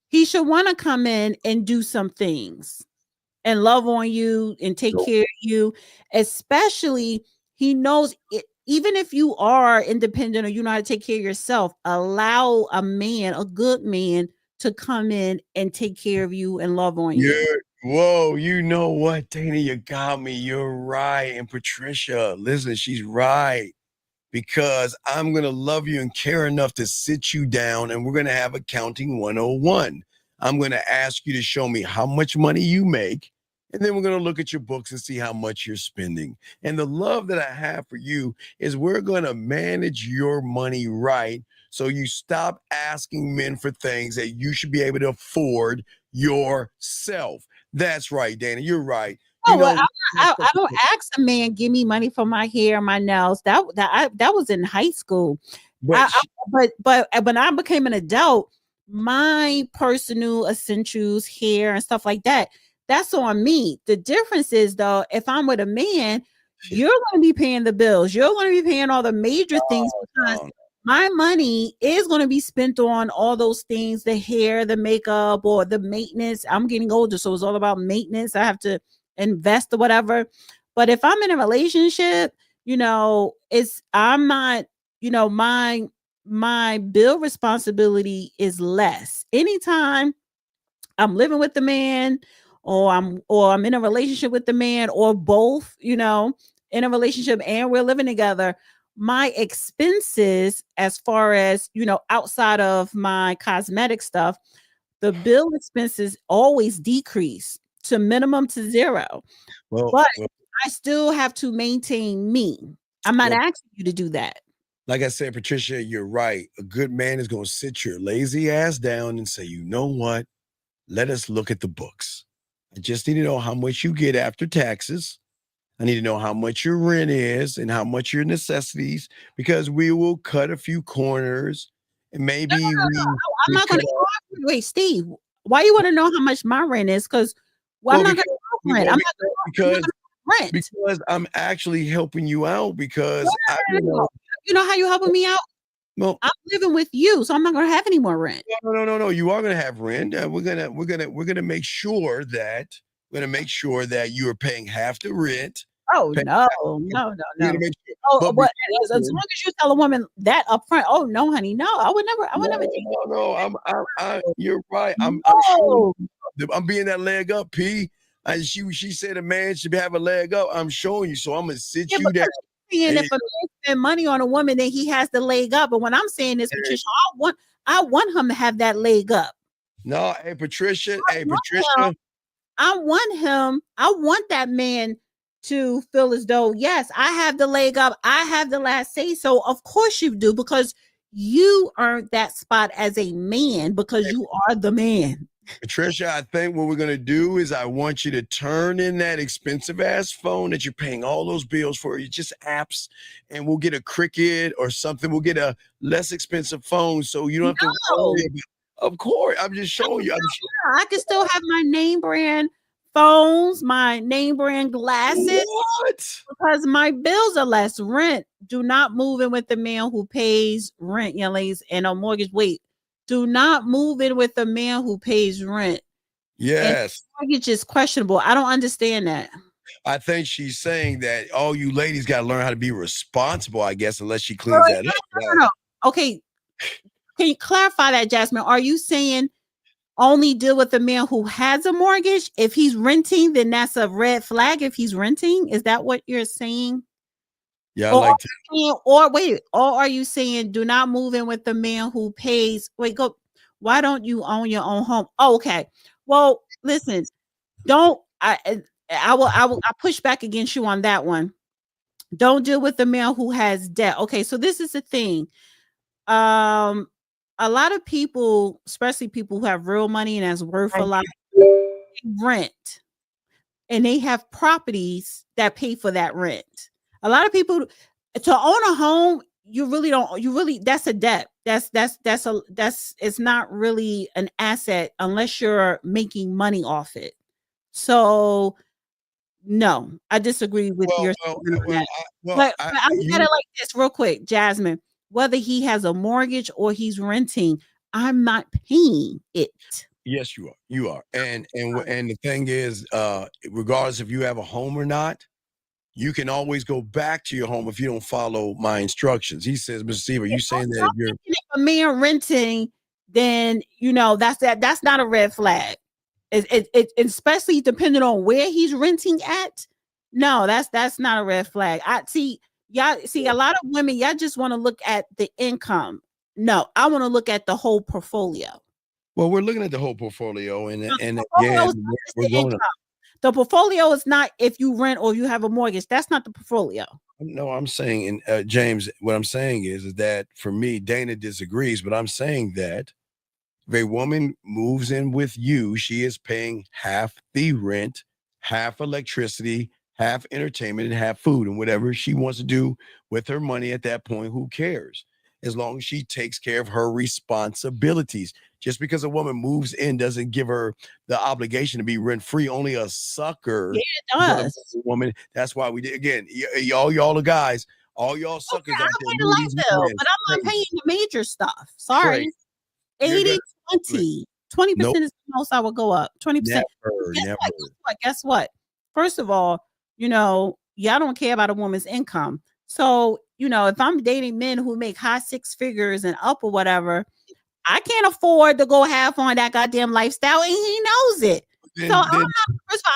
He should want to come in and do some things and love on you and take care of you. Especially, he knows it, even if you are independent or you know how to take care of yourself, allow a good man to come in and take care of you and love on you. Whoa, you know what, Dana, you got me. You're right. And Patricia, listen, she's right. Because I'm going to love you and care enough to sit you down, and we're going to have accounting 101. I'm going to ask you to show me how much money you make, and then we're going to look at your books and see how much you're spending. And the love that I have for you is we're going to manage your money right, so you stop asking men for things that you should be able to afford yourself. That's right, Dana. You're right. I don't ask a man give me money for my hair, my nails. That was in high school. But when I became an adult, my personal essentials, hair, and stuff like that, that's on me. The difference is, though, if I'm with a man, you're going to be paying the bills. You're going to be paying all the major things because my money is going to be spent on all those things, the hair, the makeup, or the maintenance. I'm getting older, so it's all about maintenance. I have to invest or whatever. But if I'm in a relationship, I'm not, my bill responsibility is less. Anytime I'm living with the man, or I'm in a relationship with the man, or both, in a relationship and we're living together, my expenses, as far as, outside of my cosmetic stuff, the bill expenses always decrease to minimum to zero. But I still have to maintain me. I'm not asking you to do that. Like I said, Patricia, you're right. A good man is going to sit your lazy ass down and say, you know what? Let us look at the books. I just need to know how much you get after taxes. I need to know how much your rent is and how much your necessities, because we will cut a few corners and maybe I'm not going to. Wait, Steve, why you want to know how much my rent is? Because I'm not going to rent. I'm not going to rent because I'm actually helping you out. Because you know how you helping me out? Well, I'm living with you, so I'm not going to have any more rent. No. You are going to have rent. We're gonna make sure that you are paying half the rent. Oh no. But as long as you tell a woman that up front, oh no, honey, no, I would never. No. You're right. I'm being that leg up, P. She said a man should have a leg up. I'm showing you, so I'm gonna sit you down. And if a man spend money on a woman, then he has the leg up. But when I'm saying this, Patricia, I want him to have that leg up. No, hey Patricia, I want that man to feel as though, yes, I have the leg up, I have the last say. So of course you do, because you earned that spot as a man, because you are the man. Patricia, I think what we're going to do is I want you to turn in that expensive ass phone that you're paying all those bills for. It's just apps, and we'll get a Cricket or something. We'll get a less expensive phone so you don't have to worry about. Of course, I'm just showing you. I can still have my name brand phones, my name brand glasses. What? Because my bills are less. Rent. Do not move in with the man who pays rent, young ladies, and a mortgage. Wait. Do not move in with a man who pays rent. Yes. And mortgage is questionable. I don't understand that. I think she's saying that all you ladies got to learn how to be responsible, I guess, unless she cleans that up. No. Okay. Can you clarify that, Jasmine? Are you saying only deal with the man who has a mortgage? If he's renting, then that's a red flag. If he's renting, is that what you're saying? Yeah, I like to. Or are you saying do not move in with the man who pays? Go. Why don't you own your own home? Oh, okay. Well, listen. I push back against you on that one. Don't deal with the man who has debt. Okay, so this is the thing. A lot of people, especially people who have real money and has worth a lot, rent, and they have properties that pay for that rent. A lot of people, to own a home, that's a debt. It's not really an asset unless you're making money off it. So no, I disagree with your statement on that. But I look at it like this real quick, Jasmine. Whether he has a mortgage or he's renting, I'm not paying it. Yes, you are. You are. And the thing is, regardless if you have a home or not, you can always go back to your home if you don't follow my instructions. He says, Mr. Steve, are you saying that if a man renting, then that's not a red flag. It especially depending on where he's renting at. No, that's not a red flag. Y'all see a lot of women, y'all just want to look at the income. No, I want to look at the whole portfolio. Well, we're looking at the whole portfolio, and again, we're going to. The portfolio is not if you rent or you have a mortgage. That's not the portfolio. No, I'm saying, James, what I'm saying is that for me, Dana disagrees, but I'm saying that if a woman moves in with you, she is paying half the rent, half electricity, half entertainment, and half food, and whatever she wants to do with her money at that point, who cares? As long as she takes care of her responsibilities. Just because a woman moves in doesn't give her the obligation to be rent-free. Only a sucker does. Woman. That's why we did. Again, y'all are guys. All y'all suckers out there. But I'm not paying the major stuff. Sorry. 80, 20. 20% is the most I would go up. 20%. Guess what? First of all, y'all don't care about a woman's income. So, if I'm dating men who make high six figures and up or whatever, I can't afford to go half on that goddamn lifestyle, and he knows it. So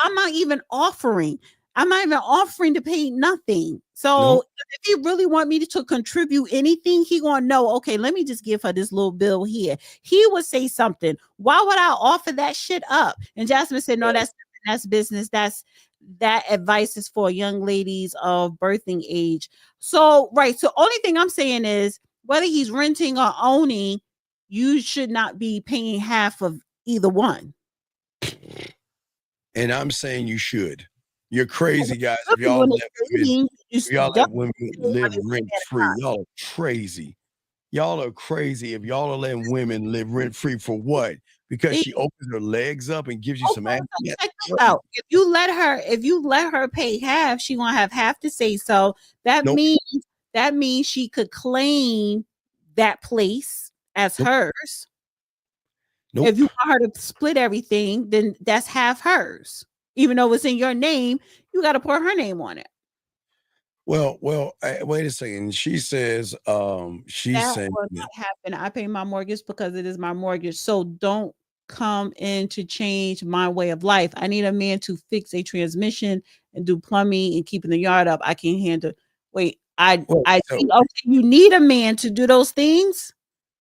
I'm not even offering. I'm not even offering to pay nothing. So if he really want me to contribute anything, he gonna know, okay, let me just give her this little bill here. He would say something. Why would I offer that shit up? And Jasmine said, no, that's business. That advice is for young ladies of birthing age. So, right. So only thing I'm saying is whether he's renting or owning, you should not be paying half of either one. And I'm saying you should. You're crazy, guys. If y'all let women live rent-free, y'all are crazy. Y'all are crazy if y'all are letting women live rent-free for what? Because she opens her legs up and gives you some action. Check this out. If you let her pay half, she gonna have half to say so. That means she could claim that place as hers. If you want her to split everything, then that's half hers. Even though it's in your name, you got to put her name on it. Well, wait a second. She says, she's saying will not happen. I pay my mortgage because it is my mortgage. So don't come in to change my way of life. I need a man to fix a transmission and do plumbing and keeping the yard up. I can't handle. Wait, you need a man to do those things.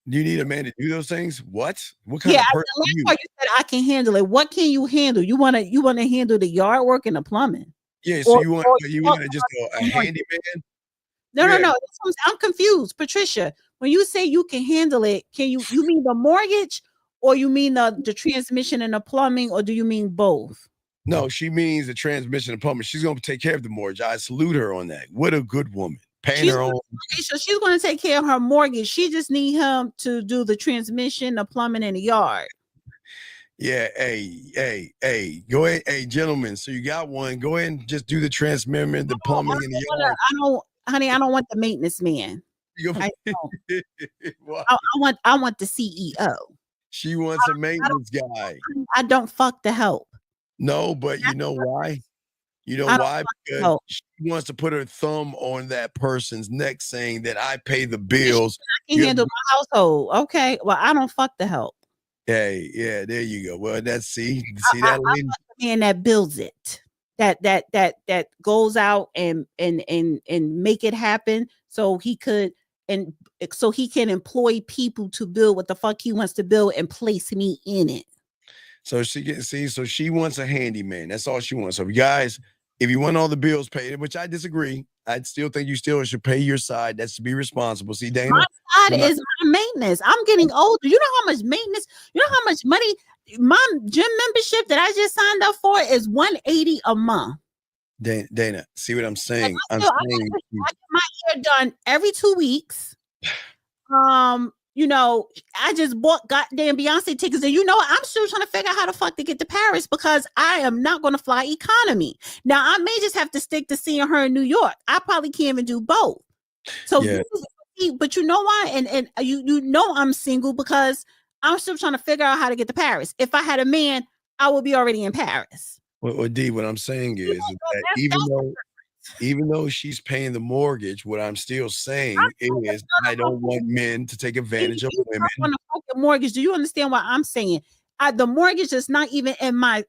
Do you need a man to do those things? What kind of person are you? You said I can handle it. What can you handle? You want to handle the yard work and the plumbing? Yeah, so you want just a handyman? No. I'm confused, Patricia. When you say you can handle it, you mean the mortgage Or you mean the transmission and the plumbing, or do you mean both? No, she means the transmission and plumbing. She's going to take care of the mortgage. I salute her on that. What a good woman. Paying her own. So she's going to take care of her mortgage. She just need him to do the transmission, the plumbing, and the yard. Yeah, hey, go ahead. Hey, gentlemen, so you got one. Go ahead and just do the transmission, the plumbing, and the yard. I don't want the maintenance man. I want the CEO. She wants a maintenance guy. I don't fuck the help. No, but you know why? You know why? Because she wants to put her thumb on that person's neck saying that I pay the bills. I can handle my household. Okay. Well, I don't fuck the help. Hey, yeah, there you go. Well, that's see that lady? I'm the man that builds it. That goes out and make it happen so he can employ people to build what the fuck he wants to build and place me in it. So so she wants a handyman. That's all she wants. So guys, if you want all the bills paid, which I disagree, I still think you still should pay your side. That's to be responsible. See, Dana, my side is my maintenance. I'm getting older. You know how much maintenance? You know how much money? My gym membership that I just signed up for is $180 a month. Dana, see what I'm saying? I get my hair done every 2 weeks. I just bought goddamn Beyonce tickets, and I'm still trying to figure out how the fuck to get to Paris because I am not going to fly economy. Now I may just have to stick to seeing her in New York. I probably can't even do both. So, yeah. But you know why? And you know I'm single because I'm still trying to figure out how to get to Paris. If I had a man, I would be already in Paris. Well, D, what I'm saying is that even though she's paying the mortgage, what I'm still saying is I don't want men to take advantage of women. On the fucking mortgage, do you understand what I'm saying? The mortgage is not even in my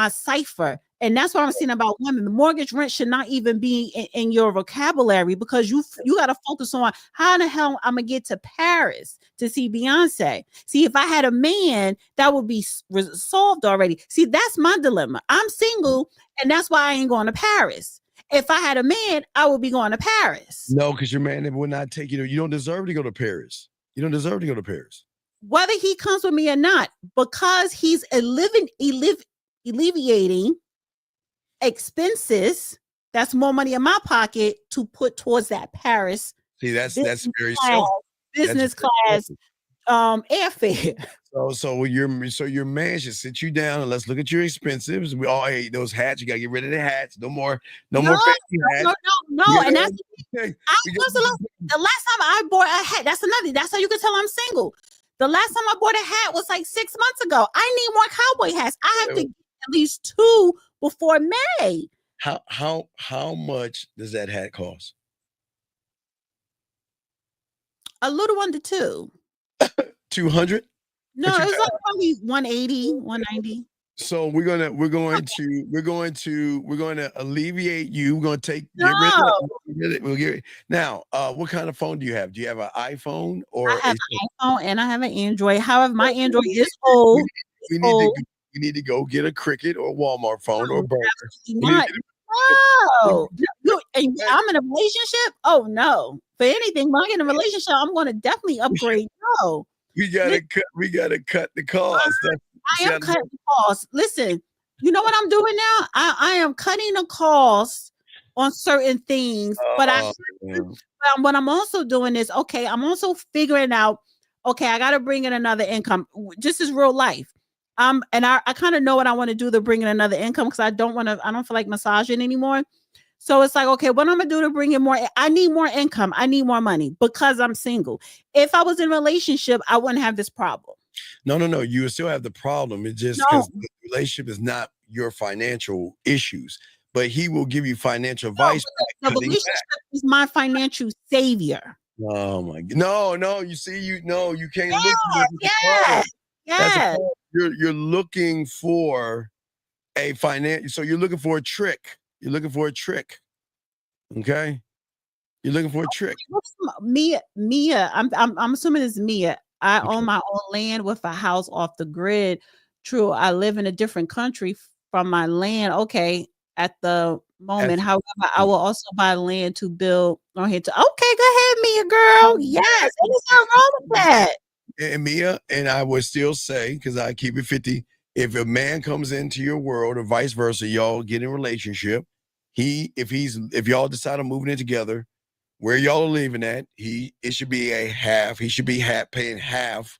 cipher, and that's what I'm saying about women. The mortgage rent should not even be in your vocabulary because you got to focus on how the hell I'm gonna get to Paris to see Beyonce. See, if I had a man, that would be solved already. See, that's my dilemma. I'm single, and that's why I ain't going to Paris. If I had a man, I would be going to Paris. No, because your man would not take you. You don't deserve to go to Paris. You don't deserve to go to Paris. Whether he comes with me or not, because he's alleviating expenses, that's more money in my pocket to put towards that Paris. See, that's very business class airfare. So your man should sit you down and let's look at your expenses. We all hate those hats. You gotta get rid of the hats. No more fancy hats. No. And that's the last time I bought a hat. That's how you can tell I'm single. The last time I bought a hat was like 6 months ago. I need more cowboy hats. I have to get at least 2 before May. How much does that hat cost? A little under 2. 200? No, it was like probably 180, 190. So we're going to alleviate you. We're going to now. What kind of phone do you have? Do you have an iPhone or? I have an iPhone and I have an Android. However, my Android is old. We need to go get a Cricket or Walmart phone or a burner. No, I'm in a relationship. Oh no! For anything, when I get in a relationship, I'm going to definitely upgrade. No. We gotta cut the cost. I am cutting the cost. Listen, you know what I'm doing now? I am cutting the cost on certain things, but what I'm also doing is I'm also figuring out. Okay, I got to bring in another income. This is real life. And I kind of know what I want to do to bring in another income because I don't feel like massaging anymore. So it's like, okay, what I'm going to do to bring in more? I need more income. I need more money because I'm single. If I was in a relationship, I wouldn't have this problem. No. You still have the problem. It's just because the relationship is not your financial issues, but he will give you financial advice. The relationship is my financial savior. Oh my God. No. You see, you can't look at it. Yeah. You're looking for a so you're looking for a trick. You're looking for a trick. Okay? You're looking for a trick. Mia, I'm assuming it's Mia. I own my own land with a house off the grid. True, I live in a different country from my land. Okay, at the moment. However, I will also buy land to build on here. Okay, go ahead, Mia girl. Yes, there's nothing wrong with that. And Mia, and I would still say, because I keep it 50, if a man comes into your world or vice versa, y'all get in a relationship, if y'all decide on moving in together, where y'all are living at, it should be a half. He should be paying half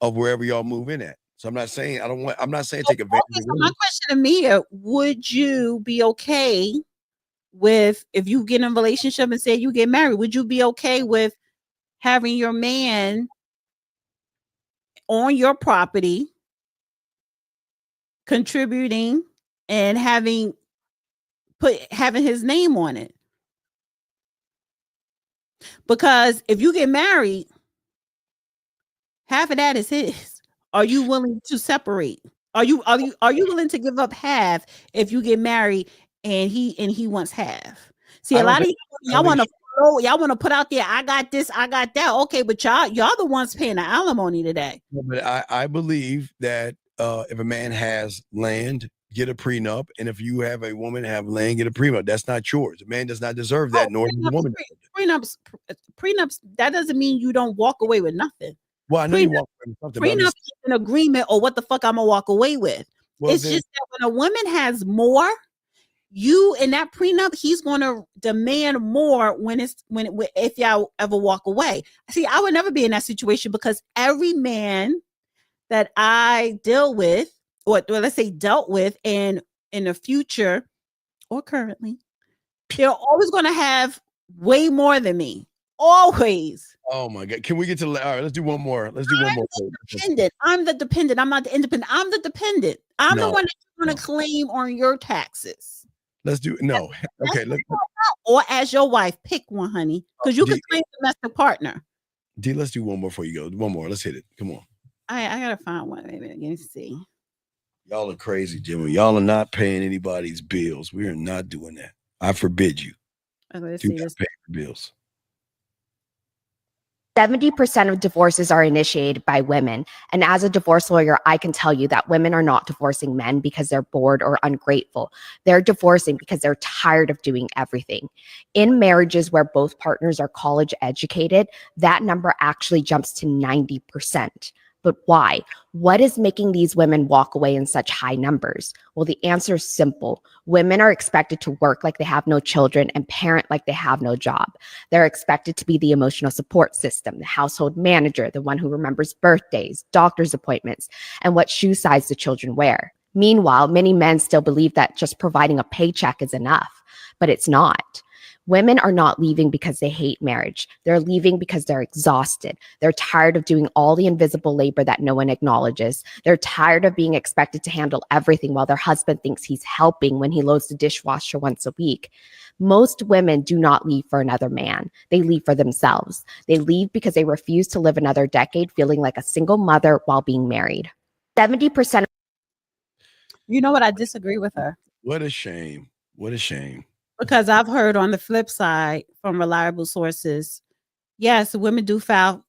of wherever y'all move in at. So I'm not saying take advantage Okay, of so my question to Mia, would you be okay with, if you get in a relationship and say you get married, would you be okay with having your man on your property contributing and having his name on it? Because if you get married, half of that is his. Are you willing to separate? Are you willing to give up half if you get married and he wants half? See, a lot of y'all want to put out there, I got this, I got that. Okay, but y'all the ones paying the alimony today. But I believe that if a man has land, get a prenup, and if you have a woman have land, get a prenup. That's not yours. A man does not deserve that, nor does a woman. Prenups. That doesn't mean you don't walk away with nothing. Well, I know you walk away with something. Prenup is an agreement, or what the fuck I'm gonna walk away with. Well, it's just that when a woman has more, you in that prenup, he's gonna demand more if y'all ever walk away. See, I would never be in that situation because every man that I deal with, or let's say dealt with, and in the future or currently, they're always gonna have way more than me. Always. Oh my God. Can we get to all right? Let's do one more. Let's do one more. I'm the dependent. I'm not the independent. I'm the dependent. I'm the one that you're going to claim on your taxes. Let's do okay. Or as your wife, pick one, honey, because you can claim domestic partner. D, let's do one more before you go. One more. Let's hit it. Come on. I gotta find one. Maybe let me see. Y'all are crazy, Jimmy. Y'all are not paying anybody's bills. We are not doing that. I forbid you. Let's do see not this. pay for bills. 70% of divorces are initiated by women. And as a divorce lawyer, I can tell you that women are not divorcing men because they're bored or ungrateful. They're divorcing because they're tired of doing everything. In marriages where both partners are college educated, that number actually jumps to 90%. But why? What is making these women walk away in such high numbers? Well, the answer is simple. Women are expected to work like they have no children and parent like they have no job. They're expected to be the emotional support system, the household manager, the one who remembers birthdays, doctor's appointments, and what shoe size the children wear. Meanwhile, many men still believe that just providing a paycheck is enough, but it's not. Women are not leaving because they hate marriage. They're leaving because they're exhausted. They're tired of doing all the invisible labor that no one acknowledges. They're tired of being expected to handle everything while their husband thinks he's helping when he loads the dishwasher once a week. Most women do not leave for another man. They leave for themselves. They leave because they refuse to live another decade feeling like a single mother while being married. 70%. You know what? I disagree with her. What a shame. What a shame. Because I've heard on the flip side from reliable sources, yes, women do file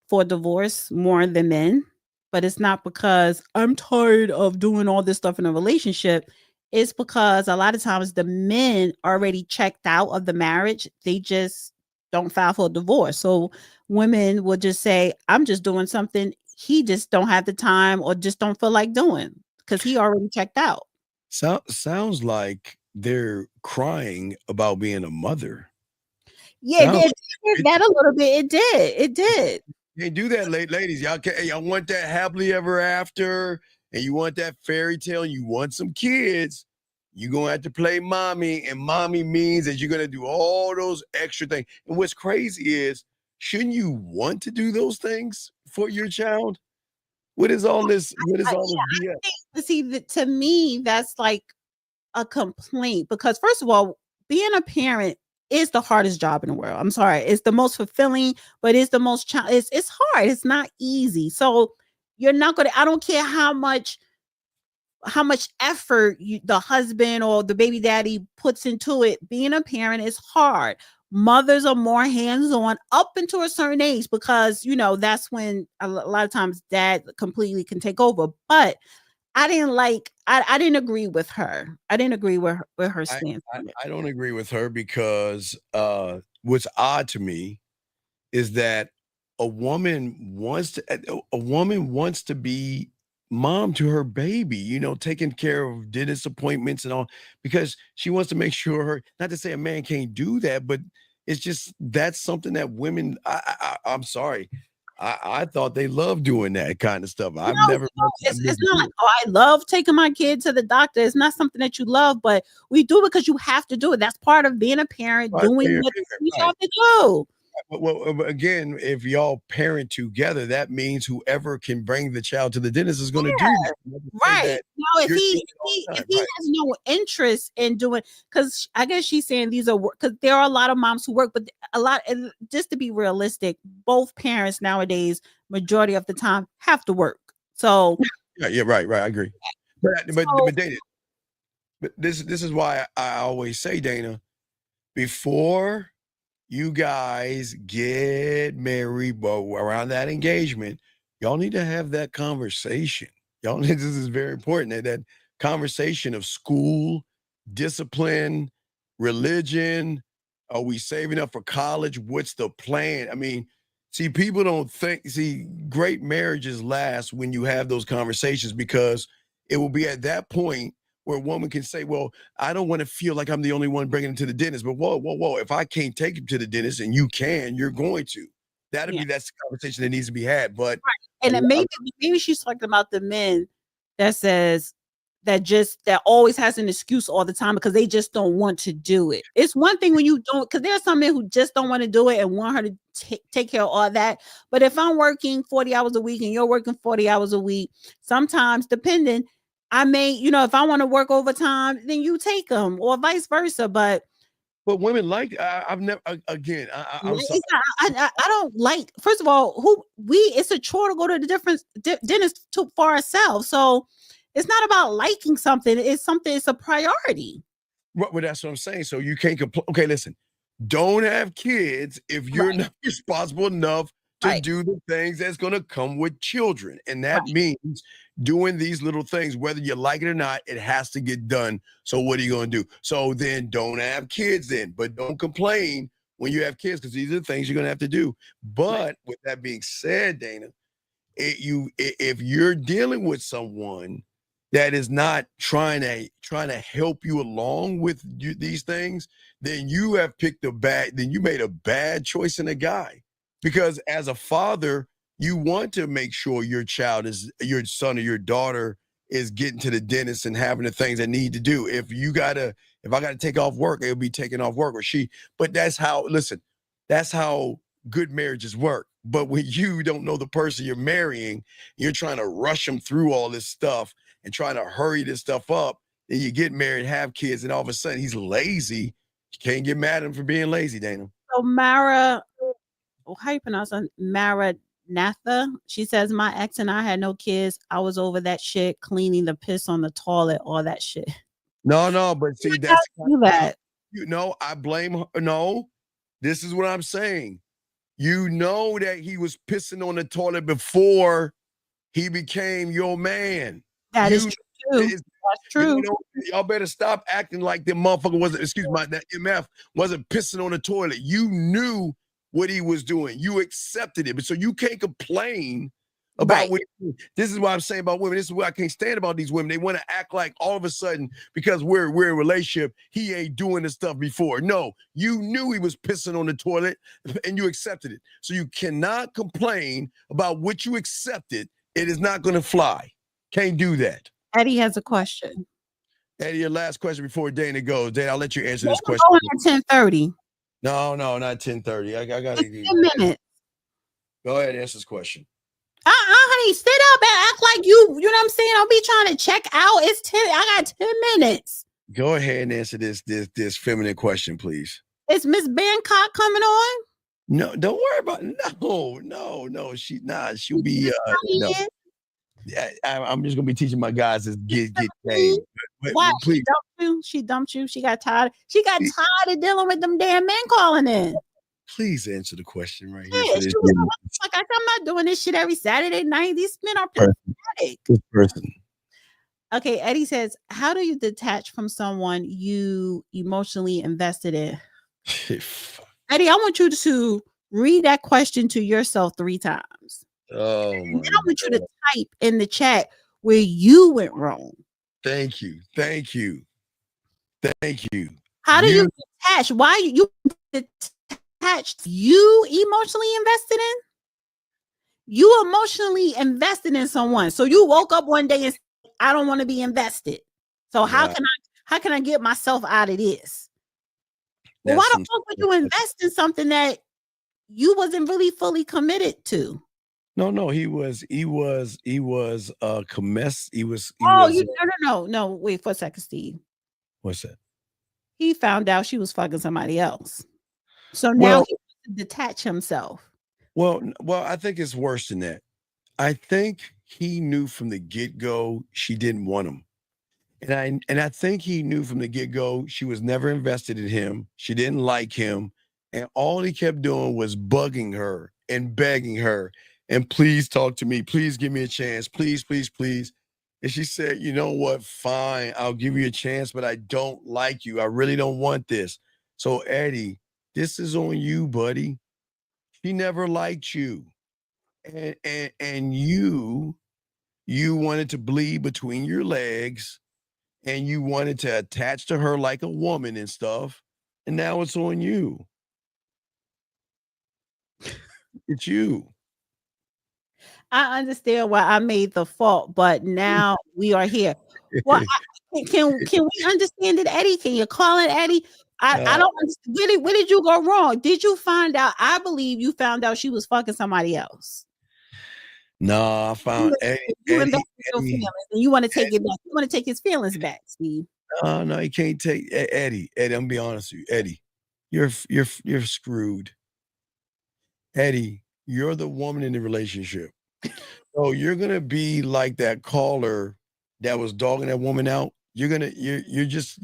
for divorce more than men, but it's not because I'm tired of doing all this stuff in a relationship. It's because a lot of times the men already checked out of the marriage. They just don't file for a divorce. So women will just say, I'm just doing something he just don't have the time or just don't feel like doing because he already checked out. Sounds like they're crying about being a mother. Yeah, it did that a little bit. It did. They do that, ladies. Y'all want that happily ever after, and you want that fairy tale, and you want some kids. You're gonna have to play mommy, and mommy means that you're gonna do all those extra things. And what's crazy is, shouldn't you want to do those things for your child? What is all this? What is all this BS? See, to me, that's like a complaint because first of all, being a parent is the hardest job in the world. I'm sorry, it's the most fulfilling, but it's the most it's hard. It's not easy. So you're not gonna. I don't care how much effort the husband or the baby daddy puts into it. Being a parent is hard. Mothers are more hands-on up until a certain age because that's when a lot of times dad completely can take over. But I didn't agree with her. I didn't agree with her stance. I don't agree with her because what's odd to me is that a woman wants to be mom to her baby, you know, taking care of dentist appointments and all, because she wants to make sure her, not to say a man can't do that, but it's just, that's something that women, I'm sorry. I thought they loved doing that kind of stuff. I've never. It's not like, oh, I love taking my kid to the doctor. It's not something that you love, but we do it because you have to do it. That's part of being a parent, doing what you have to do. Well, again, if y'all parent together, that means whoever can bring the child to the dentist is going to do that. Right. Now, if he has no interest in doing, because I guess she's saying these are, because there are a lot of moms who work, but and just to be realistic, both parents nowadays, majority of the time, have to work. So yeah, right. I agree. But Dana, but this is why I always say, Dana, before you guys get married, but around that engagement, y'all need to have that conversation. Y'all need, this is very important, that conversation of school, discipline, religion. Are we saving up for college? What's the plan? I mean, see, people don't think, great marriages last when you have those conversations, because it will be at that point where a woman can say, well, I don't want to feel like I'm the only one bringing him to the dentist, but whoa, if I can't take him to the dentist and you can, you're going to. That's the conversation that needs to be had. But and then maybe she's talking about the men that always has an excuse all the time because they just don't want to do it. It's one thing when you don't, because there's some men who just don't want to do it and want her to take care of all that. But if I'm working 40 hours a week and you're working 40 hours a week, sometimes depending, I may, if I want to work overtime, then you take them, or vice versa. But women like, I've never, again, I'm sorry. I don't like, first of all, it's a chore to go to the different dentist for ourselves. So it's not about liking something. It's a priority. Well, that's what I'm saying. So you can't complain. Okay, listen, don't have kids if you're not responsible enough to do the things that's going to come with children. And that means doing these little things, whether you like it or not, it has to get done. So what are you going to do? So then don't have kids then, but don't complain when you have kids, because these are the things you're going to have to do. But with that being said, Dana, if you're dealing with someone that is not trying to help you along with these things, then you have picked then you made a bad choice in a guy. Because as a father, you want to make sure your son or your daughter is getting to the dentist and having the things they need to do. If I gotta take off work, it'll be taking off work, or she. But that's how good marriages work. But when you don't know the person you're marrying, you're trying to rush them through all this stuff and trying to hurry this stuff up. Then you get married, have kids, and all of a sudden he's lazy. You can't get mad at him for being lazy, Dana. So Mara, how you pronounce it? Maranatha. She says, my ex and I had no kids. I was over that shit, cleaning the piss on the toilet, all that shit. No, but see, I blame her. No, this is what I'm saying. You know that he was pissing on the toilet before he became your man. That is true. That's true. Y'all better stop acting like the motherfucker that MF wasn't pissing on the toilet. You knew what he was doing. You accepted it. But so you can't complain about what he did. This is what I'm saying about women. This is what I can't stand about these women. They want to act like all of a sudden, because we're in a relationship, he ain't doing this stuff before. No, you knew he was pissing on the toilet and you accepted it. So you cannot complain about what you accepted. It is not going to fly. Can't do that. Eddie has a question. Eddie, your last question before Dana goes. Dana, I'll let you answer this question. At 10:30. No, not 10:30. I got 10 minutes. Go ahead and answer this question. Honey, sit up and act like you know what I'm saying? I'll be trying to check out. It's 10. I got 10 minutes. Go ahead and answer this feminine question, please. Is Miss Bangkok coming on? No, don't worry about it. No. She'll be no. I'm just gonna be teaching my guys to get game. Why? Please. She dumped you. She got tired. She got tired of dealing with them damn men calling in. Please answer the question right here. She was like, I'm not doing this shit every Saturday night. These men are pathetic. This person. Okay, Eddie says, how do you detach from someone you emotionally invested in? Eddie, I want you to Read that question to yourself 3 times. Oh And my then I want you to God. type in the chat where you went wrong. Thank you. Thank you. Thank you. How do you detach? Why you detached? You emotionally invested in? You emotionally invested in someone. So you woke up one day and said, I don't want to be invested. So how can I get myself out of this? Well, why the fuck would you invest in something that you wasn't really fully committed to? No, he was commess. No. Wait for a second, Steve. What's that? He found out she was fucking somebody else. So now he wants to detach himself. Well, I think it's worse than that. I think he knew from the get-go she didn't want him. And I think he knew from the get-go she was never invested in him. She didn't like him. And all he kept doing was bugging her and begging her. And please talk to me. Please give me a chance. Please, please, please. And she said, you know what? Fine. I'll give you a chance, but I don't like you. I really don't want this. So Eddie, this is on you, buddy. She never liked you. And you wanted to bleed between your legs and you wanted to attach to her like a woman and stuff. And now it's on you. It's you. I understand why I made the fault, but now we are here. Well, can we understand it, Eddie? Can you call it, Eddie? I don't understand. Where did you go wrong? Did you find out? I believe you found out she was fucking somebody else. No, I found Eddie. You invested your feelings, and you want to take it back. You want to take his feelings back, Steve. No, you can't take Eddie. Eddie, I'm gonna be honest with you, Eddie. You're screwed. Eddie, you're the woman in the relationship. So you're gonna be like that caller that was dogging that woman out. You're just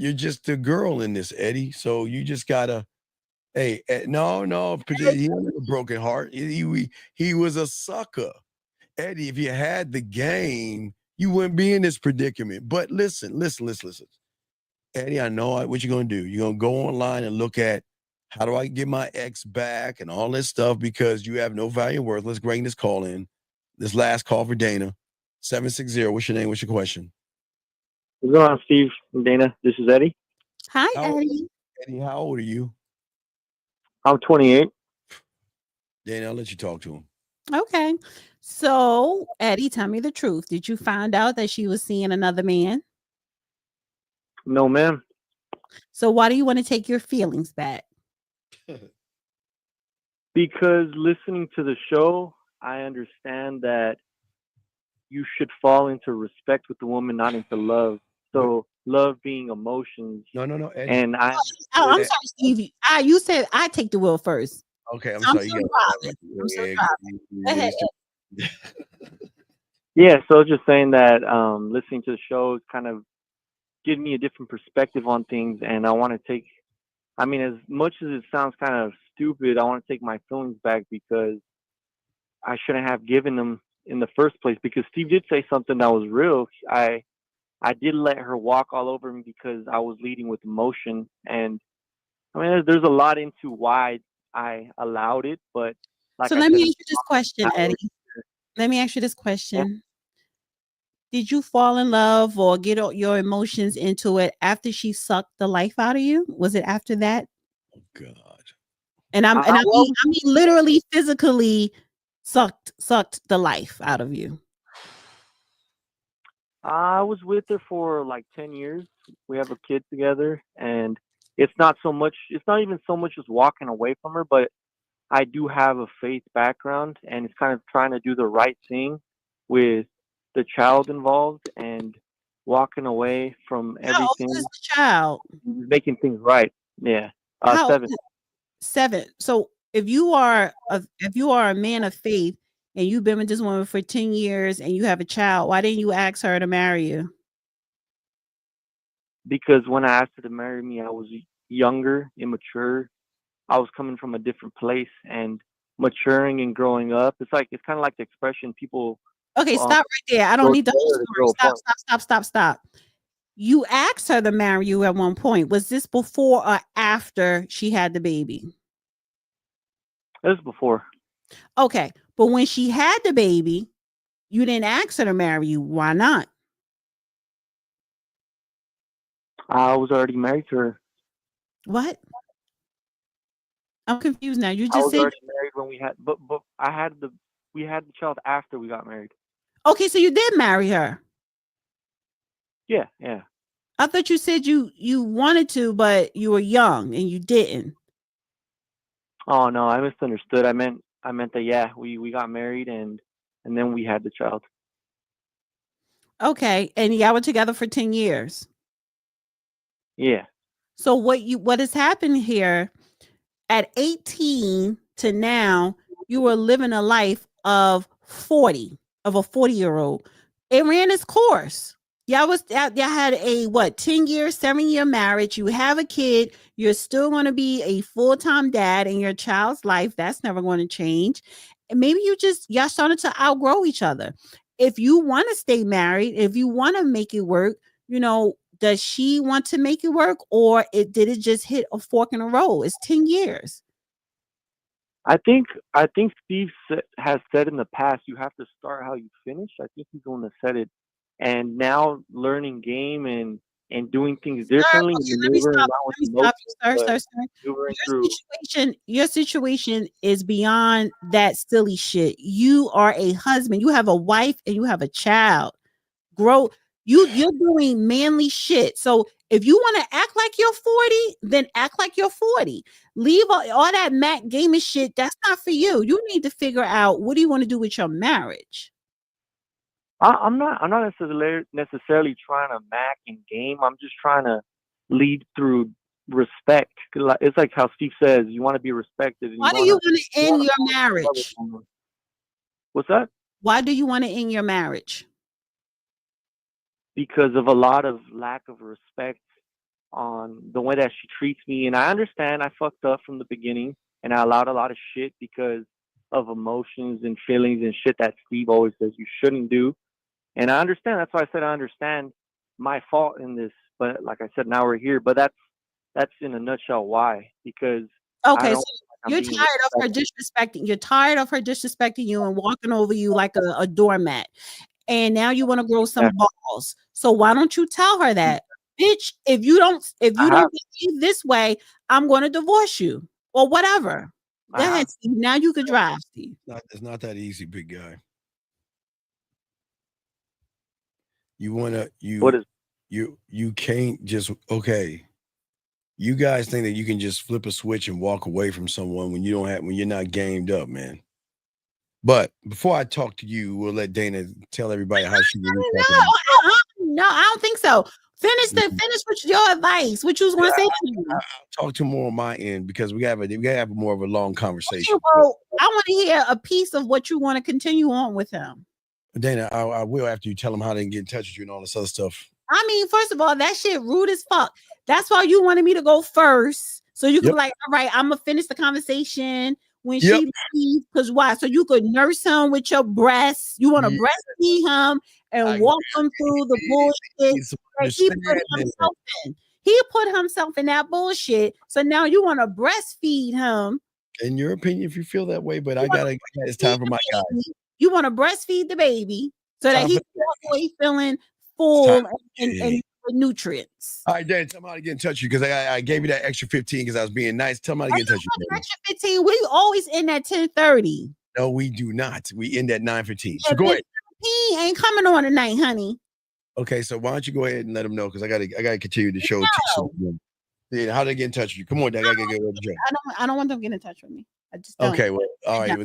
the girl in this, Eddie. So you just gotta. Hey, no, he had a broken heart. He was a sucker. Eddie, if you had the game, you wouldn't be in this predicament. But listen. Eddie, I know what you're going to do. You're going to go online and look at how do I get my ex back and all this stuff because you have no value or worth. Let's bring this call in. This last call for Dana. 760. What's your name? What's your question? What's going on, Steve and Dana? This is Eddie. Hi, Eddie. Eddie, how old are you? I'm 28. Dana, I'll let you talk to him. Okay. So, Eddie, tell me the truth. Did you find out that she was seeing another man? No, ma'am. So why do you want to take your feelings back? Because listening to the show, I understand that you should fall into respect with the woman, not into love. So love being emotions. No, Eddie. And I'm sorry, Steve. You said I take the wheel first. Okay, I'm sorry. I'm so sorry. Go ahead. Yeah, so just saying that listening to the show kind of gives me a different perspective on things, and I want to take, I mean, as much as it sounds kind of stupid, I want to take my feelings back because I shouldn't have given them in the first place. Because Steve did say something that was real. I did let her walk all over me because I was leading with emotion, and I mean, there's a lot into why I allowed it, but like so let me ask you this question, Eddie. Let me ask you this question. Did you fall in love or get your emotions into it after she sucked the life out of you? Was it after that? Oh God. And I mean literally physically sucked the life out of you. I was with her for like 10 years. We have a kid together, and it's not even so much as walking away from her, but I do have a faith background, and it's kind of trying to do the right thing with the child involved and walking away from everything. How old is the child? Making things right. Yeah. 7. 7. So if you are a man of faith and you've been with this woman for 10 years and you have a child, why didn't you ask her to marry you? Because when I asked her to marry me, I was younger, immature. I was coming from a different place, and maturing and growing up. It's kind of like the expression people. Okay, stop right there. I don't need the whole story. Stop. You asked her to marry you at one point. Was this before or after she had the baby? It was before. Okay, but when she had the baby, you didn't ask her to marry you. Why not? I was already married to her. What? I'm confused now. You I just was said already married when we had, but we had the child after we got married. okay, so you did marry her. Yeah, yeah. I thought you said you wanted to, but you were young and you didn't. Oh no, I misunderstood. I meant that yeah, we got married and then we had the child. Okay, and y'all were together for 10 years. Yeah. So what has happened here at 18 to now, you were living a life of 40, of a 40-year-old. It ran its course. Y'all had a 10-year, 7-year marriage. You have a kid. You're still going to be a full-time dad in your child's life. That's never going to change. And maybe y'all started to outgrow each other. If you want to stay married, if you want to make it work, does she want to make it work, or did it just hit a fork in the road? It's 10 years. I think Steve has said in the past, you have to start how you finish. I think he's the one that said it. And now learning game and doing things differently. Sir, let me stop you, sir. Through. Your situation is beyond that silly shit. You are a husband. You have a wife and you have a child. Grow. You're doing manly shit. So if you want to act like you're 40, then act like you're 40. Leave all that Mac gaming shit. That's not for you. You need to figure out, what do you want to do with your marriage? I'm not necessarily trying to Mac and game. I'm just trying to lead through respect. It's like how Steve says, you want to be respected. And Why do you want to end your marriage? What's that? Why do you want to end your marriage? Because of a lot of lack of respect on the way that she treats me. And I understand I fucked up from the beginning and I allowed a lot of shit because of emotions and feelings and shit that Steve always says you shouldn't do. And I understand. That's why I said I understand my fault in this. But like I said, now we're here. But that's in a nutshell why. Because okay, so you're tired of her disrespecting. You're tired of her disrespecting you and walking over you like a doormat. And now you want to grow some balls. So why don't you tell her that, bitch? If you don't behave this way, I'm going to divorce you or whatever. Go ahead, Steve. Now you can drive, Steve. It's not that easy, big guy. You can't just, okay. You guys think that you can just flip a switch and walk away from someone when you're not gamed up, man. But before I talk to you, we'll let Dana tell everybody how she No, I don't think so. Finish with your advice. What you was going to say to me? I'll talk to more on my end because we gotta have more of a long conversation. Okay, well, I want to hear a piece of what you want to continue on with him. Dana, I will after you tell him how they can get in touch with you and all this other stuff. I mean, first of all, that shit rude as fuck. That's why you wanted me to go first. So you could be like, all right, I'm going to finish the conversation when she leaves. Because why? So you could nurse him with your breasts. You want to breastfeed him and walk him through the bullshit that he put himself in. He put himself in that bullshit. So now you want to breastfeed him. In your opinion, if you feel that way, but it's time for my guy. You want to breastfeed the baby so that he walk away feeling full and nutrients. All right, Dan, tell me how to get in touch with you because I gave you that extra 15 because I was being nice. Tell me how to get in touch with you. Extra 15. We always end at 10:30. No, we do not. We end at 9:15. So go ahead. He ain't coming on tonight, honey. Okay, so why don't you go ahead and let him know because I gotta continue the show. Yeah, how do they get in touch with you? Come on, Dad. I gotta get with the I don't want them to get in touch with me. I just don't. Okay, well, all right.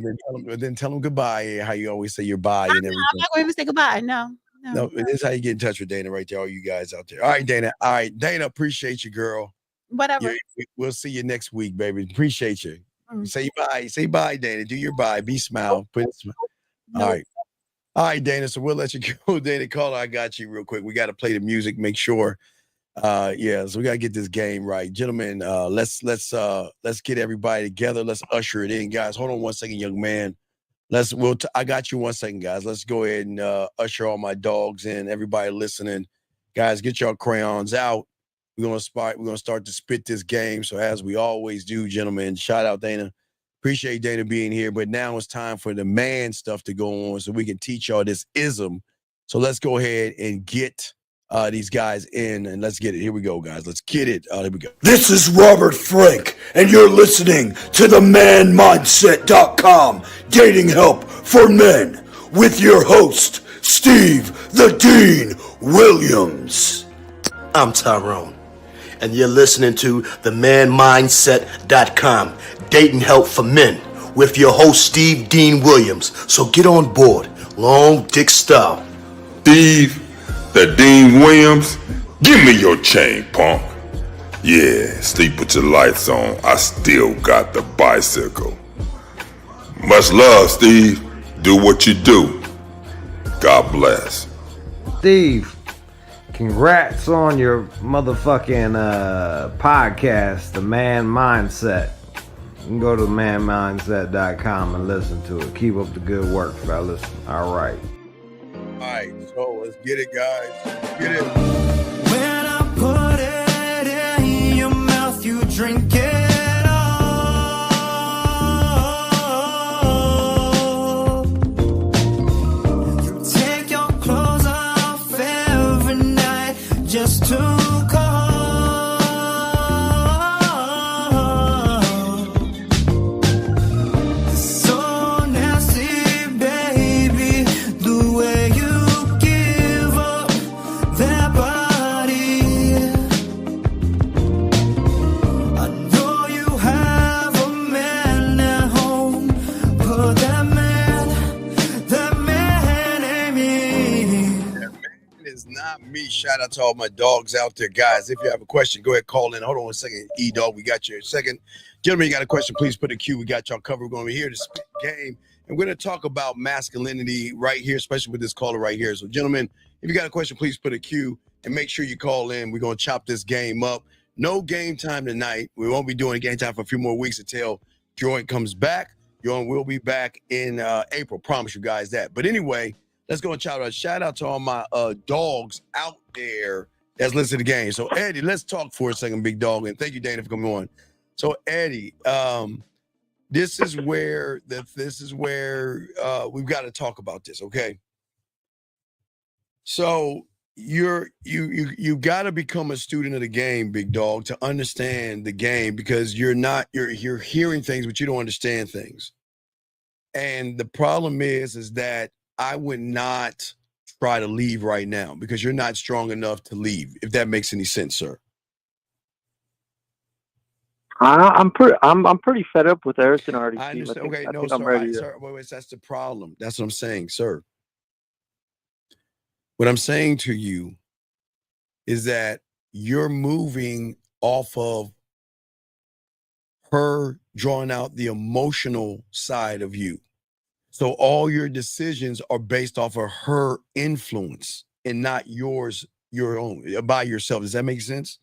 Then tell them goodbye. How you always say your bye and everything. I'm not going to say goodbye. No. This is how you get in touch with Dana right there. All you guys out there. All right, Dana. All right, Dana. Appreciate you, girl. Whatever. We'll see you next week, baby. Appreciate you. Say bye. Say bye, Dana. Do your bye. Be smile. Put a smile. All right. All right, Dana. So we'll let you go. Dana, caller, I got you real quick. We got to play the music. Make sure. So we got to get this game right, gentlemen. Let's get everybody together. Let's usher it in, guys. Hold on 1 second, young man. I got you 1 second, guys. Let's go ahead and usher all my dogs in. Everybody listening, guys, get your crayons out. We're gonna start to spit this game. So as we always do, gentlemen, shout out Dana. Appreciate Dana being here, but now it's time for the man stuff to go on so we can teach y'all this ism. So let's go ahead and get these guys in, and let's get it. Here we go, guys. Let's get it. Here we go. This is Robert Frank, and you're listening to the manmindset.com dating help for men with your host, Steve the Dean Williams. I'm Tyrone, and you're listening to the manmindset.com dating help for men with your host, Steve Dean Williams. So get on board, long dick style. Steve, the Dean Williams, give me your chain, punk. Yeah, sleep with your lights on. I still got the bicycle. Much love, Steve. Do what you do. God bless. Steve, congrats on your motherfucking podcast, The Man Mindset. You can go to manmindset.com and listen to it. Keep up the good work, fellas. All right. All right, so let's get it, guys. Let's get it. When I put it in your mouth, you drink it all. You take your clothes off every night just to call. So nasty, baby, the way you give up that body. I know you have a man at home, but that man ain't me. It is not me. Shout out to all my dogs out there, guys. If you have a question, go ahead, call in. Hold on a second, E-Dog. We got you in a second. Gentlemen, you got a question, please put a Q. We got y'all covered. We're going to be here to spit game. And we're going to talk about masculinity right here, especially with this caller right here. So, gentlemen, if you got a question, please put a Q and make sure you call in. We're going to chop this game up. No game time tonight. We won't be doing game time for a few more weeks until Joint comes back. Joint will be back in April. Promise you guys that. But anyway, let's go and shout out to all my dogs out there that's listening to the game. So, Eddie, let's talk for a second, big dog. And thank you, Dana, for coming on. So, Eddie, this is where we've got to talk about this, okay? So you got to become a student of the game, big dog, to understand the game, because you're hearing things, but you don't understand things. And the problem is that I would not try to leave right now because you're not strong enough to leave, if that makes any sense, sir. I'm pretty fed up with Harrison already. I Steve. understand. I think No, I'm sir. ready. Sir, wait, that's the problem. That's what I'm saying, sir. What I'm saying to you is that you're moving off of her drawing out the emotional side of you. So all your decisions are based off of her influence and not yours, your own, by yourself. Does that make sense?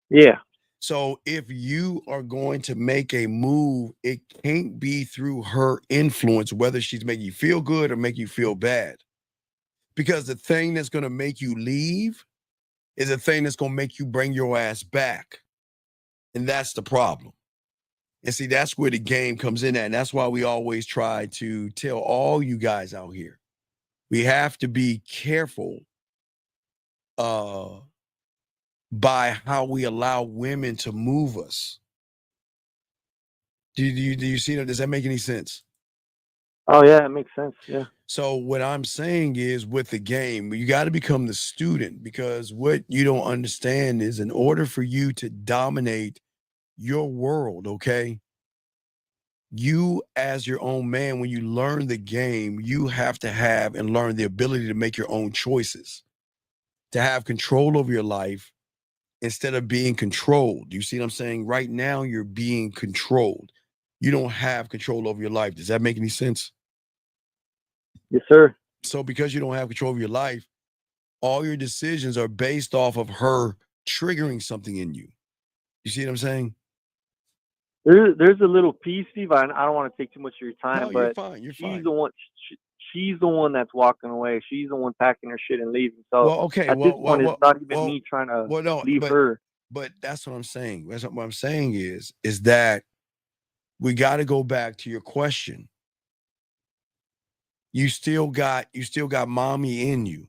Yeah. So if you are going to make a move, it can't be through her influence, whether she's making you feel good or make you feel bad. Because the thing that's going to make you leave is the thing that's going to make you bring your ass back. And that's the problem. And see, that's where the game comes in at. And that's why we always try to tell all you guys out here, we have to be careful by how we allow women to move us. Do you see that? Does that make any sense? Oh yeah, it makes sense. Yeah. So what I'm saying is, with the game, you got to become the student, because what you don't understand is, in order for you to dominate your world, okay, you as your own man, when you learn the game, you have to have and learn the ability to make your own choices, to have control over your life instead of being controlled. You see what I'm saying? Right now, you're being controlled. You don't have control over your life. Does that make any sense? Yes, sir. So because you don't have control of your life, all your decisions are based off of her triggering something in you. You see what I'm saying? There's a little piece, Steve. I don't want to take too much of your time, No, but you're fine. You're she's fine. the one. She's the one that's walking away. She's the one packing her shit and leaving. So Well, okay. at this point, it's not even me trying to leave her. But that's what I'm saying. That's what I'm saying is that we got to go back to your question. You still got mommy in you.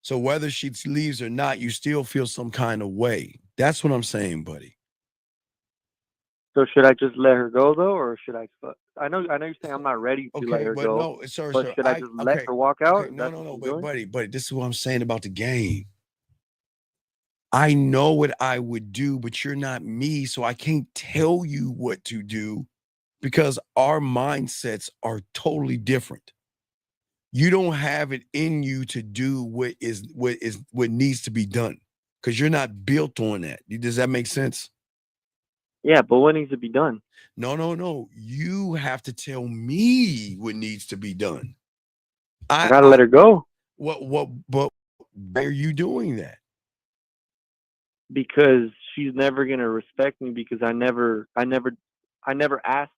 So whether she leaves or not, you still feel some kind of way. That's what I'm saying, buddy. So should I just let her go though, or should I? I know you're saying I'm not ready to let her go. No, sir, but should I just let her walk out? Okay, no, but buddy, this is what I'm saying about the game. I know what I would do, but you're not me, so I can't tell you what to do because our mindsets are totally different. You don't have it in you to do what needs to be done because you're not built on that. Does that make sense? Yeah, but what needs to be done? No. You have to tell me what needs to be done. I gotta let her go. But why are you doing that? Because she's never gonna respect me because I never asked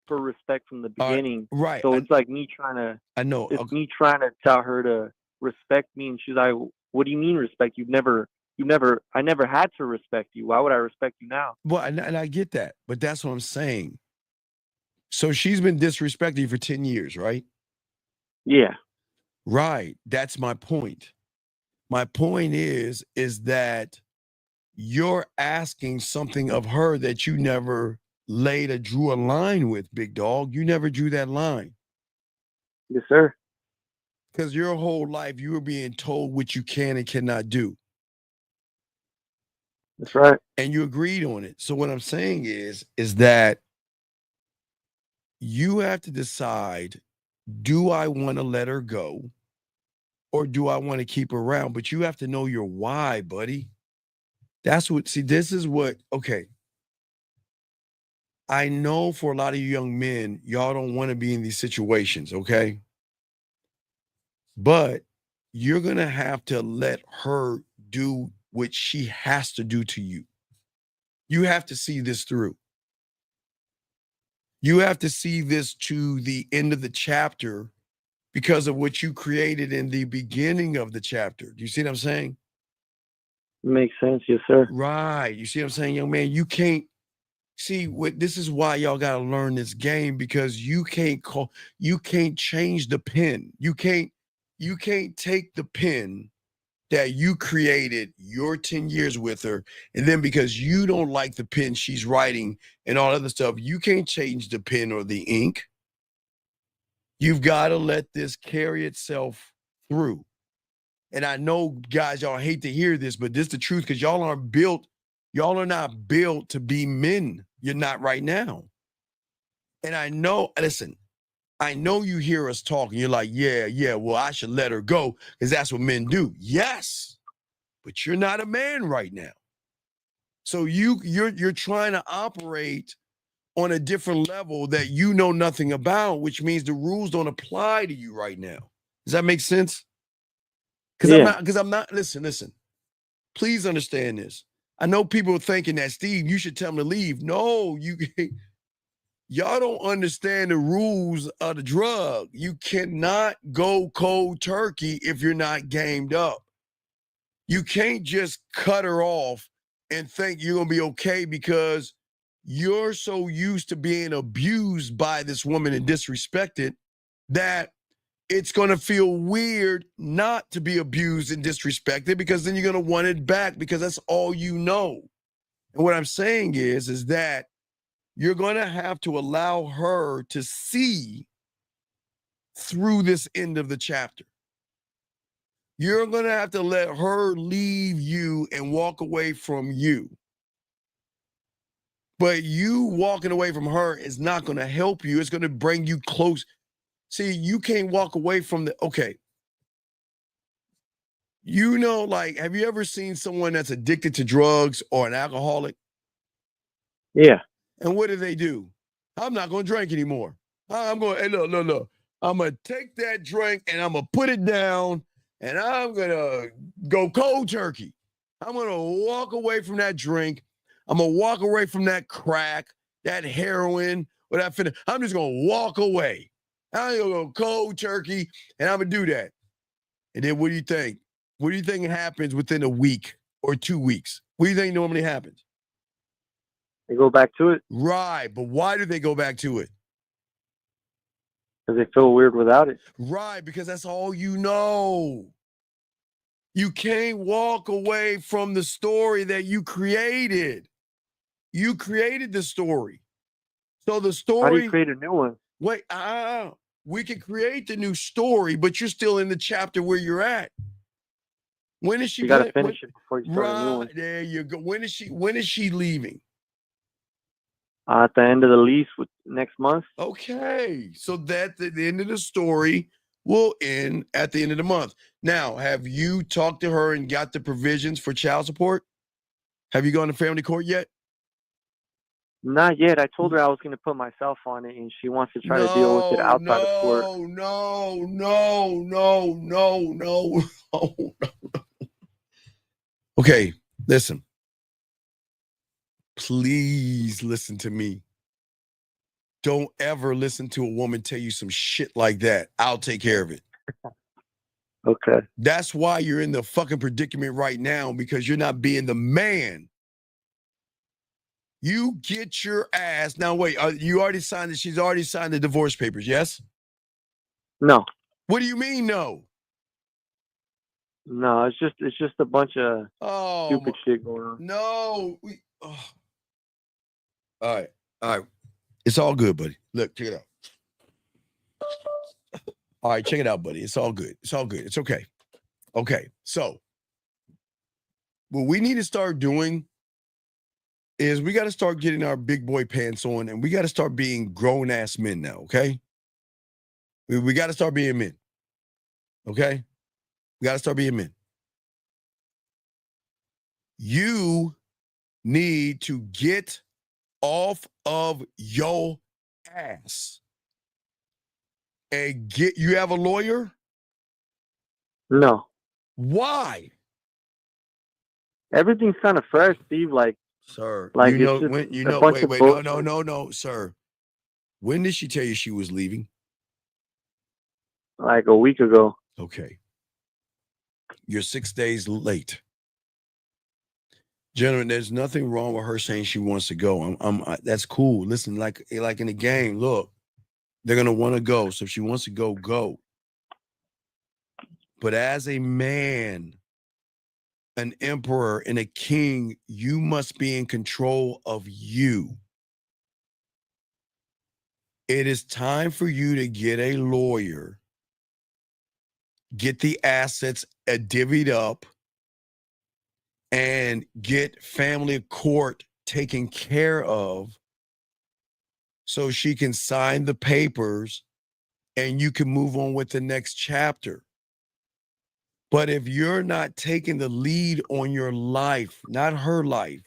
for respect from the beginning. Right. So it's like me trying to. I know. It's me trying to tell her to respect me, and she's like, "What do you mean respect? I never had to respect you. Why would I respect you now?" Well, and I get that, but that's what I'm saying. So she's been disrespecting you for 10 years, right? Yeah. Right. That's my point. My point is that you're asking something of her that you never drew a line with, big dog. You never drew that line. Yes, sir. Because your whole life you were being told what you can and cannot do. That's right. And you agreed on it. So what I'm saying is that you have to decide, do I want to let her go or do I want to keep her around? But you have to know your why, buddy. This is what, okay. I know for a lot of you young men, y'all don't want to be in these situations, okay? But you're going to have to let her do what she has to do to you. You have to see this through. You have to see this to the end of the chapter because of what you created in the beginning of the chapter. Do you see what I'm saying? Makes sense, yes, sir. Right. You see what I'm saying, young man? You can't see what this is why y'all gotta learn this game because you can't change the pen. You can't take the pen that you created your 10 years with her, and then because you don't like the pen she's writing and all other stuff, you can't change the pen or the ink. You've got to let this carry itself through. And I know, guys, y'all hate to hear this, but this is the truth because y'all are not built to be men. You're not right now. And I know, listen, I know you hear us talking. You're like, yeah, well, I should let her go because that's what men do. Yes, but you're not a man right now. So you're trying to operate on a different level that you know nothing about, which means the rules don't apply to you right now. Does that make sense? Because I'm not, listen, please understand this. I know people are thinking that, Steve, you should tell them to leave. No, y'all don't understand the rules of the drug. You cannot go cold turkey if you're not gamed up. You can't just cut her off and think you're going to be okay because you're so used to being abused by this woman and disrespected that it's going to feel weird not to be abused and disrespected because then you're going to want it back because that's all you know. And what I'm saying is that you're going to have to allow her to see through this end of the chapter. You're going to have to let her leave you and walk away from you. But you walking away from her is not going to help you. It's going to bring you close. See, you can't walk away from okay. You know, like, have you ever seen someone that's addicted to drugs or an alcoholic? Yeah. And what do? I'm not going to drink anymore. I'm going, hey, look. I'm going to take that drink and I'm going to put it down and I'm going to go cold turkey. I'm going to walk away from that drink. I'm going to walk away from that crack, that heroin, or that fentanyl. I'm just going to walk away. I'm going to go cold turkey and I'm going to do that. And then what do you think? What do you think happens within a week or 2 weeks? What do you think normally happens? They go back to it. Right, but why do they go back to it? Because they feel weird without it. Right, because that's all you know. You can't walk away from the story that you created. You created the story. So the story. How do you create a new one? Wait, we can create the new story, but you're still in the chapter where you're at. When is she? You got to finish it before you start a new one. There you go. When is she leaving? At the end of the lease next month. Okay, so that the end of the story will end at the end of the month. Now, have you talked to her and got the provisions for child support? Have you gone to family court yet? Not yet. I told her I was going to put myself on it, and she wants to try to deal with it outside of court. No. Okay, listen. Please listen to me. Don't ever listen to a woman tell you some shit like that. I'll take care of it. Okay. That's why you're in the fucking predicament right now, because you're not being the man. You get your ass. Now, wait, you already signed it. She's already signed the divorce papers, yes? No. What do you mean, no? No, it's just a bunch of stupid shit going on. No. All right. It's all good, buddy. Look, check it out. All right, check it out, buddy. It's all good. It's all good. It's okay. Okay, so what we need to start doing is we got to start getting our big boy pants on, and we got to start being grown-ass men now, okay? We got to start being men, okay? We got to start being men. You need to get off of your ass and you have a lawyer? No. Why? Everything's kind of fresh, Steve. Like, sir, like you know, it's just when, you a know, bunch wait, of no, bullshit. sir. When did she tell you she was leaving? Like a week ago. Okay. You're 6 days late. Gentlemen, there's nothing wrong with her saying she wants to go. That's cool. Listen, like in the game, look, they're gonna want to go. So if she wants to go, go. But as a man, an emperor, and a king, you must be in control of you. It is time for you to get a lawyer, get the assets divvied up, and get family court taken care of so she can sign the papers and you can move on with the next chapter. But if you're not taking the lead on your life, not her life,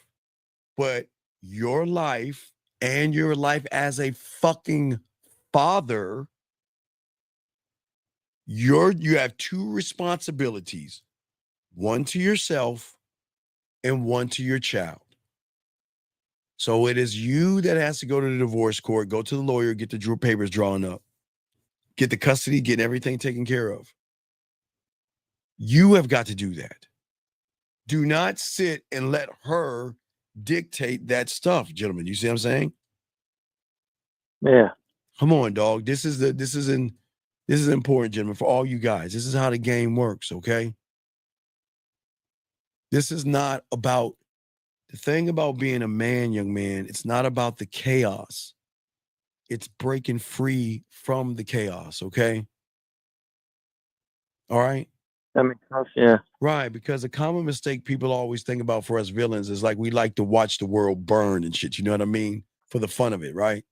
but your life and your life as a fucking father, you have two responsibilities, one to yourself and one to your child. So it is you that has to go to the divorce court, go to the lawyer, get the papers drawn up, get the custody, get everything taken care of. You have got to do that. Do not sit and let her dictate that stuff, gentlemen. You see what I'm saying? Yeah. Come on, dog. This is important, gentlemen, for all you guys. This is how the game works, okay? This is not about the thing about being a man, young man. It's not about the chaos. It's breaking free from the chaos, okay? All right? That makes sense, yeah. Right, because a common mistake people always think about for us villains is like we like to watch the world burn and shit, you know what I mean? For the fun of it, right?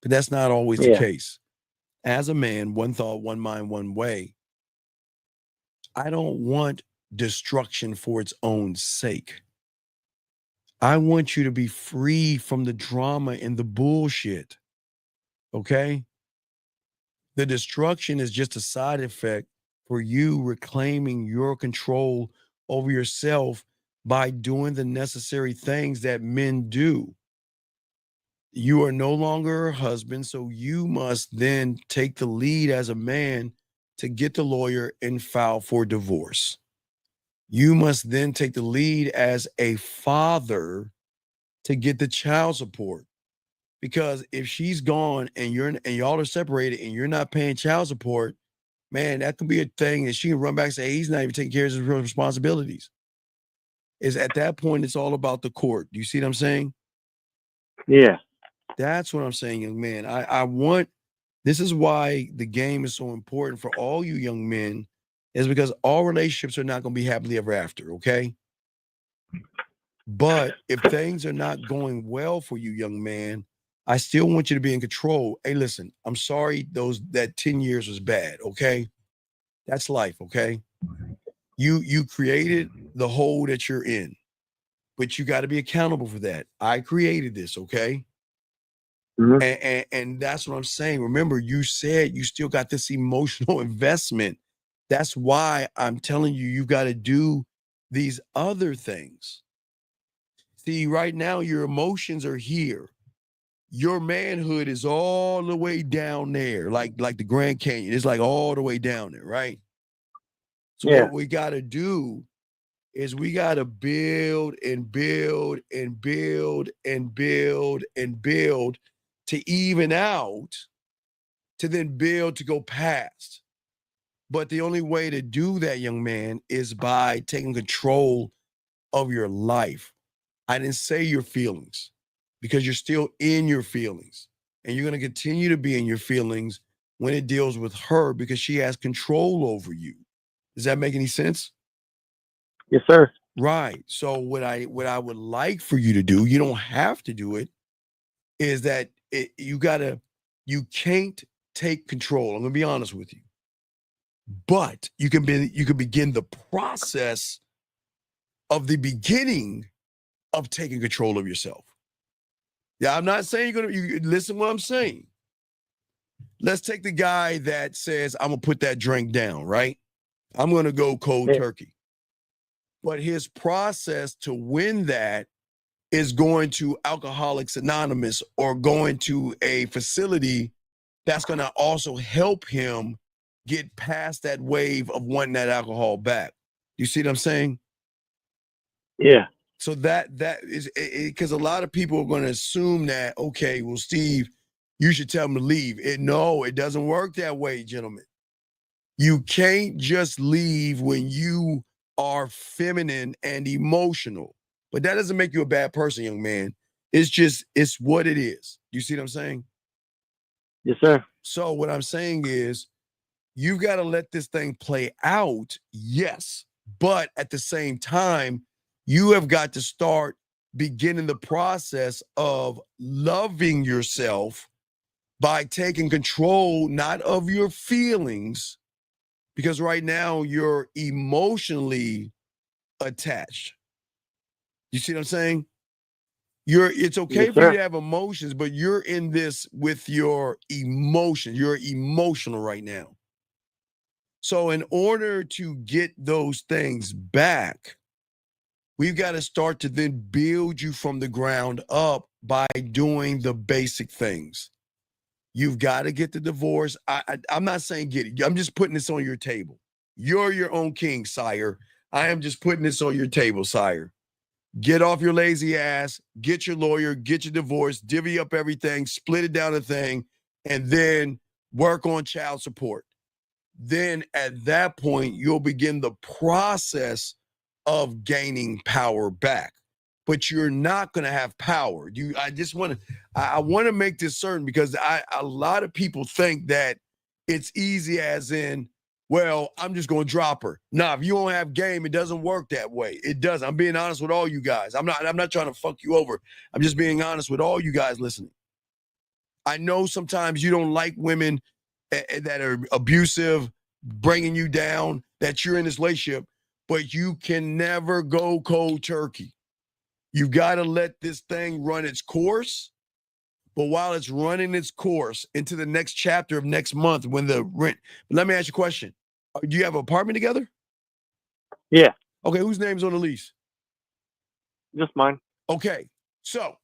But that's not always the case. As a man, one thought, one mind, one way. I don't want destruction for its own sake. I want you to be free from the drama and the bullshit. Okay? The destruction is just a side effect for you reclaiming your control over yourself by doing the necessary things that men do. You are no longer a husband, so you must then take the lead as a man to get the lawyer and file for divorce. You must then take the lead as a father to get the child support. Because if she's gone and y'all are separated and you're not paying child support, man, that could be a thing that she can run back and say, hey, he's not even taking care of his responsibilities. Is at that point, it's all about the court. Do you see what I'm saying? Yeah. That's what I'm saying, young man. I want, this is why the game is so important for all you young men, is because all relationships are not going to be happily ever after, okay? But if things are not going well for you, young man, I still want you to be in control. Hey, listen, I'm sorry that 10 years was bad, okay? That's life, okay? You created the hole that you're in, but you got to be accountable for that. I created this, okay? And that's what I'm saying. Remember, you said you still got this emotional investment. That's why I'm telling you, you got to do these other things. See, right now, your emotions are here. Your manhood is all the way down there, like the Grand Canyon. It's like all the way down there, right? So what we got to do is we got to build and build and build and build and build to even out, to then build to go past. But the only way to do that, young man, is by taking control of your life. I didn't say your feelings, because you're still in your feelings, and you're going to continue to be in your feelings when it deals with her, because she has control over you. Does that make any sense? Yes, sir. Right. So what I would like for you to do, you don't have to do it, is that you can't take control. I'm going to be honest with you. But you can begin the process of the beginning of taking control of yourself. Yeah, I'm not saying you listen to what I'm saying. Let's take the guy that says, I'm gonna put that drink down, right? I'm gonna go cold turkey. But his process to win that is going to Alcoholics Anonymous or going to a facility that's gonna also help him get past that wave of wanting that alcohol back. You see what I'm saying? Yeah. So that is because a lot of people are going to assume that, okay, well, Steve, you should tell him to leave. No, it doesn't work that way, gentlemen. You can't just leave when you are feminine and emotional. But that doesn't make you a bad person, young man. It's what it is. You see what I'm saying? Yes, sir. So what I'm saying is, you've got to let this thing play out, yes. But at the same time, you have got to start beginning the process of loving yourself by taking control, not of your feelings, because right now you're emotionally attached. You see what I'm saying? It's okay Yes, for you sir. to have emotions, but you're in this with your emotions. You're emotional right now. So in order to get those things back, we've got to start to then build you from the ground up by doing the basic things. You've got to get the divorce. I'm not saying get it. I'm just putting this on your table. You're your own king, sire. I am just putting this on your table, sire. Get off your lazy ass, get your lawyer, get your divorce, divvy up everything, split it down a thing, and then work on child support. Then at that point, you'll begin the process of gaining power back. But you're not going to have power. I want to make this certain, because a lot of people think that it's easy, as in, well, I'm just going to drop her. Nah, if you don't have game, it doesn't work that way. It doesn't. I'm being honest with all you guys. I'm not trying to fuck you over. I'm just being honest with all you guys listening. I know sometimes you don't like women that are abusive, bringing you down, that you're in this relationship, but you can never go cold turkey. You've got to let this thing run its course. But while it's running its course into the next chapter of next month, when the rent, let me ask you a question. Do you have an apartment together? Yeah. Okay, whose name's on the lease? Just mine. Okay, so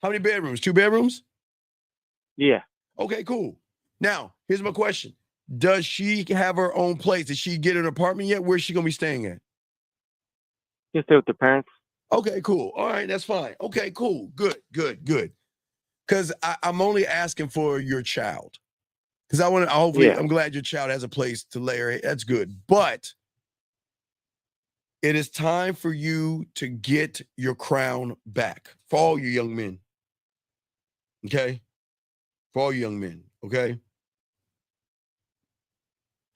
how many bedrooms? 2 bedrooms? Yeah. Okay, cool. Now, here's my question. Does she have her own place? Did she get an apartment yet? Where's she going to be staying at? You stay with the parents. Okay, cool. All right, that's fine. Okay, cool. Good. Because I'm only asking for your child. Because I want to, hopefully, I'm glad your child has a place to lay her head. That's good. But it is time for you to get your crown back for all you young men. Okay? For all you young men. Okay?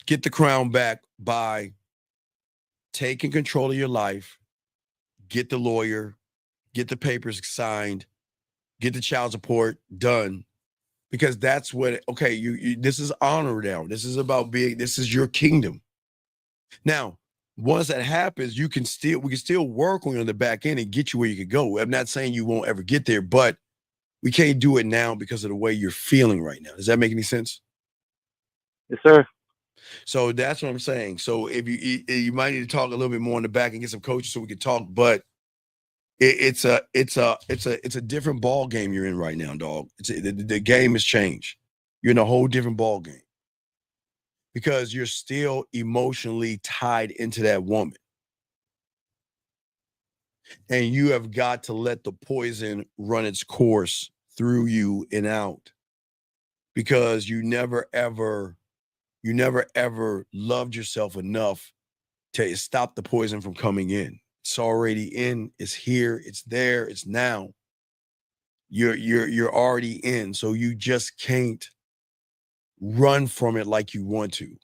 Get the crown back by taking control of your life, get the lawyer, get the papers signed, get the child support done. Because that's what, okay, you this is honor now. This is about this is your kingdom. Now, once that happens, we can still work on you on the back end and get you where you could go. I'm not saying you won't ever get there, but we can't do it now because of the way you're feeling right now. Does that make any sense? Yes, sir. So that's what I'm saying. So if you might need to talk a little bit more in the back and get some coaches so we can talk, but it's a different ball game you're in right now, dog. The game has changed. You're in a whole different ball game because you're still emotionally tied into that woman. And you have got to let the poison run its course through you and out because you never ever loved yourself enough to stop the poison from coming in. It's already in, it's here, it's there, it's now. You're already in, so you just can't run from it like you want to.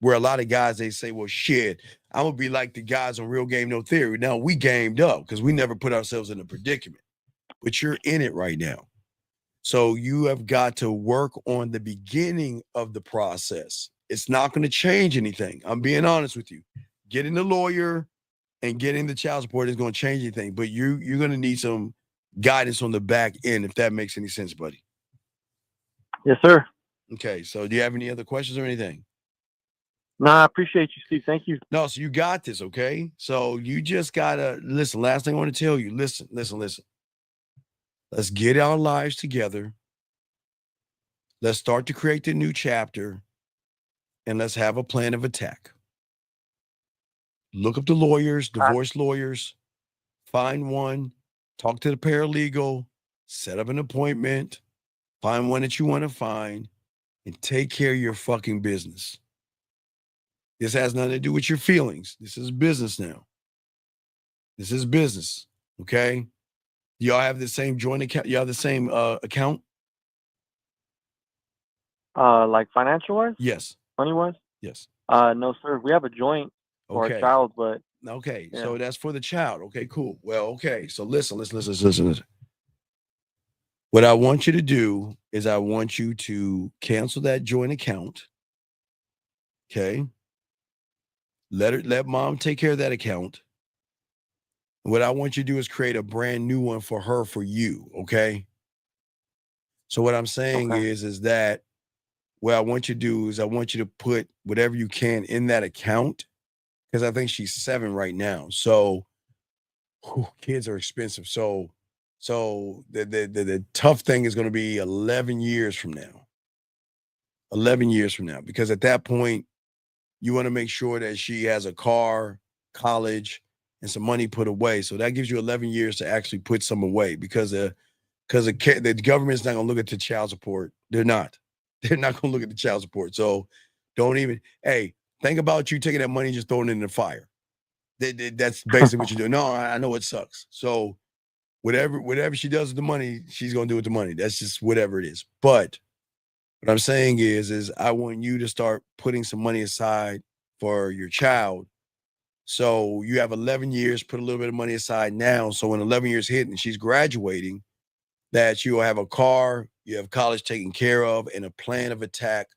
Where a lot of guys, they say, well, shit, I'm gonna be like the guys on Real Game No Theory. Now we gamed up because we never put ourselves in a predicament, but you're in it right now. So you have got to work on the beginning of the process. It's not going to change anything. I'm being honest with you. Getting the lawyer and getting the child support is going to change anything, but you're going to need some guidance on the back end, if that makes any sense, buddy. Yes, sir. Okay, so do you have any other questions or anything? No, I appreciate you, Steve. Thank you. No, so you got this, okay? So you just got to listen. Last thing I want to tell you, listen. Let's get our lives together. Let's start to create the new chapter, and let's have a plan of attack. Look up the lawyers, divorce lawyers, find one, talk to the paralegal, set up an appointment, find one that you want to find, and take care of your fucking business. This has nothing to do with your feelings. This is business now. This is business, okay? Y'all have the same joint account? Y'all have the same account? Like financial wise? Yes. Money wise? Yes. No, sir. We have a joint for Okay. our child, but okay, yeah. So that's for the child. Okay, cool. Well, okay. So listen. What I want you to do is I want you to cancel that joint account. Okay. Let mom take care of that account. What I want you to do is create a brand new one for her, for you. Okay. So what I'm saying is that what I want you to do is I want you to put whatever you can in that account, because I think she's 7 right now. So kids are expensive. So the tough thing is going to be 11 years from now. 11 years from now, because at that point, you want to make sure that she has a car, college, and some money put away. So that gives you 11 years to actually put some away, because the government's not going to look at the child support. They're not going to look at the child support. So don't even, hey, think about you taking that money and just throwing it in the fire. That's basically what you do. No, I know it sucks. So whatever she does with the money, she's going to do with the money. That's just whatever it is. But what I'm saying is I want you to start putting some money aside for your child. So you have 11 years, put a little bit of money aside now. So when 11 years hit and she's graduating, that you will have a car, you have college taken care of, and a plan of attack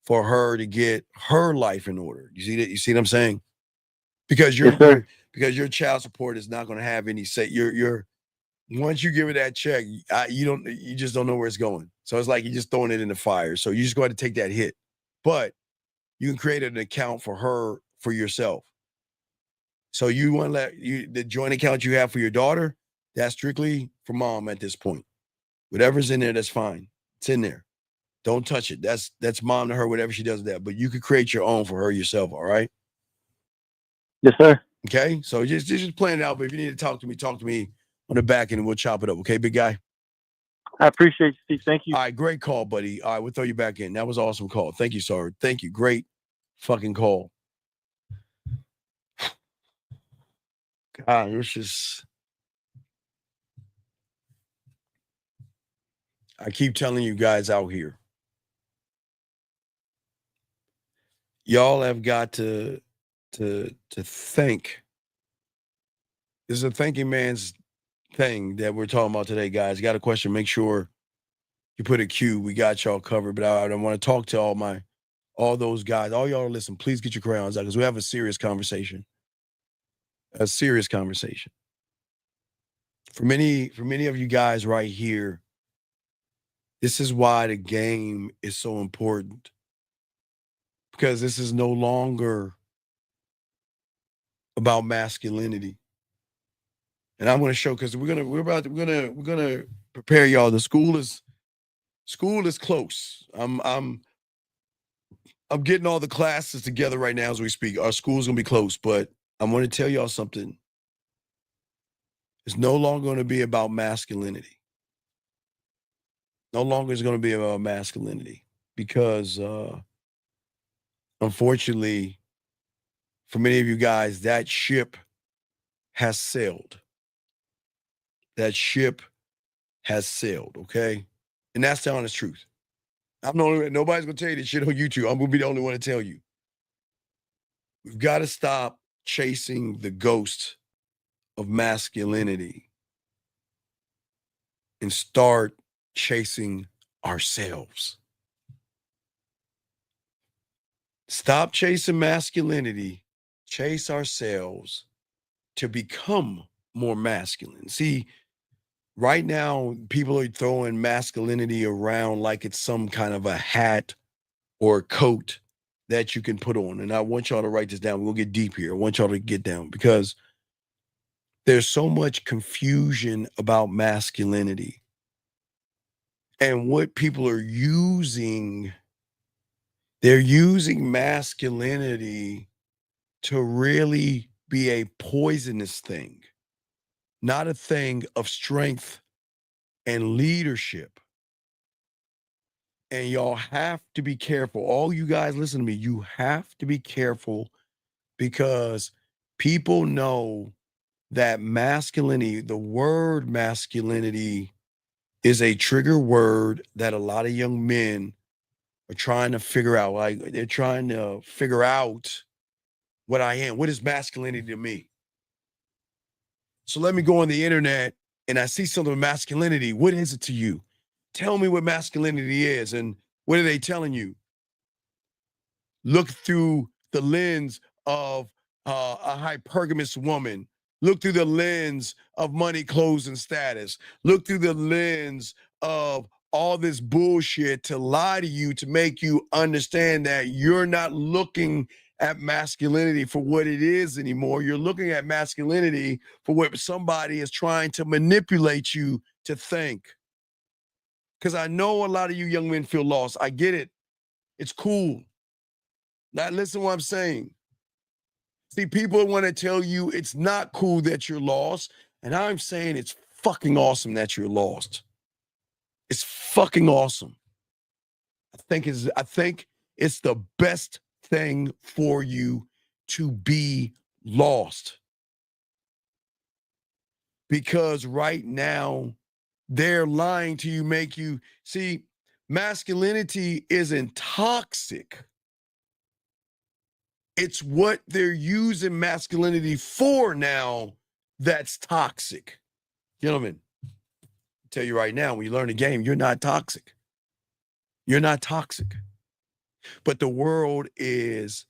for her to get her life in order. You see that? You see what I'm saying? Because because your child support is not going to have any say. You're once you give her that check, you just don't know where it's going. So it's like you're just throwing it in the fire. So you just go ahead and take that hit. But you can create an account for her, for yourself. So you want to the joint account you have for your daughter, that's strictly for mom at this point. Whatever's in there, that's fine. It's in there. Don't touch it. That's mom to her, whatever she does with that. But you could create your own for her yourself, all right? Yes, sir. Okay, so just plan it out. But if you need to talk to me on the back end, and we'll chop it up. Okay, big guy. I appreciate you, Steve. Thank you. All right, great call, buddy. All right, we'll throw you back in. That was an awesome call. Thank you, sir. Thank you. Great fucking call. God, it's just. I keep telling you guys out here, y'all have got to think. This is a thinking man's thing that we're talking about today, guys. Got a question? Make sure you put a Q. We got y'all covered. But I want to talk to all those guys. All y'all listen. Please get your crayons out because we have a serious conversation. A serious conversation. For many of you guys right here, this is why the game is so important. Because this is no longer about masculinity. And I'm going to show, because we're gonna prepare y'all. The school is close. I'm getting all the classes together right now as we speak. Our school's gonna be close, but I'm going to tell y'all something. It's no longer going to be about masculinity. No longer is going to be about masculinity because, unfortunately, for many of you guys, that ship has sailed. That ship has sailed, okay? And that's the honest truth. Nobody's going to tell you this shit on YouTube. I'm going to be the only one to tell you. We've got to stop chasing the ghost of masculinity and start chasing ourselves. Stop chasing masculinity, chase ourselves to become more masculine. See, right now, people are throwing masculinity around like it's some kind of a hat or a coat that you can put on. And I want y'all to write this down. We'll get deep here. I want y'all to get down because there's so much confusion about masculinity. And what people are using, they're using masculinity to really be a poisonous thing, not a thing of strength and leadership. And y'all have to be careful. All you guys, listen to me. You have to be careful because people know that masculinity, the word masculinity, is a trigger word that a lot of young men are trying to figure out. Like they're trying to figure out what I am. What is masculinity to me? So let me go on the internet and I see something of masculinity. What is it to you? Tell me what masculinity is. And what are they telling you? Look through the lens of a hypergamous woman. Look through the lens of money, clothes, and status. Look through the lens of all this bullshit to lie to you, to make you understand that you're not looking at masculinity for what it is anymore. You're looking at masculinity for what somebody is trying to manipulate you to think. Because I know a lot of you young men feel lost. I get it. It's cool. Now listen to what I'm saying. See, people want to tell you it's not cool that you're lost. And I'm saying it's fucking awesome that you're lost. It's fucking awesome. I think it's the best thing for you to be lost. Because right now, they're lying to you, make you see, masculinity isn't toxic. It's what they're using masculinity for now that's toxic. Gentlemen, I'll tell you right now, when you learn the game, you're not toxic. You're not toxic. But the world is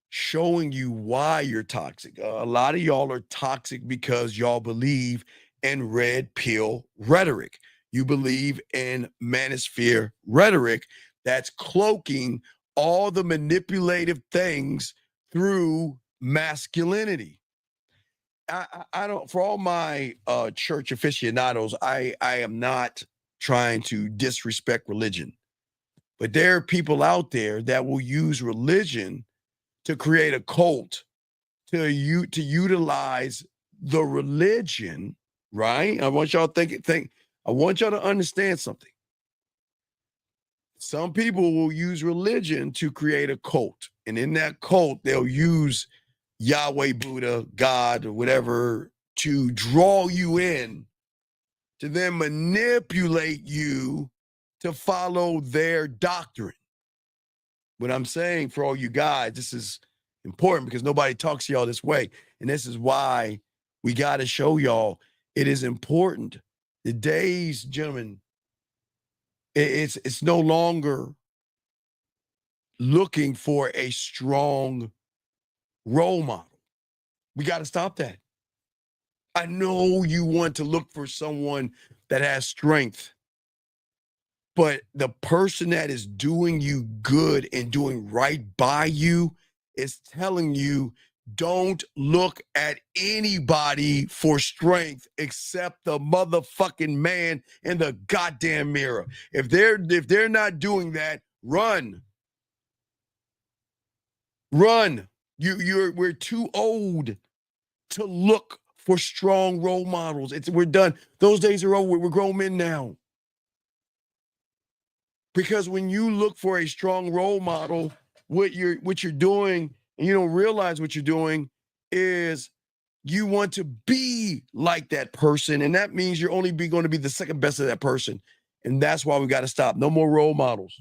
showing you why you're toxic. A lot of y'all are toxic because y'all believe in red pill rhetoric. You believe in manosphere rhetoric that's cloaking all the manipulative things through masculinity. I don't, for all my church aficionados, I am not trying to disrespect religion, but there are people out there that will use religion to create a cult to utilize the religion, right? I want y'all to think. I want y'all to understand something. Some people will use religion to create a cult, and in that cult, they'll use Yahweh, Buddha, God, or whatever to draw you in, to then manipulate you to follow their doctrine. What I'm saying for all you guys, this is important because nobody talks to y'all this way. And this is why we got to show y'all it is important. The days, gentlemen, it's no longer looking for a strong role model. We got to stop that. I know you want to look for someone that has strength, but the person that is doing you good and doing right by you is telling you, don't look at anybody for strength except the motherfucking man in the goddamn mirror. If they're not doing that, run. Run. We're too old to look for strong role models. We're done. Those days are over. We're grown men now. Because when you look for a strong role model, what you're doing, and you don't realize what you're doing, is you want to be like that person, and that means you're only going to be the second best of that person, and that's why we got to stop. No more role models.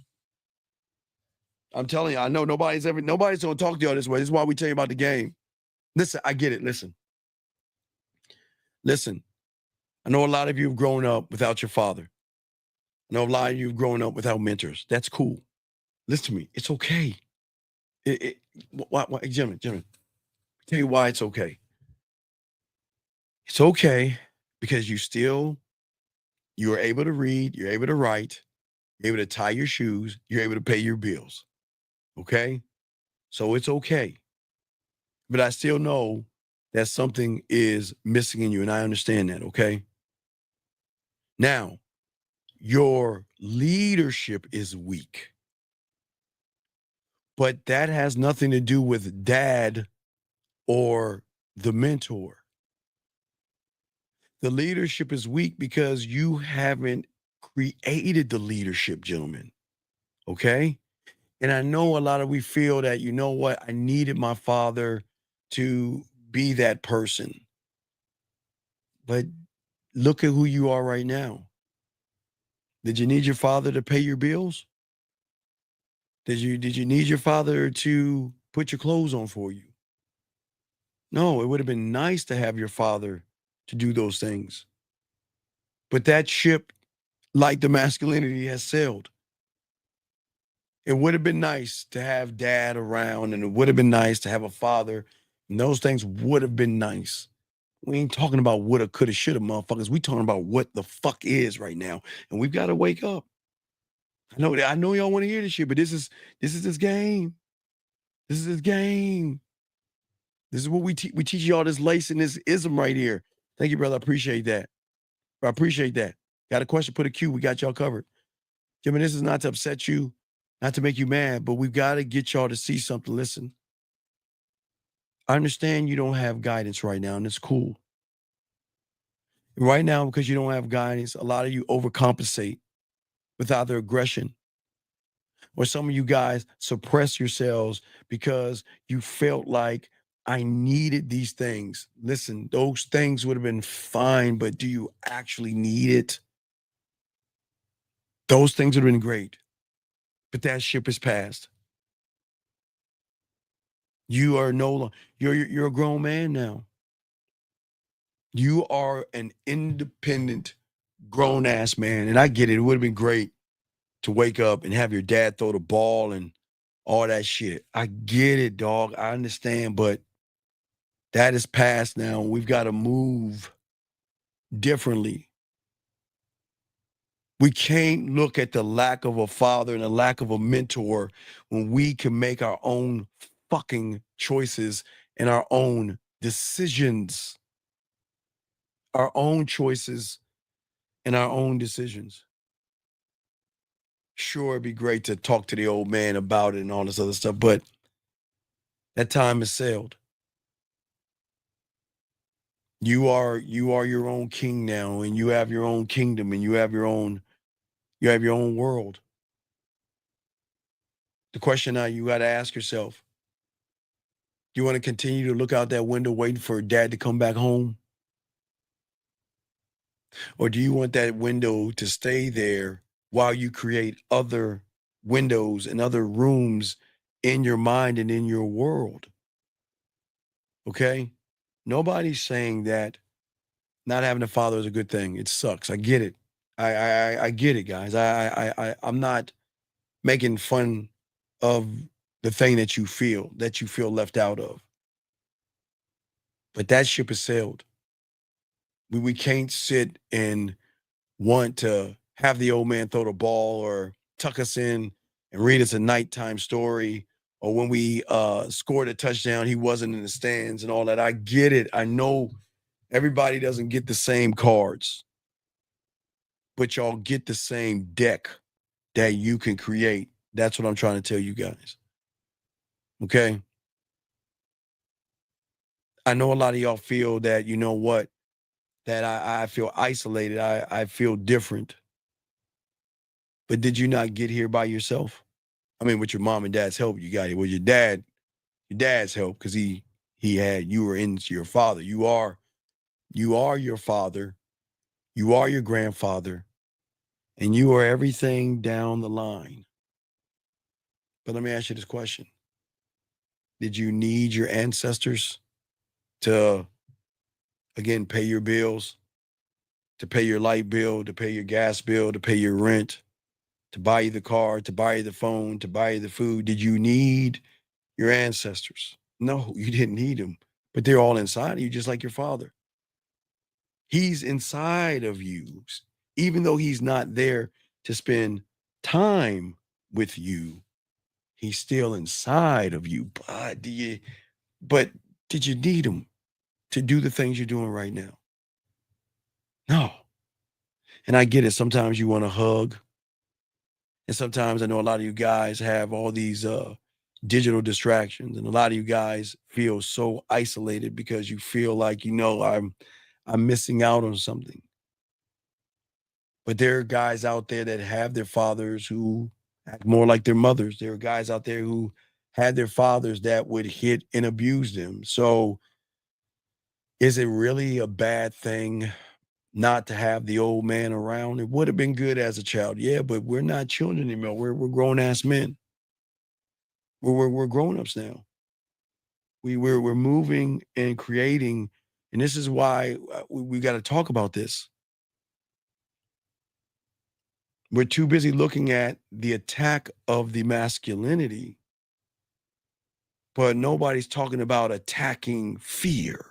I'm telling you, I know nobody's going to talk to y'all this way. This is why we tell you about the game. Listen, I get it. Listen. I know a lot of you have grown up without your father. I know a lot of you have grown up without mentors. That's cool. Listen to me. It's okay. Why, gentlemen, tell you why it's okay. It's okay because you are able to read, you're able to write, you're able to tie your shoes, you're able to pay your bills. Okay? So it's okay. But I still know that something is missing in you, and I understand that, okay? Now, your leadership is weak. But that has nothing to do with dad or the mentor. The leadership is weak because you haven't created the leadership, gentlemen. Okay? And I know a lot of we feel that, you know what, I needed my father to be that person. But look at who you are right now. Did you need your father to pay your bills? Did you need your father to put your clothes on for you? No, it would have been nice to have your father to do those things. But that ship, like the masculinity, has sailed. It would have been nice to have dad around, and it would have been nice to have a father, and those things would have been nice. We ain't talking about woulda, coulda, shoulda, motherfuckers. We talking about what the fuck is right now, and we've got to wake up. I know y'all want to hear this shit, but this is this game. This is this game. This is what we teach y'all, this lace and this ism right here. Thank you, brother. I appreciate that. I appreciate that. Got a question? Put a Q. We got y'all covered. Jimmy, this is not to upset you, not to make you mad, but we've got to get y'all to see something. Listen, I understand you don't have guidance right now, and it's cool. Right now, because you don't have guidance, a lot of you overcompensate with either aggression, or some of you guys suppress yourselves because you felt like, I needed these things. Listen, those things would have been fine, but do you actually need it? Those things would have been great, but that ship is passed. You are no longer, you're a grown man now. You are an independent, grown ass man. And I get it. It would have been great to wake up and have your dad throw the ball and all that shit. I get it, dog. I understand, but that is past now. We've got to move differently. We can't look at the lack of a father and the lack of a mentor when we can make our own fucking choices and our own decisions. Our own choices and our own decisions. Sure, it'd be great to talk to the old man about it and all this other stuff, but that time has sailed. You are your own king now, and you have your own kingdom, and you have your own world. The question now you got to ask yourself, do you want to continue to look out that window waiting for dad to come back home? Or do you want that window to stay there while you create other windows and other rooms in your mind and in your world? Okay? Nobody's saying that not having a father is a good thing. It sucks. I get it. I get it, guys. I'm not making fun of the thing that you feel left out of. But that ship has sailed. We can't sit and want to have the old man throw the ball or tuck us in and read us a nighttime story, or when we scored a touchdown, he wasn't in the stands and all that. I get it. I know everybody doesn't get the same cards, but y'all get the same deck that you can create. That's what I'm trying to tell you guys. Okay? I know a lot of y'all feel that, you know what, that I feel isolated. I feel different. But did you not get here by yourself? I mean, with your mom and dad's help, you got here. With your dad's help, because you were into your father. You are your father. You are your grandfather. And you are everything down the line. But let me ask you this question. Did you need your ancestors to, again, pay your bills, to pay your light bill, to pay your gas bill, to pay your rent, to buy you the car, to buy you the phone, to buy you the food? Did you need your ancestors? No, you didn't need them, but they're all inside of you, just like your father. He's inside of you, even though he's not there to spend time with you. He's still inside of you. But did you need him to do the things you're doing right now? No. And I get it. Sometimes you want to hug. And sometimes I know a lot of you guys have all these digital distractions, and a lot of you guys feel so isolated because you feel like, I'm missing out on something. But there are guys out there that have their fathers who act more like their mothers. There are guys out there who had their fathers that would hit and abuse them. So is it really a bad thing not to have the old man around? It would have been good as a child, yeah, but we're not children anymore. We're grown-ass men. We're grown-ups now. We're moving and creating, and this is why we got to talk about this. We're too busy looking at the attack of the masculinity, but nobody's talking about attacking fear,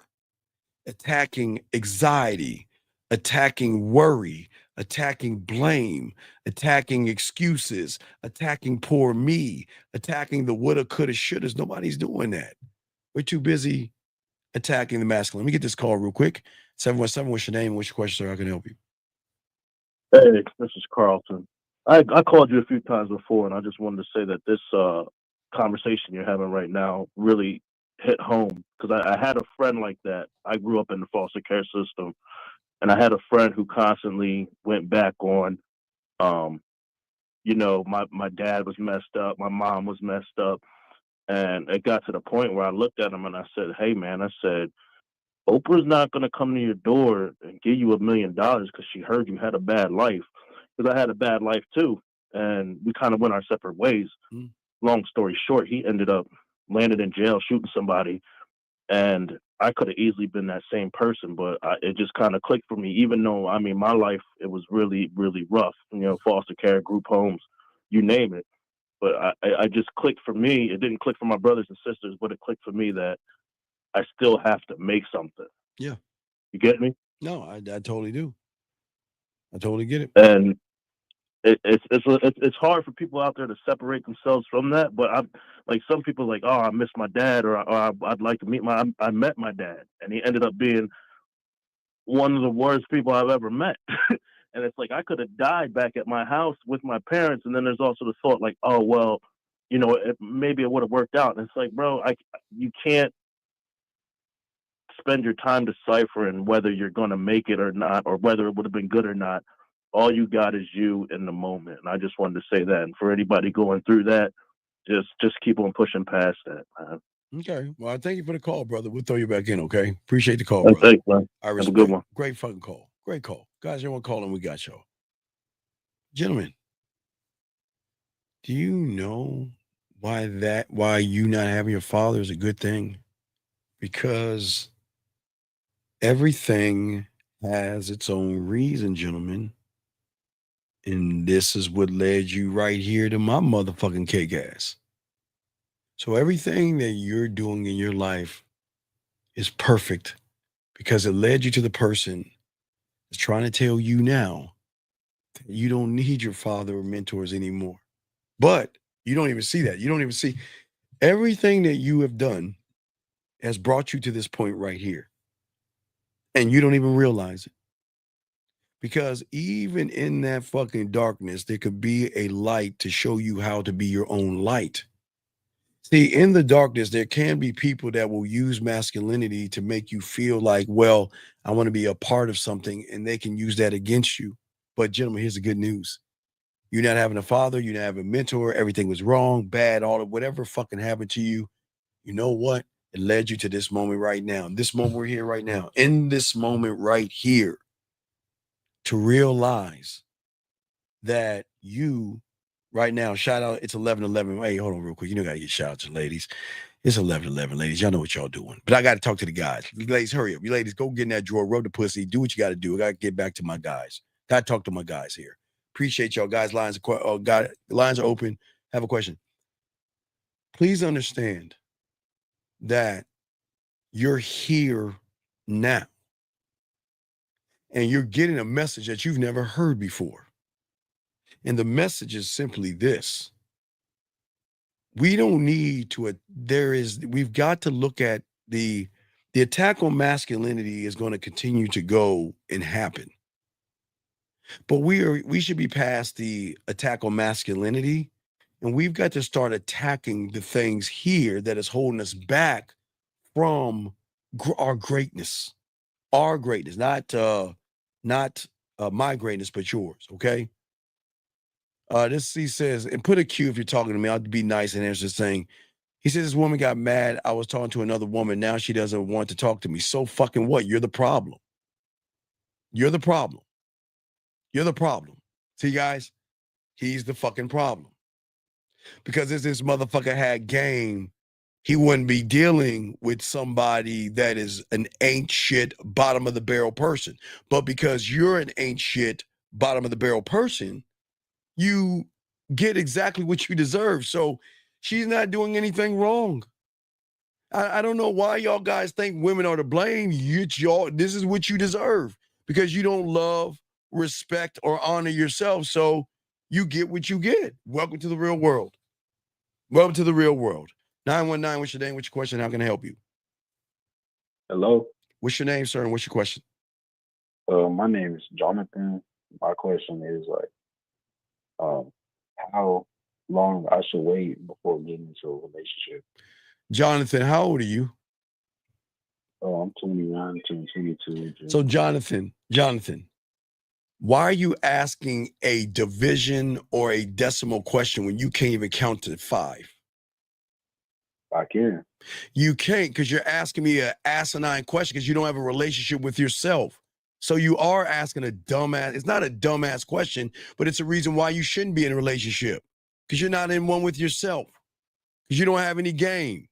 attacking anxiety, attacking worry, attacking blame, attacking excuses, attacking poor me, attacking the woulda, coulda, shouldas. Nobody's doing that. We're too busy attacking the masculine. Let me get this call real quick. 717, what's your name and what's your question, sir? I can help you. Hey, this is Carlton. I called you a few times before, and I just wanted to say that this conversation you're having right now really hit home, because I had a friend like that. I grew up in the foster care system, and I had a friend who constantly went back on, my dad was messed up, my mom was messed up, and it got to the point where I looked at him and I said, hey, man, I said, Oprah's not going to come to your door and give you $1 million because she heard you had a bad life. Because I had a bad life too, and we kind of went our separate ways. Long story short, he ended up landed in jail shooting somebody, and I could have easily been that same person, but it just kind of clicked for me. Even though, I mean, my life, it was really, really rough. Foster care, group homes, you name it. But I just clicked for me. It didn't click for my brothers and sisters, but it clicked for me that I still have to make something. Yeah. You get me? No, I totally do. I totally get it. And it's hard for people out there to separate themselves from that. But I'm like, some people like, oh, I miss my dad, or I'd like to meet I met my dad, and he ended up being one of the worst people I've ever met. And it's like, I could have died back at my house with my parents. And then there's also the thought like, oh, well, maybe it would have worked out. And it's like, bro, you can't spend your time deciphering whether you're going to make it or not, or whether it would have been good or not. All you got is you in the moment. And I just wanted to say that. And for anybody going through that, just keep on pushing past that, man. Okay. Well, I thank you for the call, brother. We'll throw you back in, okay? Appreciate the call, brother. Thanks, man. I Have respect. a good one. Great fucking call. Great call. Guys, everyone calling, we got y'all. Gentlemen, do you know why you not having your father is a good thing? Because everything has its own reason, gentlemen. And this is what led you right here to my motherfucking cake ass. So everything that you're doing in your life is perfect because it led you to the person that's trying to tell you now that you don't need your father or mentors anymore. But you don't even see that. You don't even see everything that you have done has brought you to this point right here. And you don't even realize it. Because even in that fucking darkness, there could be a light to show you how to be your own light. See, in the darkness, there can be people that will use masculinity to make you feel like, well, I want to be a part of something, and they can use that against you. But gentlemen, here's the good news. You're not having a father, you're not having a mentor, everything was wrong, bad, all of whatever fucking happened to you. You know what? It led you to this moment right now. This moment we're here right now. In this moment right here, to realize that you right now, shout out, it's 11:11. Hey, hold on real quick. You know, got to get shout out to ladies. It's 11:11, ladies. Y'all know what y'all doing. But I got to talk to the guys. Ladies, hurry up. You ladies, go get in that drawer, rub the pussy, do what you got to do. I got to get back to my guys. Got to talk to my guys here. Appreciate y'all guys. Lines are open. Have a question. Please understand that you're here now. And you're getting a message that you've never heard before. And the message is simply this. We don't need to, we've got to look at the attack on masculinity is going to continue to go and happen. But we should be past the attack on masculinity, and we've got to start attacking the things here that is holding us back from our greatness, not my greatness, but yours. Okay. He says, and put a Q if you're talking to me. I'll be nice and answer this thing. He says, this woman got mad. I was talking to another woman. Now she doesn't want to talk to me. So fucking what? You're the problem. You're the problem. You're the problem. See, guys, he's the fucking problem. Because if this motherfucker had game, he wouldn't be dealing with somebody that is an ain't shit, bottom of the barrel person. But because you're an ain't shit, bottom of the barrel person, you get exactly what you deserve. So she's not doing anything wrong. I don't know why y'all guys think women are to blame. This is what you deserve because you don't love, respect, or honor yourself. So you get what you get. Welcome to the real world. Welcome to the real world. 919, what's your name? What's your question? How can I help you? Hello. What's your name, sir? And what's your question? My name is Jonathan. My question is how long I should wait before getting into a relationship. Jonathan, how old are you? I'm 29, 22. So Jonathan, why are you asking a division or a decimal question when you can't even count to 5? I can. You can't because you're asking me an asinine question because you don't have a relationship with yourself. So you are asking a dumbass. It's not a dumbass question, but it's a reason why you shouldn't be in a relationship because you're not in one with yourself because you don't have any game.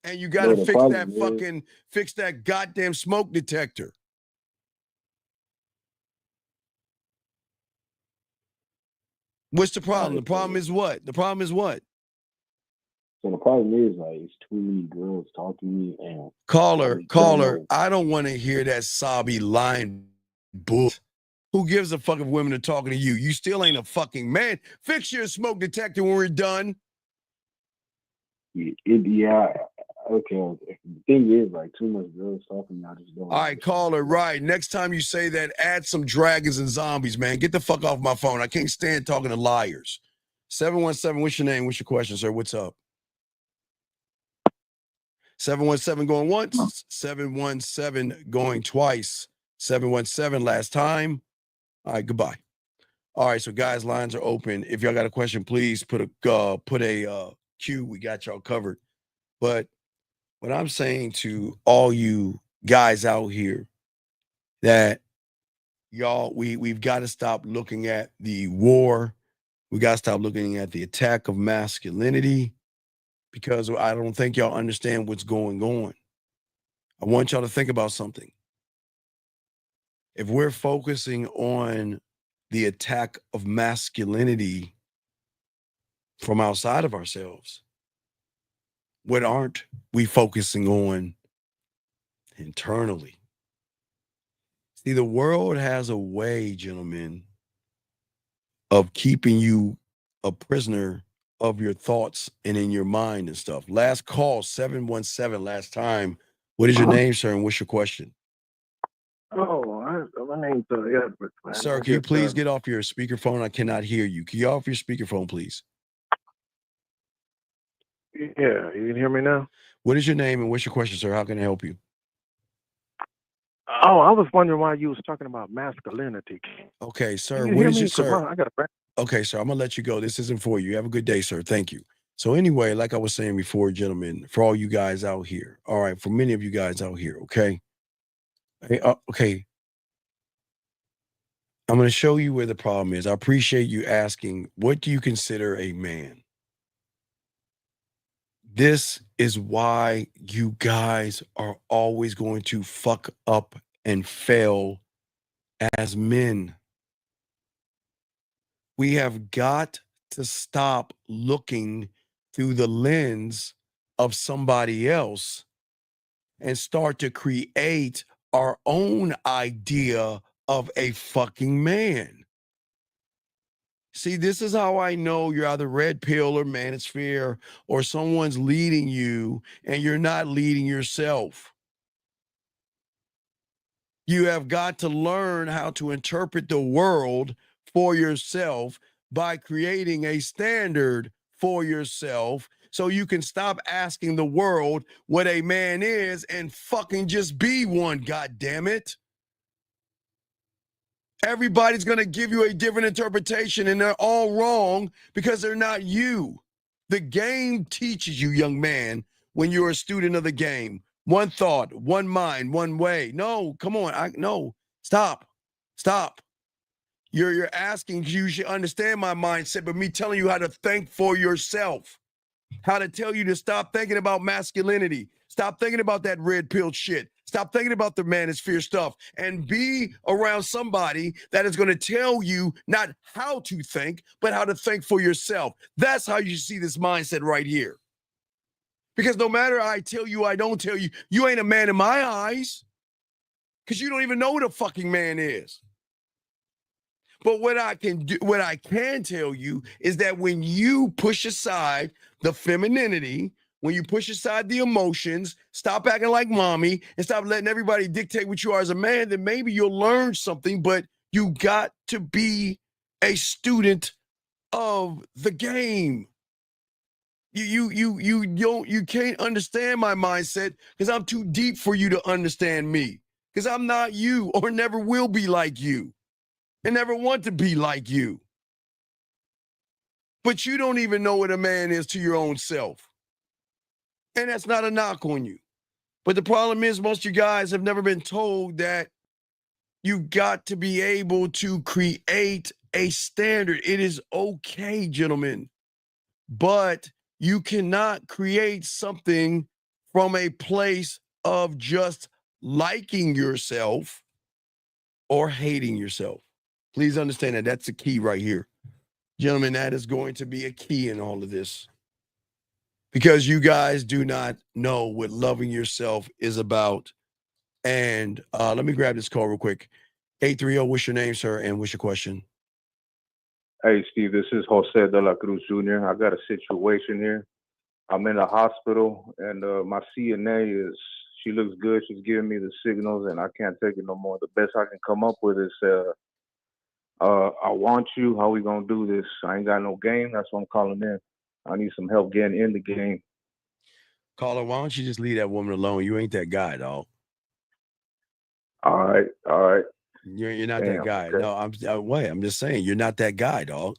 And you got to fix that goddamn smoke detector. What's the problem? The problem is what? The problem is what? So the problem is it's too many girls talking to me and caller, I don't want to hear that sobby line bull. Who gives a fuck if women are talking to you? You still ain't a fucking man. Fix your smoke detector when we're done. Yeah. Okay. The thing is, too much girls talking, I just don't. All right, caller, right. Next time you say that, add some dragons and zombies, man. Get the fuck off my phone. I can't stand talking to liars. 717, what's your name? What's your question, sir? What's up? 717 going once, 717 going twice, 717 last time. All right, goodbye. All right, so guys, lines are open. If y'all got a question, please put a queue. We got y'all covered. But what I'm saying to all you guys out here, that y'all, we've got to stop looking at the war. We got to stop looking at the attack of masculinity, because I don't think y'all understand what's going on. I want y'all to think about something. If we're focusing on the attack of masculinity from outside of ourselves, what aren't we focusing on internally? See, the world has a way, gentlemen, of keeping you a prisoner of your thoughts and in your mind and stuff. Last call, 717, last time. What is your name, sir, and what's your question? Oh, my name's Edward. Man. Sir, can you please get off your speakerphone? I cannot hear you. Can you off your speakerphone, please? Yeah, you can hear me now? What is your name and what's your question, sir? How can I help you? Oh, I was wondering why you was talking about masculinity. Okay, sir. Can you What hear is me? your 'Cause sir? I got a friend. Okay, sir. I'm gonna let you go. This isn't for you. Have a good day, sir. Thank you. So anyway, like I was saying before, gentlemen, for all you guys out here, all right, for many of you guys out here, okay, hey, okay, I'm gonna show you where the problem is. I appreciate you asking, what do you consider a man? This is why you guys are always going to fuck up and fail as men. We have got to stop looking through the lens of somebody else and start to create our own idea of a fucking man. See, this is how I know you're either red pill or manosphere, or someone's leading you and you're not leading yourself. You have got to learn how to interpret the world for yourself by creating a standard for yourself, so you can stop asking the world what a man is and fucking just be one, God damn it. Everybody's going to give you a different interpretation, and they're all wrong because they're not you. The game teaches you, young man, when you're a student of the game. One thought, one mind, one way. No, come on. No, stop. You're asking, you should understand my mindset, but me telling you how to think for yourself. How to tell you to stop thinking about masculinity. Stop thinking about that red pill shit. Stop thinking about the manosphere stuff and be around somebody that is going to tell you not how to think, but how to think for yourself. That's how you see this mindset right here. Because no matter I tell you, I don't tell you, you ain't a man in my eyes, because you don't even know what a fucking man is. But what I can tell you is that when you push aside the femininity, when you push aside the emotions, stop acting like mommy and stop letting everybody dictate what you are as a man, then maybe you'll learn something. But you got to be a student of the game. You can't understand my mindset because I'm too deep for you to understand me, because I'm not you, or never will be like you, and never want to be like you. But you don't even know what a man is to your own self. And that's not a knock on you. But the problem is, most of you guys have never been told that you got to be able to create a standard. It is okay, gentlemen, but you cannot create something from a place of just liking yourself or hating yourself. Please understand that that's the key right here. Gentlemen, that is going to be a key in all of this, because you guys do not know what loving yourself is about. And let me grab this call real quick. 830, what's your name, sir, and what's your question? Hey, Steve, this is Jose de la Cruz Jr. I got a situation here. I'm in a hospital, and my CNA she looks good. She's giving me the signals, and I can't take it no more. The best I can come up with is, I want you. How we gonna do this? I ain't got no game. That's why I'm calling in. I need some help getting in the game. Caller, why don't you just leave that woman alone? You ain't that guy, dog. All right. You're not Damn, that guy. okay. No, I'm just saying you're not that guy, dog.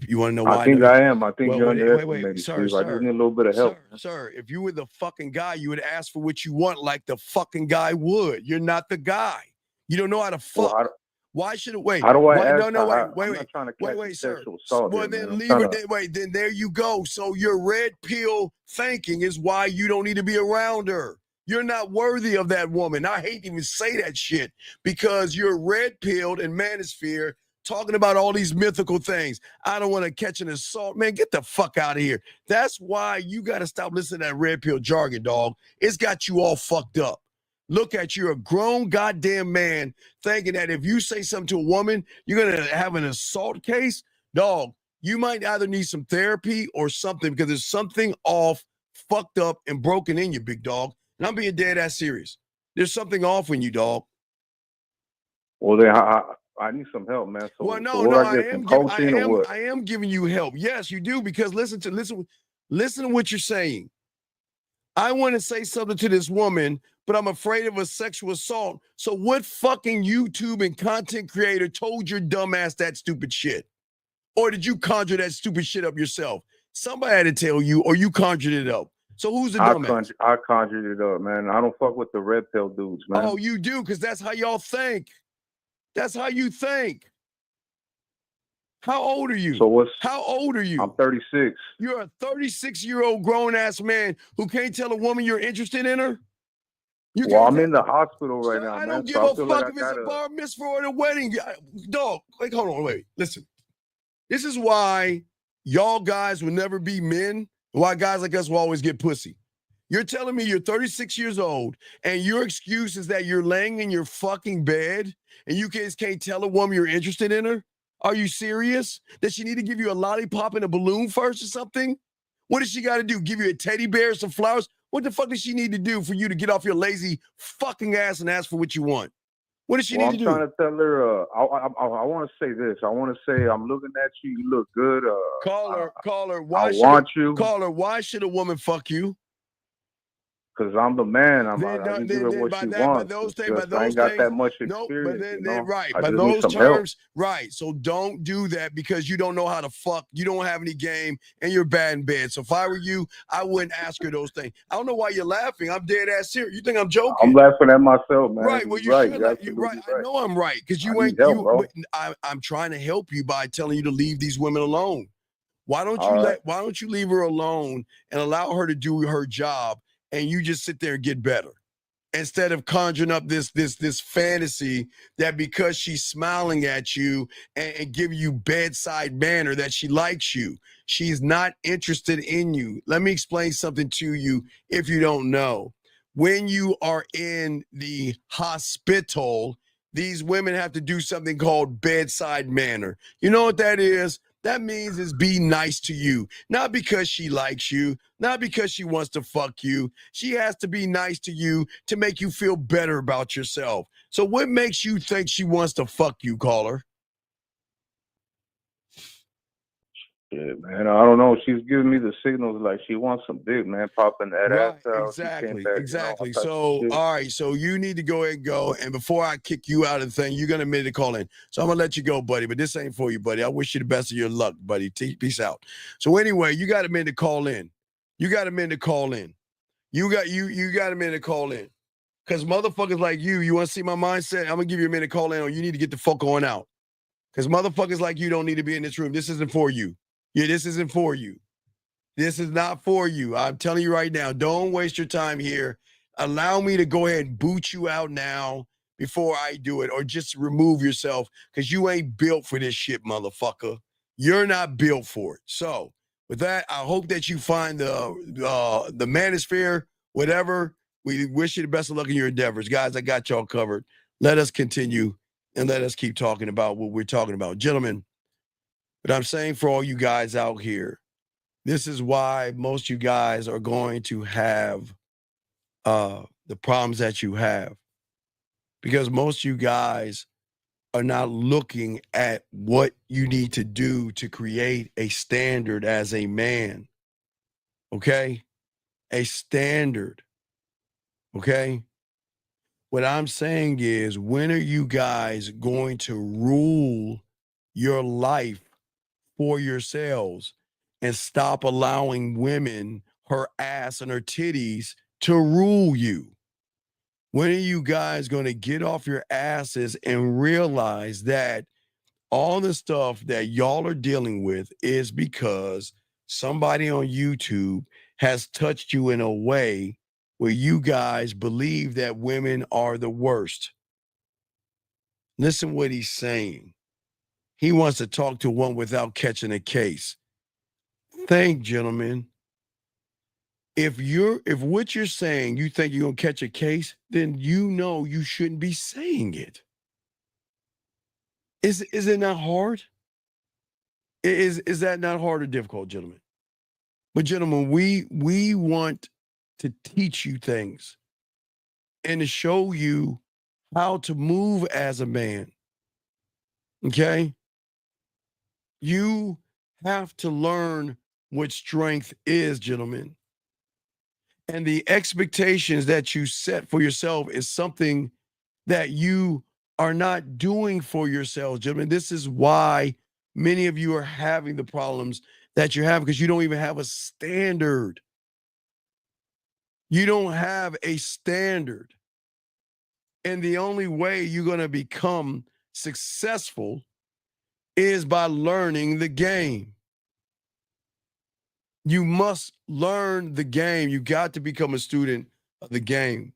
You want to know why? I think I am. I think Well, you wait, underestimated, sir, Steve. I just need a little bit of help. Sir, if you were the fucking guy, you would ask for what you want like the fucking guy would. You're not the guy. You don't know how to fuck. Well, why should it wait? How do I why, ask? No, no, I'm wait, not trying to catch wait, sir. sexual assault Well, here, then man. leave it. Then there you go. So your red pill thinking is why you don't need to be around her. You're not worthy of that woman. I hate to even say that shit because you're red-pilled and manosphere talking about all these mythical things. I don't want to catch an assault. Man, get the fuck out of here. That's why you got to stop listening to that red pill jargon, dog. It's got you all fucked up. Look at you, a grown goddamn man thinking that if you say something to a woman, you're going to have an assault case. Dog, you might either need some therapy or something because there's something off, fucked up, and broken in you, big dog. And I'm being dead ass serious. There's something off in you, dog. Well, then I need some help, man. So, well, no, so what I get some coaching or what? I am giving you help. Yes, you do, because listen to what you're saying. I want to say something to this woman, but I'm afraid of a sexual assault. So what fucking YouTube and content creator told your dumb ass that stupid shit? Or did you conjure that stupid shit up yourself? Somebody had to tell you, or you conjured it up. So who's the dumbass? I conjured it up, man. I don't fuck with the red pill dudes, man. Oh, you do, because that's how y'all think. That's how you think. How old are you? How old are you? I'm 36. You're a 36-year-old grown-ass man who can't tell a woman you're interested in her? Well, I'm in the hospital right now, I man. don't give so a fuck if it's a bar mitzvah or a wedding. Dog, like, hold on, wait, listen. This is why y'all guys will never be men, why guys like us will always get pussy. You're telling me you're 36 years old and your excuse is that you're laying in your fucking bed and you guys can't tell a woman you're interested in her? Are you serious? Does she need to give you a lollipop and a balloon first or something? What does she got to do? Give you a teddy bear, some flowers? What the fuck does she need to do for you to get off your lazy fucking ass and ask for what you want? What does she need to do? I'm trying to tell her, I want to say this. I want to say, I'm looking at you. You look good. Caller, why should a woman fuck you? Because I'm the man. I can give her what she wants. I ain't got that much experience. Right. I By just those need some help. terms, right. So don't do that because you don't know how to fuck. You don't have any game and you're bad in bed. So if I were you, I wouldn't ask her those things. I don't know why you're laughing. I'm dead ass serious. You think I'm joking? I'm laughing at myself, man. Right. Well, you right. should. You're right. I know I'm right because you ain't. Help, bro. I'm trying to help you by telling you to leave these women alone. Why don't you leave her alone and allow her to do her job? And you just sit there and get better instead of conjuring up this fantasy that because she's smiling at you and giving you bedside manner that she likes you. She's not interested in you. Let me explain something to you if you don't know. When you are in the hospital, these women have to do something called bedside manner. You know what that is? That means is be nice to you, not because she likes you, not because she wants to fuck you. She has to be nice to you to make you feel better about yourself. So what makes you think she wants to fuck you, caller? Yeah, man. I don't know. She's giving me the signals like she wants some big, man, popping that ass out. Exactly. So, all right. So you need to go ahead and go. And before I kick you out of the thing, you're going to admit to call in. So I'm going to let you go, buddy. But this ain't for you, buddy. I wish you the best of your luck, buddy. Peace out. So anyway, you got a minute to call in. You got a minute to call in. You got a minute to call in. Because motherfuckers like you want to see my mindset? I'm going to give you a minute to call in or you need to get the fuck on out. Because motherfuckers like you don't need to be in this room. This isn't for you. Yeah, this isn't for you. This is not for you. I'm telling you right now, don't waste your time here. Allow me to go ahead and boot you out now before I do it, or just remove yourself because you ain't built for this shit, motherfucker. You're not built for it. So with that, I hope that you find the manosphere, whatever. We wish you the best of luck in your endeavors. Guys, I got y'all covered. Let us continue and let us keep talking about what we're talking about. Gentlemen, but I'm saying for all you guys out here, this is why most you guys are going to have the problems that you have. Because most you guys are not looking at what you need to do to create a standard as a man. Okay? a standard. Okay? What I'm saying is, when are you guys going to rule your life for yourselves and stop allowing women, her ass and her titties, to rule you? When are you guys going to get off your asses and realize that all the stuff that y'all are dealing with is because somebody on YouTube has touched you in a way where you guys believe that women are the worst? Listen what he's saying. He wants to talk to one without catching a case. Think, gentlemen. If what you're saying, you think you're gonna catch a case, then you know you shouldn't be saying it. Is it not hard? Is that not hard or difficult, gentlemen? But gentlemen, we want to teach you things and to show you how to move as a man. Okay? You have to learn what strength is, gentlemen. And the expectations that you set for yourself is something that you are not doing for yourselves, gentlemen. This is why many of you are having the problems that you have, because you don't even have a standard. You don't have a standard. And the only way you're going to become successful is by learning the game. You must learn the game. You got to become a student of the game.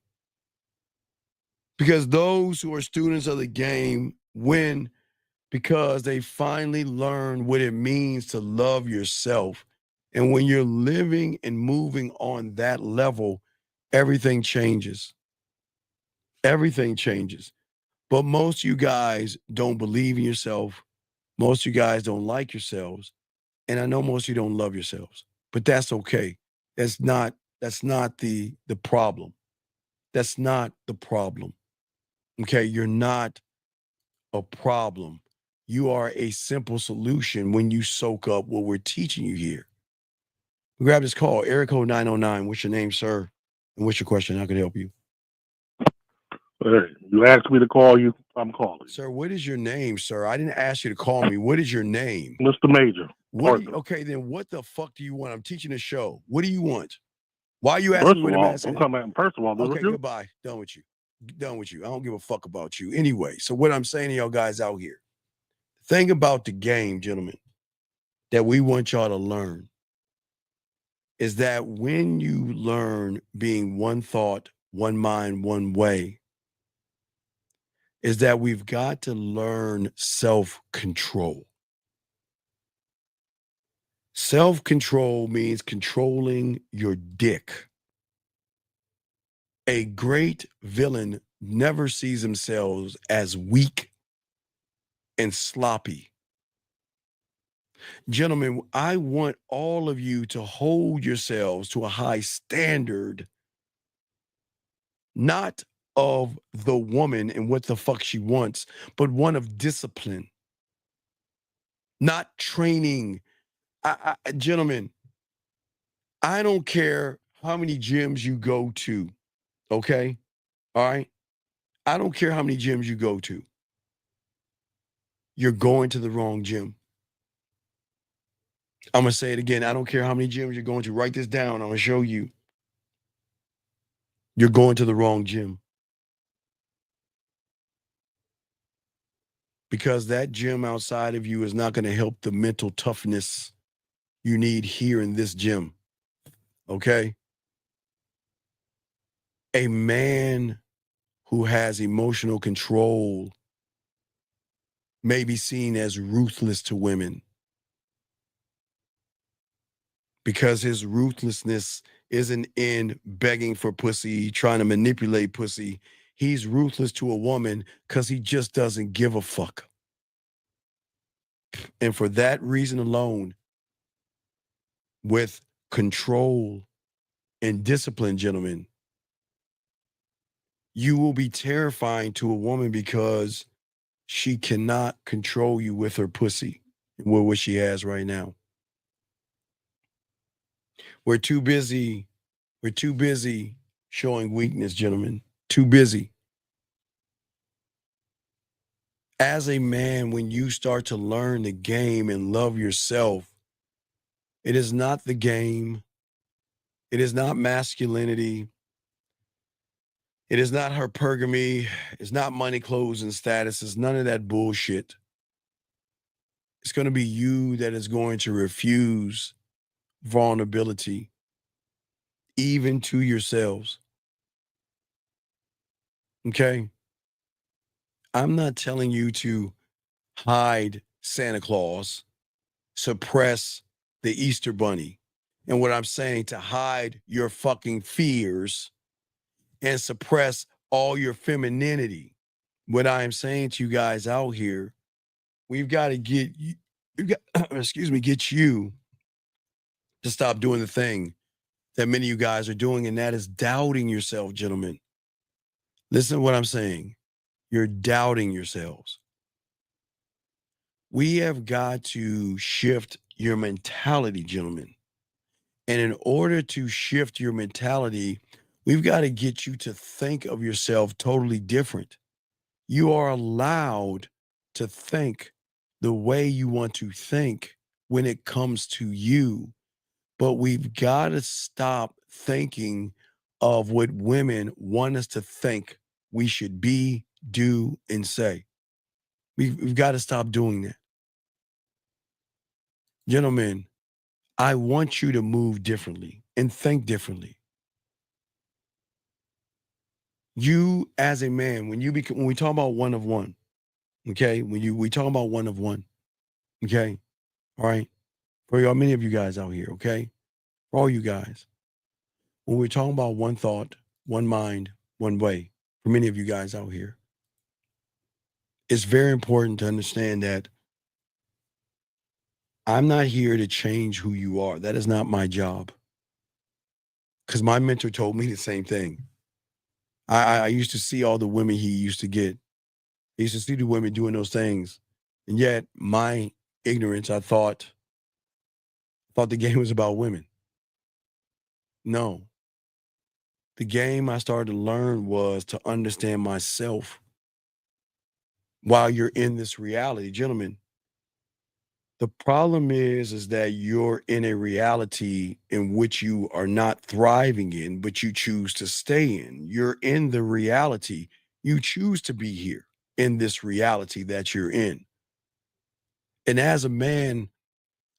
Because those who are students of the game win, because they finally learn what it means to love yourself. And when you're living and moving on that level, everything changes. Everything changes. But most of you guys don't believe in yourself. Most of you guys don't like yourselves. And I know most of you don't love yourselves. But that's okay. That's not the problem. That's not the problem. Okay, you're not a problem. You are a simple solution when you soak up what we're teaching you here. Grab this call, area code 909. What's your name, sir? And what's your question? How can I help you? Hey, you asked me to call you. I'm calling. Sir, what is your name, sir? I didn't ask you to call me. What is your name? Mr. Major. Okay, then what the fuck do you want? I'm teaching a show. What do you want? Why are you asking me what I'm asking? First of all, okay, goodbye. Done with you. Done with you. I don't give a fuck about you. Anyway, so what I'm saying to y'all guys out here, the thing about the game, gentlemen, that we want y'all to learn is that when you learn being one thought, one mind, one way, is that we've got to learn self-control. Self-control means controlling your dick. A great villain never sees themselves as weak and sloppy. Gentlemen, I want all of you to hold yourselves to a high standard, not of the woman and what the fuck she wants, but one of discipline, not training. Gentlemen, I don't care how many gyms you go to, okay? All right? I don't care how many gyms you go to. You're going to the wrong gym. I'm going to say it again. I don't care how many gyms you're going to. Write this down. I'm going to show you. You're going to the wrong gym. Because that gym outside of you is not going to help the mental toughness you need here in this gym. Okay? A man who has emotional control may be seen as ruthless to women, because his ruthlessness isn't in begging for pussy, trying to manipulate pussy. He's ruthless to a woman because he just doesn't give a fuck. And for that reason alone, with control and discipline, gentlemen, you will be terrifying to a woman because she cannot control you with her pussy, with what she has right now. We're too busy We're too busy showing weakness, gentlemen. Too busy. As a man, when you start to learn the game and love yourself, it is not the game. It is not masculinity. It is not hypergamy. It's not money, clothes, and status. It's none of that bullshit. It's going to be you that is going to refuse vulnerability, even to yourselves. Okay? I'm not telling you to hide Santa Claus, suppress the Easter Bunny. And what I'm saying, to hide your fucking fears and suppress all your femininity. What I am saying to you guys out here, we've got to get you, get you to stop doing the thing that many of you guys are doing, and that is doubting yourself, gentlemen. Listen to what I'm saying. You're doubting yourselves. We have got to shift your mentality, gentlemen. And in order to shift your mentality, we've got to get you to think of yourself totally different. You are allowed to think the way you want to think when it comes to you. But we've got to stop thinking of what women want us to think we should be, do, and say. We've got to stop doing that. Gentlemen, I want you to move differently and think differently. You as a man, when we talk about one of one, okay? We talk about one of one, okay? All right? For y'all, many of you guys out here, okay? For all you guys, when we're talking about one thought, one mind, one way, for many of you guys out here, it's very important to understand that I'm not here to change who you are. That is not my job. Because my mentor told me the same thing. I used to see all the women he used to get. I used to see the women doing those things. And yet, my ignorance, I thought the game was about women. No. The game I started to learn was to understand myself while you're in this reality. Gentlemen, the problem is that you're in a reality in which you are not thriving in, but you choose to stay in. You're in the reality. You choose to be here in this reality that you're in. And as a man,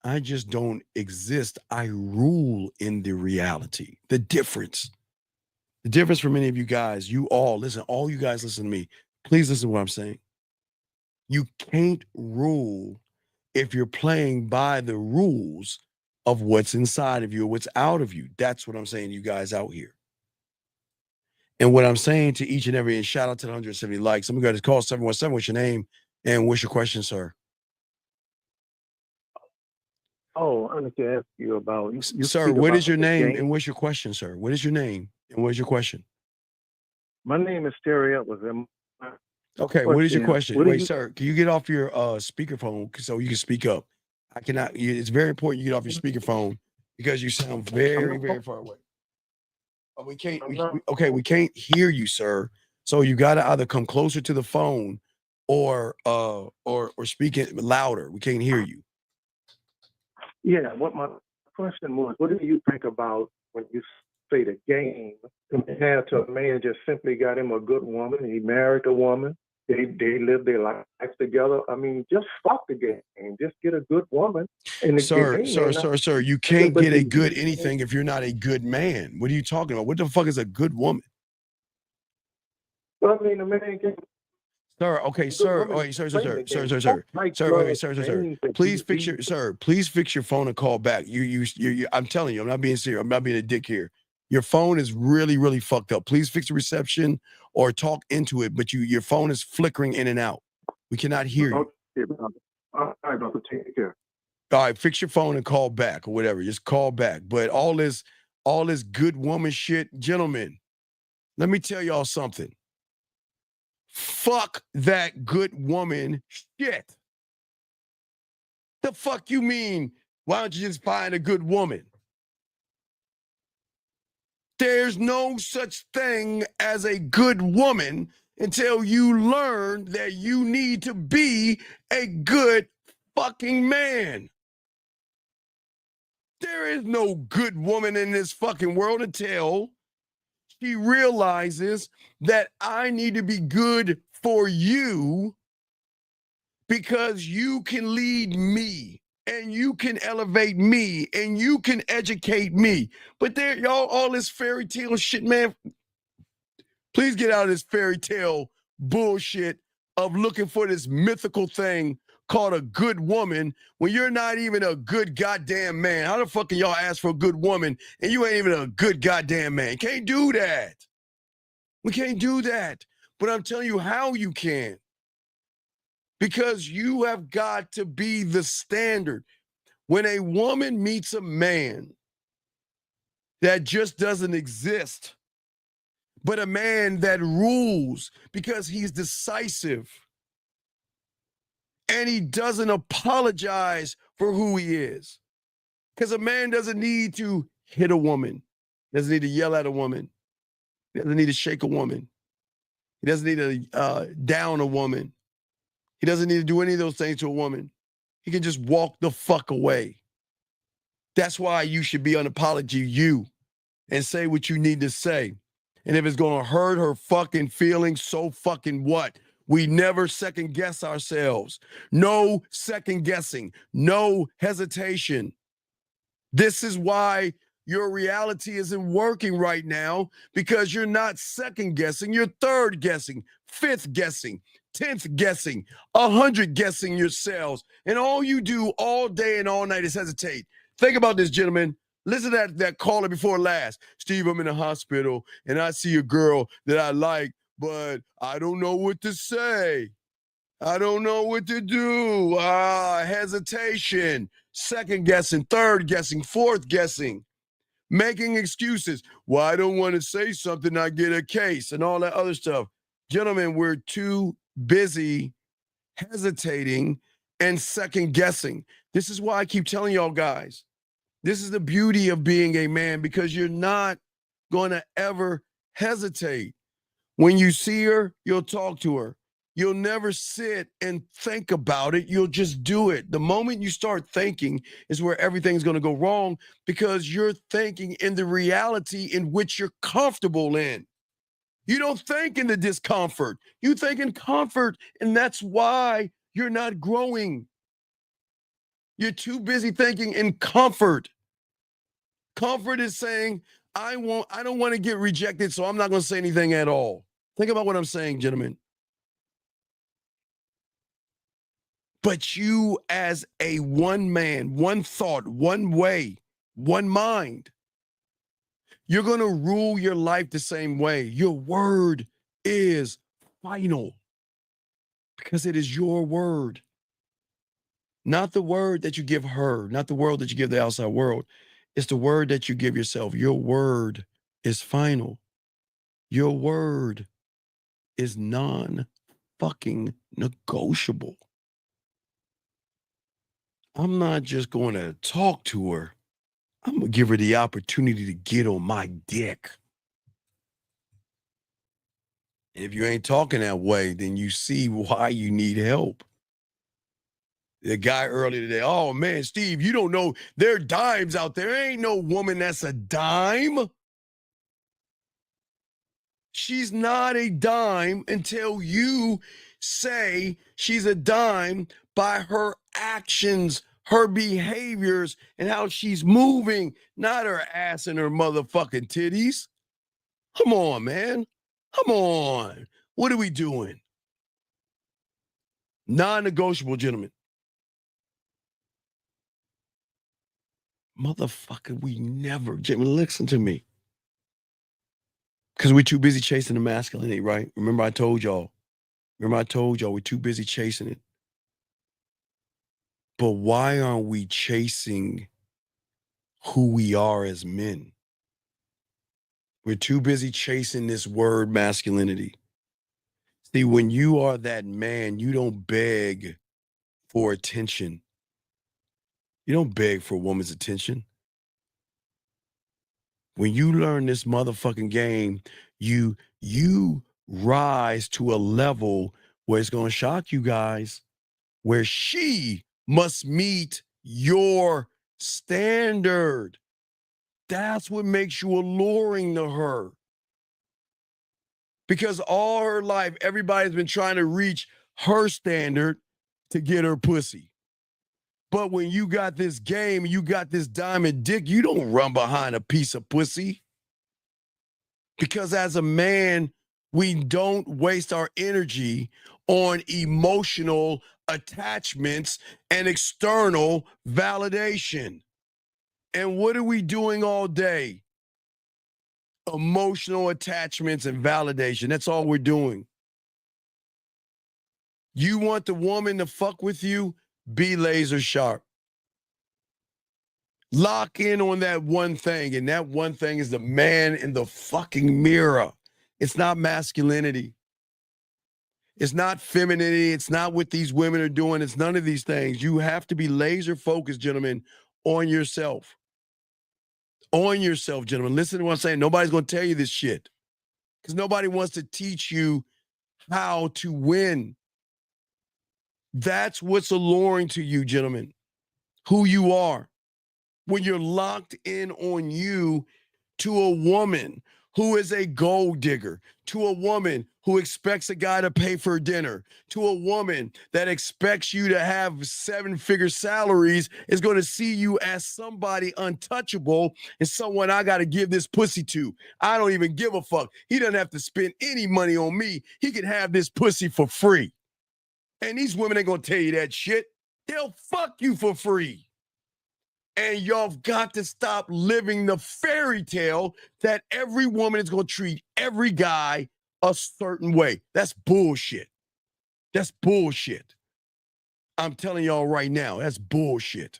I just don't exist. I rule in the reality. The difference for many of you guys, all you guys listen to me. Please listen to what I'm saying. You can't rule if you're playing by the rules of what's inside of you or what's out of you. That's what I'm saying to you guys out here. And what I'm saying to each and every, and shout out to the 170 likes. I'm going to call 717. What's your name and what's your question, sir? Oh, I need to ask you about. You Sir, what is your name and what's your question, sir? What is your name and what's your question? My name is Terry Edwards. Okay, what is your question? Wait, sir, can you get off your speakerphone so you can speak up? I cannot. It's very important you get off your speakerphone because you sound very, very far away. We can't. We can't hear you, sir. So you got to either come closer to the phone or speak it louder. We can't hear you. Yeah, what my question was, what do you think about when you say the game compared to a man just simply got him a good woman, he married a woman, they live their life together? I mean, just fuck the game, just get a good woman. And Sir, you can't get a good anything if you're not a good man. What are you talking about? What the fuck is a good woman? Well, I mean, a man can. Sir, okay, sir. Wait, sir. Please fix your phone and call back. You I'm telling you, I'm not being serious. I'm not being a dick here. Your phone is really, really fucked up. Please fix the reception or talk into it, but your phone is flickering in and out. We cannot hear you. All right, brother, take care. All right, fix your phone and call back or whatever. Just call back. But all this good woman shit, gentlemen, let me tell y'all something. Fuck that good woman shit. The fuck you mean? Why don't you just find a good woman? There's no such thing as a good woman until you learn that you need to be a good fucking man. There is no good woman in this fucking world until she realizes that I need to be good for you because you can lead me and you can elevate me and you can educate me. But there, y'all, all this fairy tale shit, man. Please get out of this fairy tale bullshit of looking for this mythical thing called a good woman when you're not even a good goddamn man. How the fuck can y'all ask for a good woman and you ain't even a good goddamn man? Can't do that. We can't do that. But I'm telling you how you can. Because you have got to be the standard. When a woman meets a man that just doesn't exist, but a man that rules because he's decisive and he doesn't apologize for who he is. Because a man doesn't need to hit a woman, doesn't need to yell at a woman, he doesn't need to shake a woman, he doesn't need to down a woman, he doesn't need to do any of those things to a woman. He can just walk the fuck away. That's why you should be unapologetic, you, and say what you need to say. And if it's going to hurt her fucking feelings, so fucking what? We never second guess ourselves. No second guessing, no hesitation. This is why your reality isn't working right now, because you're not second guessing, you're third guessing, fifth guessing, 10th guessing, 100 guessing yourselves. And all you do all day and all night is hesitate. Think about this, gentlemen. Listen to that caller before last. Steve, I'm in the hospital and I see a girl that I like, but I don't know what to say. I don't know what to do. Hesitation, second guessing, third guessing, fourth guessing, making excuses. Well, I don't want to say something, I get a case and all that other stuff. Gentlemen, we're too busy hesitating and second guessing. This is why I keep telling y'all guys, this is the beauty of being a man, because you're not going to ever hesitate. When you see her, you'll talk to her. You'll never sit and think about it. You'll just do it. The moment you start thinking is where everything's going to go wrong, because you're thinking in the reality in which you're comfortable in. You don't think in the discomfort. You think in comfort, and that's why you're not growing. You're too busy thinking in comfort. Comfort is saying, I don't want to get rejected, so I'm not going to say anything at all. Think about what I'm saying, gentlemen. But you as a one man, one thought, one way, one mind, you're going to rule your life the same way. Your word is final because it is your word. Not the word that you give her, not the word that you give the outside world. It's the word that you give yourself. Your word is final. Your word is non-fucking negotiable. I'm not just going to talk to her. I'm going to give her the opportunity to get on my dick. And if you ain't talking that way, then you see why you need help. The guy earlier today, oh man, Steve, you don't know, there are dimes out there. There ain't no woman that's a dime. She's not a dime until you say she's a dime by her actions, her behaviors, and how she's moving, not her ass and her motherfucking titties. Come on, man. Come on. What are we doing? Non-negotiable, gentlemen. Motherfucker, we never, gentlemen, listen to me. Because we're too busy chasing the masculinity, right? Remember I told y'all we're too busy chasing it. But why aren't we chasing who we are as men? We're too busy chasing this word masculinity. See, when you are that man, you don't beg for attention. You don't beg for a woman's attention. When you learn this motherfucking game, you rise to a level where it's going to shock you guys, where she must meet your standard. That's what makes you alluring to her. Because all her life, everybody's been trying to reach her standard to get her pussy. But when you got this game, you got this diamond dick, you don't run behind a piece of pussy. Because as a man, we don't waste our energy on emotional attachments and external validation. And what are we doing all day? Emotional attachments and validation. That's all we're doing. You want the woman to fuck with you? Be laser sharp. Lock in on that one thing, and that one thing is the man in the fucking mirror. It's not masculinity. It's not femininity. It's not what these women are doing. It's none of these things. You have to be laser focused, gentlemen, on yourself. On yourself, gentlemen. Listen to what I'm saying. Nobody's going to tell you this shit because nobody wants to teach you how to win. That's what's alluring to you, gentlemen, who you are. When you're locked in on you to a woman who is a gold digger, to a woman who expects a guy to pay for dinner, to a woman that expects you to have 7-figure salaries, is going to see you as somebody untouchable and someone I got to give this pussy to. I don't even give a fuck. He doesn't have to spend any money on me. He can have this pussy for free. And these women ain't going to tell you that shit. They'll fuck you for free. And y'all got to stop living the fairy tale that every woman is going to treat every guy a certain way. That's bullshit. That's bullshit. I'm telling y'all right now, that's bullshit.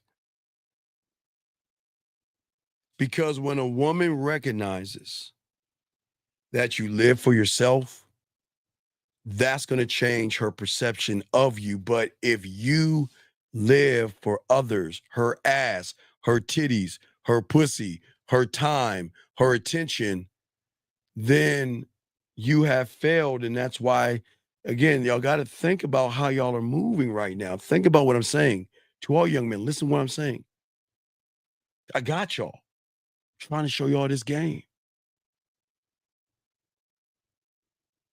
Because when a woman recognizes that you live for yourself, that's going to change her perception of you. But if you live for others, her ass, her titties, her pussy, her time, her attention, then you have failed. And that's why, again, y'all got to think about how y'all are moving right now. Think about what I'm saying. To all young men, listen to what I'm saying. I got y'all. Trying to show y'all this game.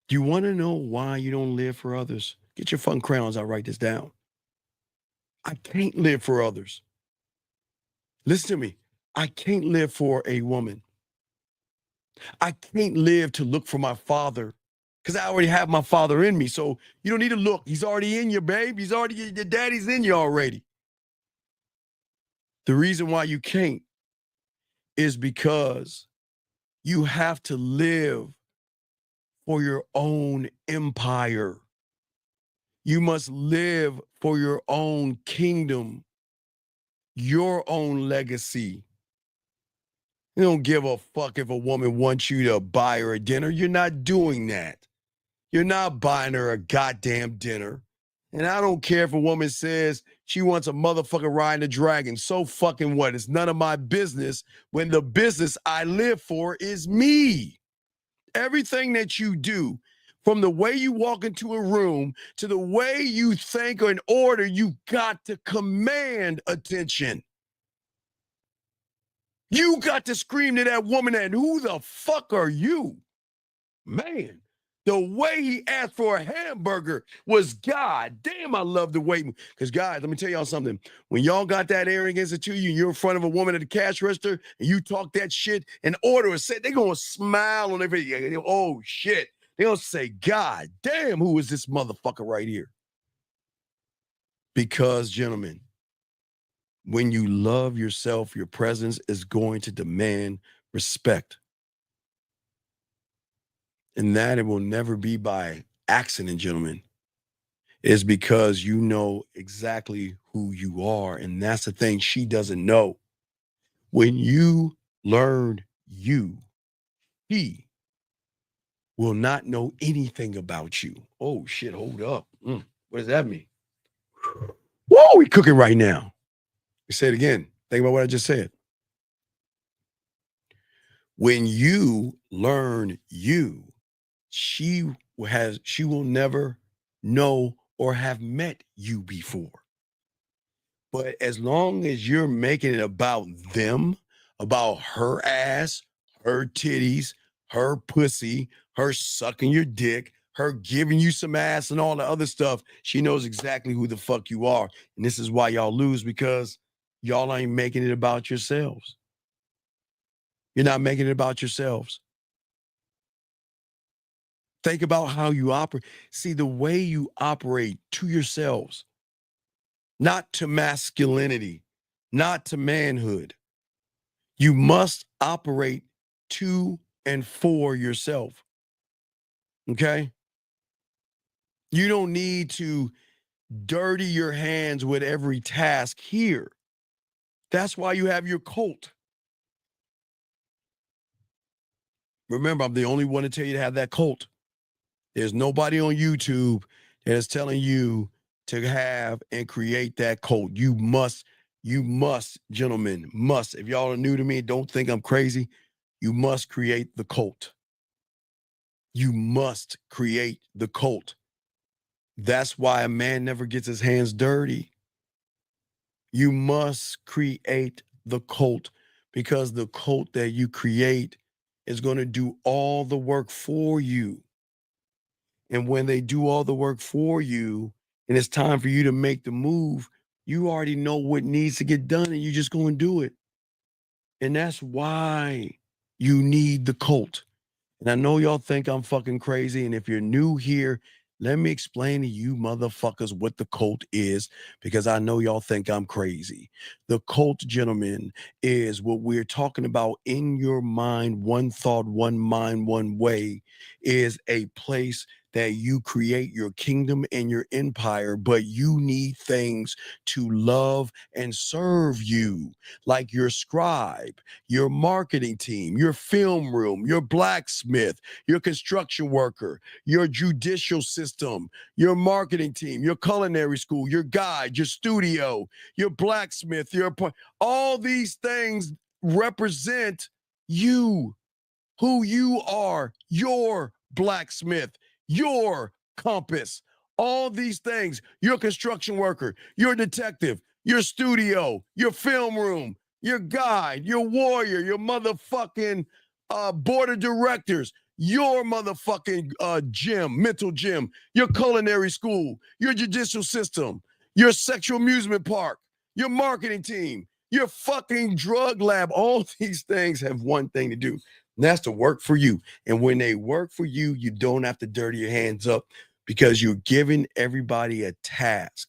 Do you want to know why you don't live for others? Get your fucking crayons out, write this down. I can't live for others. Listen to me. I can't live for a woman. I can't live to look for my father because I already have my father in me. So you don't need to look. He's already in you, babe. He's already, your daddy's in you already. The reason why you can't is because you have to live for your own empire. You must live for your own kingdom, your own legacy. You don't give a fuck if a woman wants you to buy her a dinner. You're not doing that. You're not buying her a goddamn dinner. And I don't care if a woman says she wants a motherfucker riding a dragon. So fucking what? It's none of my business when the business I live for is me. Everything that you do, from the way you walk into a room to the way you think or in order, you got to command attention. You got to scream to that woman, and who the fuck are you? Man, the way he asked for a hamburger was God damn, I love the way. Because guys, let me tell y'all something. When y'all got that arrogance into you and you're in front of a woman at the cash register and you talk that shit and order a set, they're going to smile on their face. Oh, shit. They're going to say, God damn, who is this motherfucker right here? Because, gentlemen, when you love yourself, your presence is going to demand respect. And that it will never be by accident, gentlemen. It's because you know exactly who you are. And that's the thing she doesn't know. When you learn you, he will not know anything about you. Oh, shit, hold up. What does that mean? Whoa, we cooking right now. Say it again. Think about what I just said. When you learn you, she will never know or have met you before. But as long as you're making it about them, about her ass, her titties, her pussy, her sucking your dick, her giving you some ass and all the other stuff, she knows exactly who the fuck you are. And this is why y'all lose, because y'all ain't making it about yourselves. You're not making it about yourselves. Think about how you operate. See, the way you operate to yourselves, not to masculinity, not to manhood. You must operate to and for yourself. Okay? You don't need to dirty your hands with every task here. That's why you have your cult. Remember, I'm the only one to tell you to have that cult. There's nobody on YouTube that is telling you to have and create that cult. You must, gentlemen, must. If y'all are new to me, don't think I'm crazy. You must create the cult. You must create the cult. That's why a man never gets his hands dirty. You must create the cult, because the cult that you create is going to do all the work for you. And when they do all the work for you and it's time for you to make the move, you already know what needs to get done and you're just going to do it. And that's why you need the cult. And I know y'all think I'm fucking crazy. And if you're new here, let me explain to you motherfuckers what the cult is, because I know y'all think I'm crazy. The cult, gentlemen, is what we're talking about in your mind. One thought, one mind, one way is a place that you create your kingdom and your empire, but you need things to love and serve you, like your scribe, your marketing team, your film room, your blacksmith, your construction worker, your judicial system, your marketing team, your culinary school, your guide, your studio, your blacksmith, all these things represent you, who you are, your blacksmith, your compass, all these things, your construction worker, your detective, your studio, your film room, your guide, your warrior, your motherfucking board of directors, your motherfucking gym, mental gym, your culinary school, your judicial system, your sexual amusement park, your marketing team, your fucking drug lab. All these things have one thing to do. And that's to work for you. And when they work for you, you don't have to dirty your hands up, because you're giving everybody a task.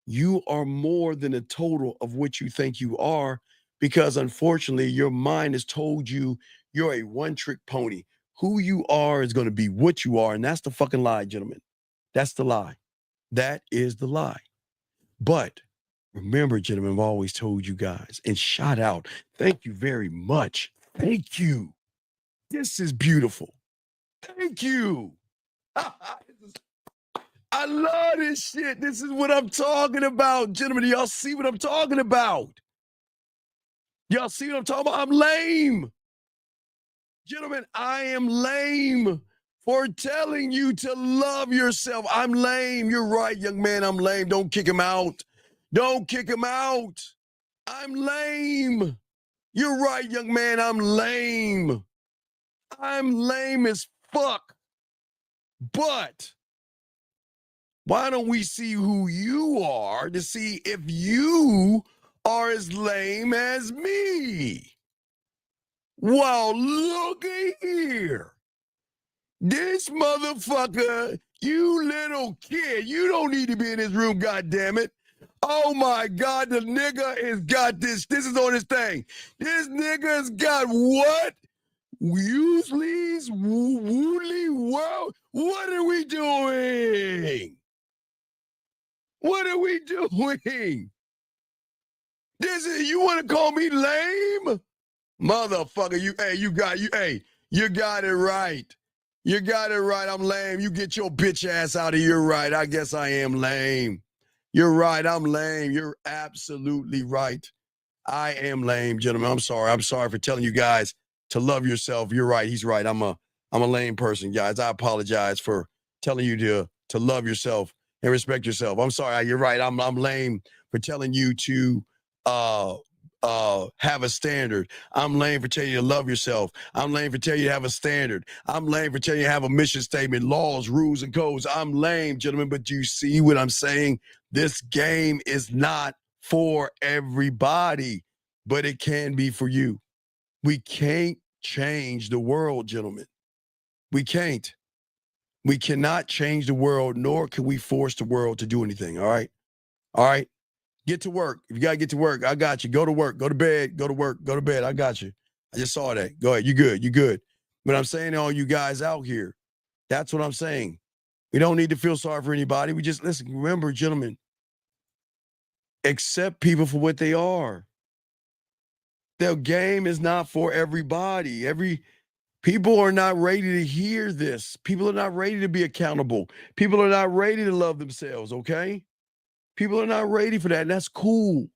You are more than a total of what you think you are, because unfortunately, your mind has told you you're a one-trick pony. Who you are is going to be what you are. And that's the fucking lie, gentlemen. That's the lie. That is the lie. But remember, gentlemen, I've always told you guys, and shout out, thank you very much. Thank you. This is beautiful. Thank you. I love this shit. This is what I'm talking about. Gentlemen, do y'all see what I'm talking about? Y'all see what I'm talking about? I'm lame. Gentlemen, I am lame for telling you to love yourself. I'm lame. You're right, young man. I'm lame. Don't kick him out. Don't kick him out. I'm lame. You're right, young man. I'm lame. I'm lame as fuck. But why don't we see who you are to see if you are as lame as me? Well, looky here. This motherfucker, you little kid, you don't need to be in this room, goddammit. Oh my God, the nigga has got this. This is on his thing. This nigga's got what? Usually's woolly world. What are we doing? What are we doing? This is, you want to call me lame? Motherfucker, you got it right. You got it right. I'm lame. You get your bitch ass out of here. You're right. I guess I am lame. You're right. I'm lame. You're absolutely right. I am lame, gentlemen. I'm sorry. I'm sorry for telling you guys to love yourself. You're right. He's right. I'm a lame person, guys. I apologize for telling you to love yourself and respect yourself. I'm sorry. You're right. I'm lame for telling you to have a standard. I'm lame for telling you to love yourself. I'm lame for telling you to have a standard. I'm lame for telling you to have a mission statement, laws, rules, and codes. I'm lame, gentlemen, but you see what I'm saying? This game is not for everybody, but it can be for you. We can't change the world, gentlemen. We can't. We cannot change the world, nor can we force the world to do anything, all right? All right? Get to work. If you got to get to work, I got you. Go to work. Go to bed. Go to work. Go to bed. I got you. I just saw that. Go ahead. You good. You good. But I'm saying to all you guys out here, that's what I'm saying. We don't need to feel sorry for anybody. We just, listen, remember, gentlemen, accept people for what they are. The game is not for everybody. People are not ready to hear this. People are not ready to be accountable. People are not ready to love themselves, okay? People are not ready for that, and that's cool.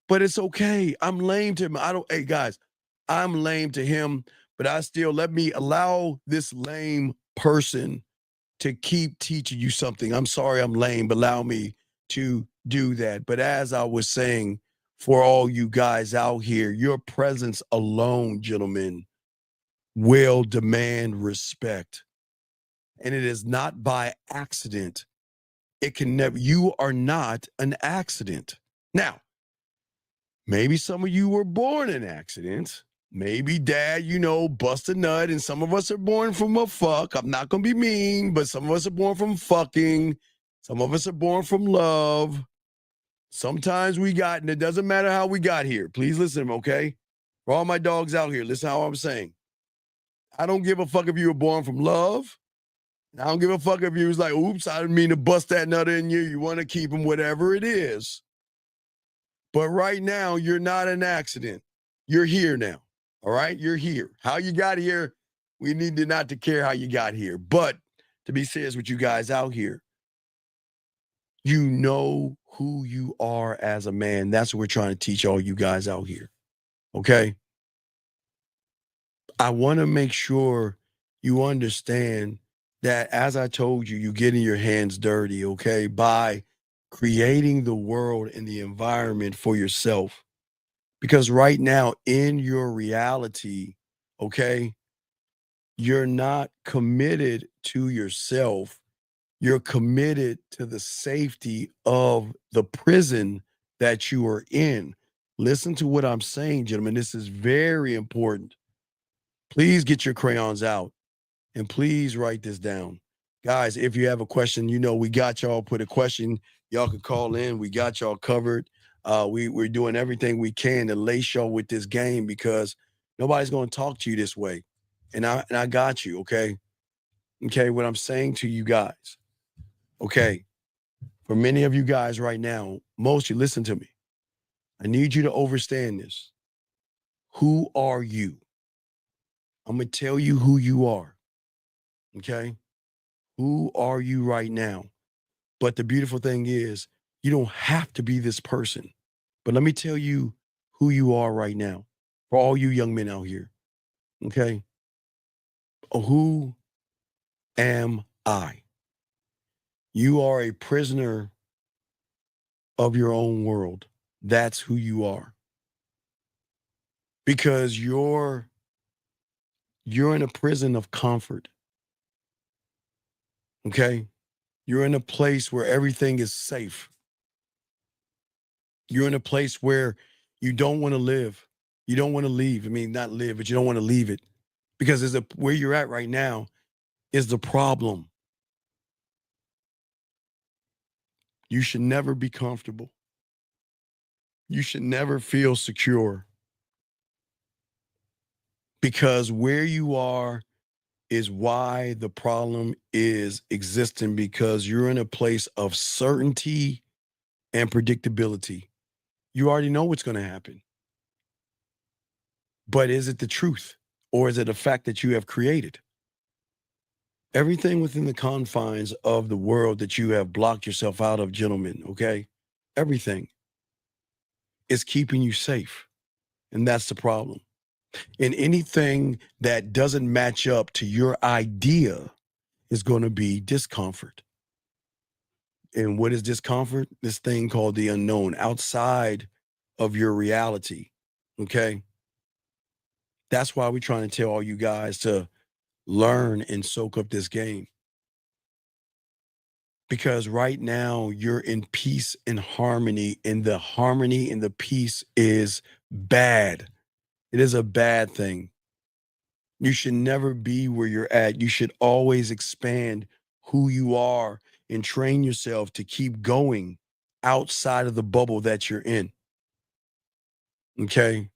But it's okay. I'm lame to him. Hey, guys, I'm lame to him, but let me allow this lame person to keep teaching you something. I'm sorry I'm lame, but allow me to do that. But as I was saying, for all you guys out here, your presence alone, gentlemen, will demand respect. And it is not by accident. You are not an accident. Now, maybe some of you were born in accidents. Maybe dad, bust a nut, and some of us are born from a fuck. I'm not going to be mean, but some of us are born from fucking. Some of us are born from love. Sometimes and it doesn't matter how we got here. Please listen, okay? For all my dogs out here, listen how I'm saying. I don't give a fuck if you were born from love. I don't give a fuck if you was like, oops, I didn't mean to bust that nut in you. You want to keep them, whatever it is. But right now, you're not an accident. You're here now. All right? You're here. How you got here, we need to not to care how you got here. But to be serious with you guys out here, you know who you are as a man. That's what we're trying to teach all you guys out here. Okay? I want to make sure you understand that, as I told you, you're getting your hands dirty, okay, by creating the world and the environment for yourself. Because right now, in your reality, okay, you're not committed to yourself. You're committed to the safety of the prison that you are in. Listen to what I'm saying, gentlemen. This is very important. Please get your crayons out. And please write this down. Guys, if you have a question, we got y'all. Put a question. Y'all can call in. We got y'all covered. We're doing everything we can to lace y'all with this game, because nobody's going to talk to you this way. And I got you, okay? Okay, what I'm saying to you guys, okay, for many of you guys right now, most of you, listen to me. I need you to understand this. Who are you? I'm going to tell you who you are. Okay? Who are you right now? But the beautiful thing is, you don't have to be this person. But let me tell you who you are right now, for all you young men out here. Okay? Who am I? You are a prisoner of your own world. That's who you are. Because you're in a prison of comfort. Okay? You're in a place where everything is safe. You're in a place where you don't want to live. You don't want to leave. I mean, not live, but you don't want to leave it. Because where you're at right now is the problem. You should never be comfortable. You should never feel secure. Because where you are is why the problem is existing, because you're in a place of certainty and predictability. You already know what's going to happen. But is it the truth, or is it a fact that you have created? Everything within the confines of the world that you have blocked yourself out of, gentlemen, okay? Everything is keeping you safe. And that's the problem. And anything that doesn't match up to your idea is going to be discomfort. And what is discomfort? This thing called the unknown, outside of your reality. Okay. That's why we're trying to tell all you guys to learn and soak up this game. Because right now you're in peace and harmony, and the peace is bad. It is a bad thing. You should never be where you're at. You should always expand who you are and train yourself to keep going outside of the bubble that you're in. Okay.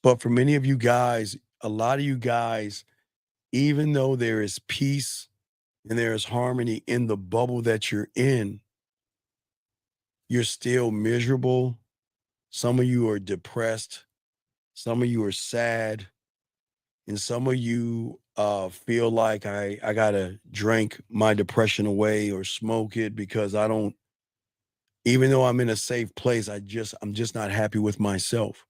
But for many of you guys, a lot of you guys, even though there is peace and there is harmony in the bubble that you're in, you're still miserable. Some of you are depressed. Some of you are sad. And some of you feel like I gotta drink my depression away or smoke it because I don't, even though I'm in a safe place, I'm just not happy with myself.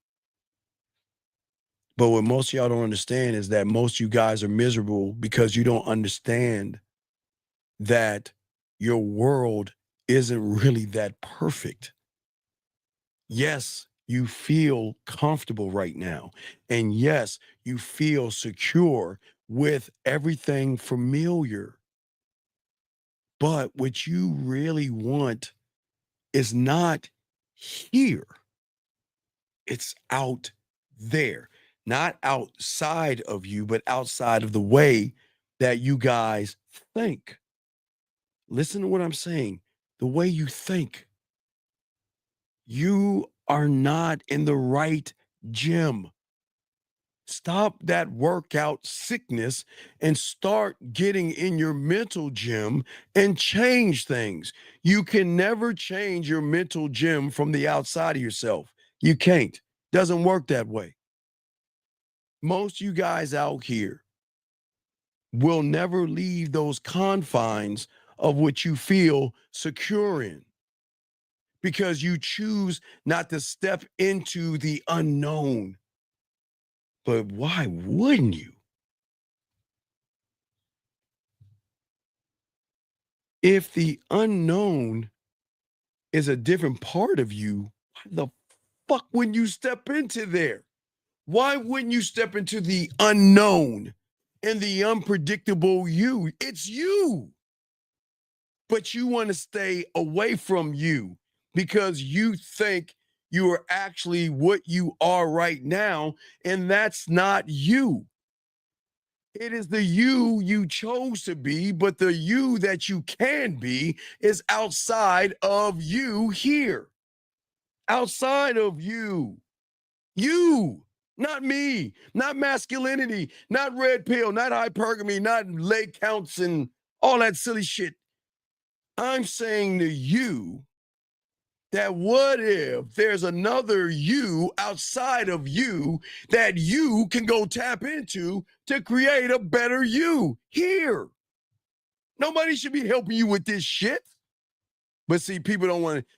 But what most of y'all don't understand is that most of you guys are miserable because you don't understand that your world isn't really that perfect. Yes, you feel comfortable right now. And yes, you feel secure with everything familiar. But what you really want is not here. It's out there, not outside of you, but outside of the way that you guys think. Listen to what I'm saying. The way you think. You are not in the right gym. Stop that workout sickness and start getting in your mental gym and change things. You can never change your mental gym from the outside of yourself. You can't. Doesn't work that way. Most of you guys out here will never leave those confines of what you feel secure in, because you choose not to step into the unknown. But why wouldn't you? If the unknown is a different part of you, why the fuck wouldn't you step into there? Why wouldn't you step into the unknown and the unpredictable you? It's you. But you want to stay away from you because you think you are actually what you are right now, and that's not you. It is the you chose to be, but the you that you can be is outside of you here. Outside of you. You, not me, not masculinity, not red pill, not hypergamy, not leg counts and all that silly shit. I'm saying to you that what if there's another you outside of you that you can go tap into to create a better you here? Nobody should be helping you with this shit. But see, people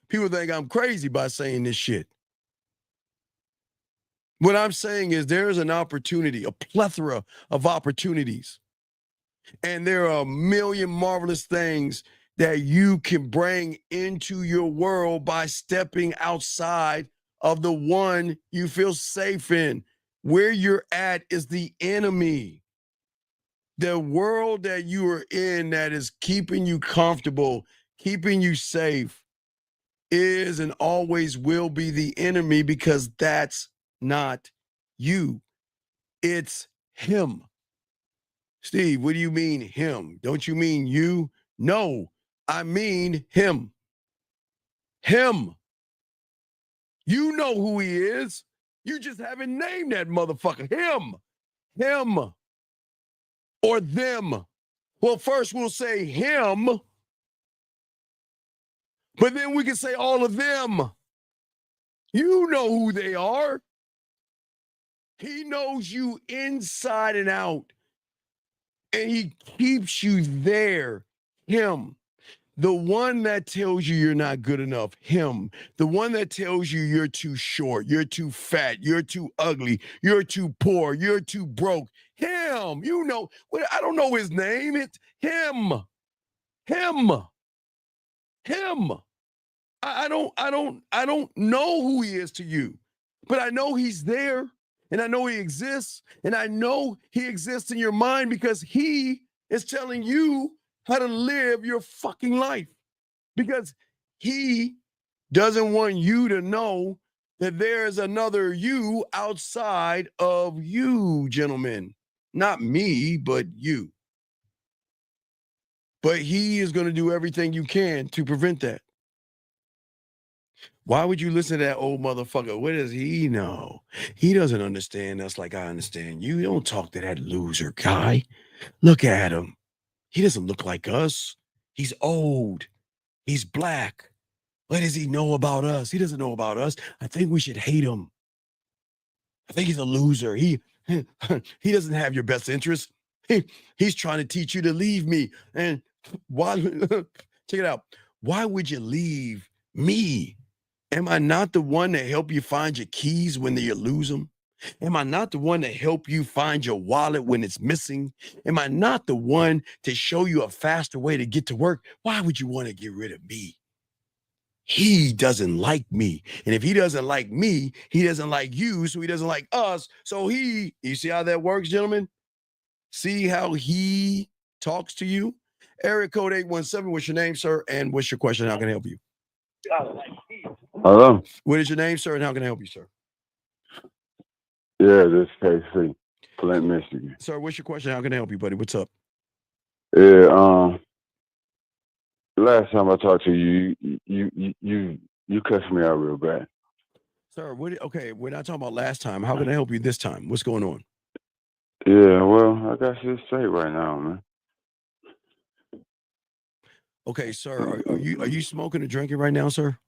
think I'm crazy by saying this shit. What I'm saying is there's an opportunity, a plethora of opportunities. And there are a million marvelous things that you can bring into your world by stepping outside of the one you feel safe in. Where you're at is the enemy. The world that you are in that is keeping you comfortable, keeping you safe, is and always will be the enemy, because that's not you. It's him. Steve, what do you mean him? Don't you mean you? No, I mean him. Him. You know who he is. You just haven't named that motherfucker. Him. Him. Or them. Well, first we'll say him, but then we can say all of them. You know who they are. He knows you inside and out, and he keeps you there. Him. The one that tells you you're not good enough, him. The one that tells you you're too short, you're too fat, you're too ugly, you're too poor, you're too broke, him. You know, I don't know his name. It's him. Him. I don't know who he is to you, but I know he's there, and I know he exists, and I know he exists in your mind because he is telling you how to live your fucking life, because he doesn't want you to know that there's another you outside of you, gentlemen. Not me, but you. But he is going to do everything you can to prevent that. Why would you listen to that old motherfucker? What does he know? He doesn't understand us like I understand you. Don't talk to that loser guy. Look at him. He doesn't look like us. He's old. He's black. What does he know about us? He doesn't know about us. I think we should hate him. I think he's a loser. He doesn't have your best interest. He's trying to teach you to leave me. And why? Check it out. Why would you leave me? Am I not the one to help you find your keys when you lose them? Am I not the one to help you find your wallet when it's missing? Am I not the one to show you a faster way to get to work? Why would you want to get rid of me? He doesn't like me. And if he doesn't like me, he doesn't like you, so he doesn't like us. So you see how that works, gentlemen? See how he talks to you? Area code 817, what's your name, sir? And what's your question? How can I help you? Hello. What is your name, sir? And how can I help you, sir? Yeah, this is KC, Flint, Michigan. Sir, what's your question? How can I help you, buddy? What's up? Yeah, last time I talked to you, you cussed me out real bad. Sir, okay, we're not talking about last time. How can I help you this time? What's going on? Yeah, well, I got shit straight right now, man. Okay, sir, are you smoking or drinking right now, sir?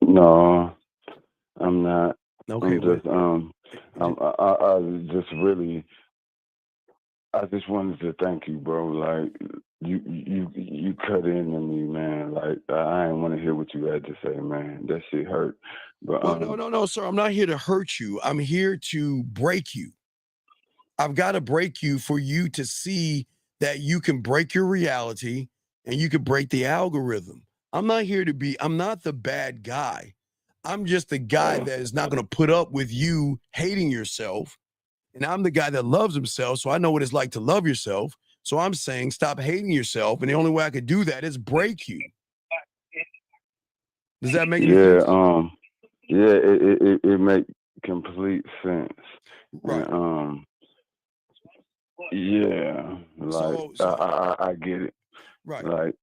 No, I'm not. Okay, I'm just I just wanted to thank you, bro. Like you cut into me, man. Like I didn't want to hear what you had to say, man. That shit hurt. But no, sir. I'm not here to hurt you. I'm here to break you. I've got to break you for you to see that you can break your reality and you can break the algorithm. I'm not the bad guy. I'm just the guy that is not going to put up with you hating yourself. And I'm the guy that loves himself. So I know what it's like to love yourself. So I'm saying stop hating yourself. And the only way I could do that is break you. Does that make any sense? Yeah, it makes complete sense. Right. And, yeah, like I get it. Right.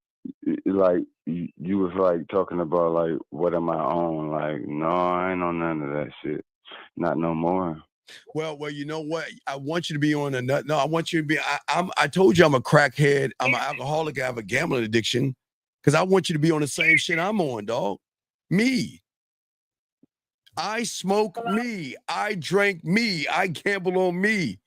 Like you was like talking about like what am I on? Like no, I ain't on none of that shit. Not no more. Well, you know what? I want you to be on a nut. No, I want you to be. I told you I'm a crackhead. I'm an alcoholic. I have a gambling addiction. Because I want you to be on the same shit I'm on, dog. Me. I smoke me. I drink me. I gamble on me.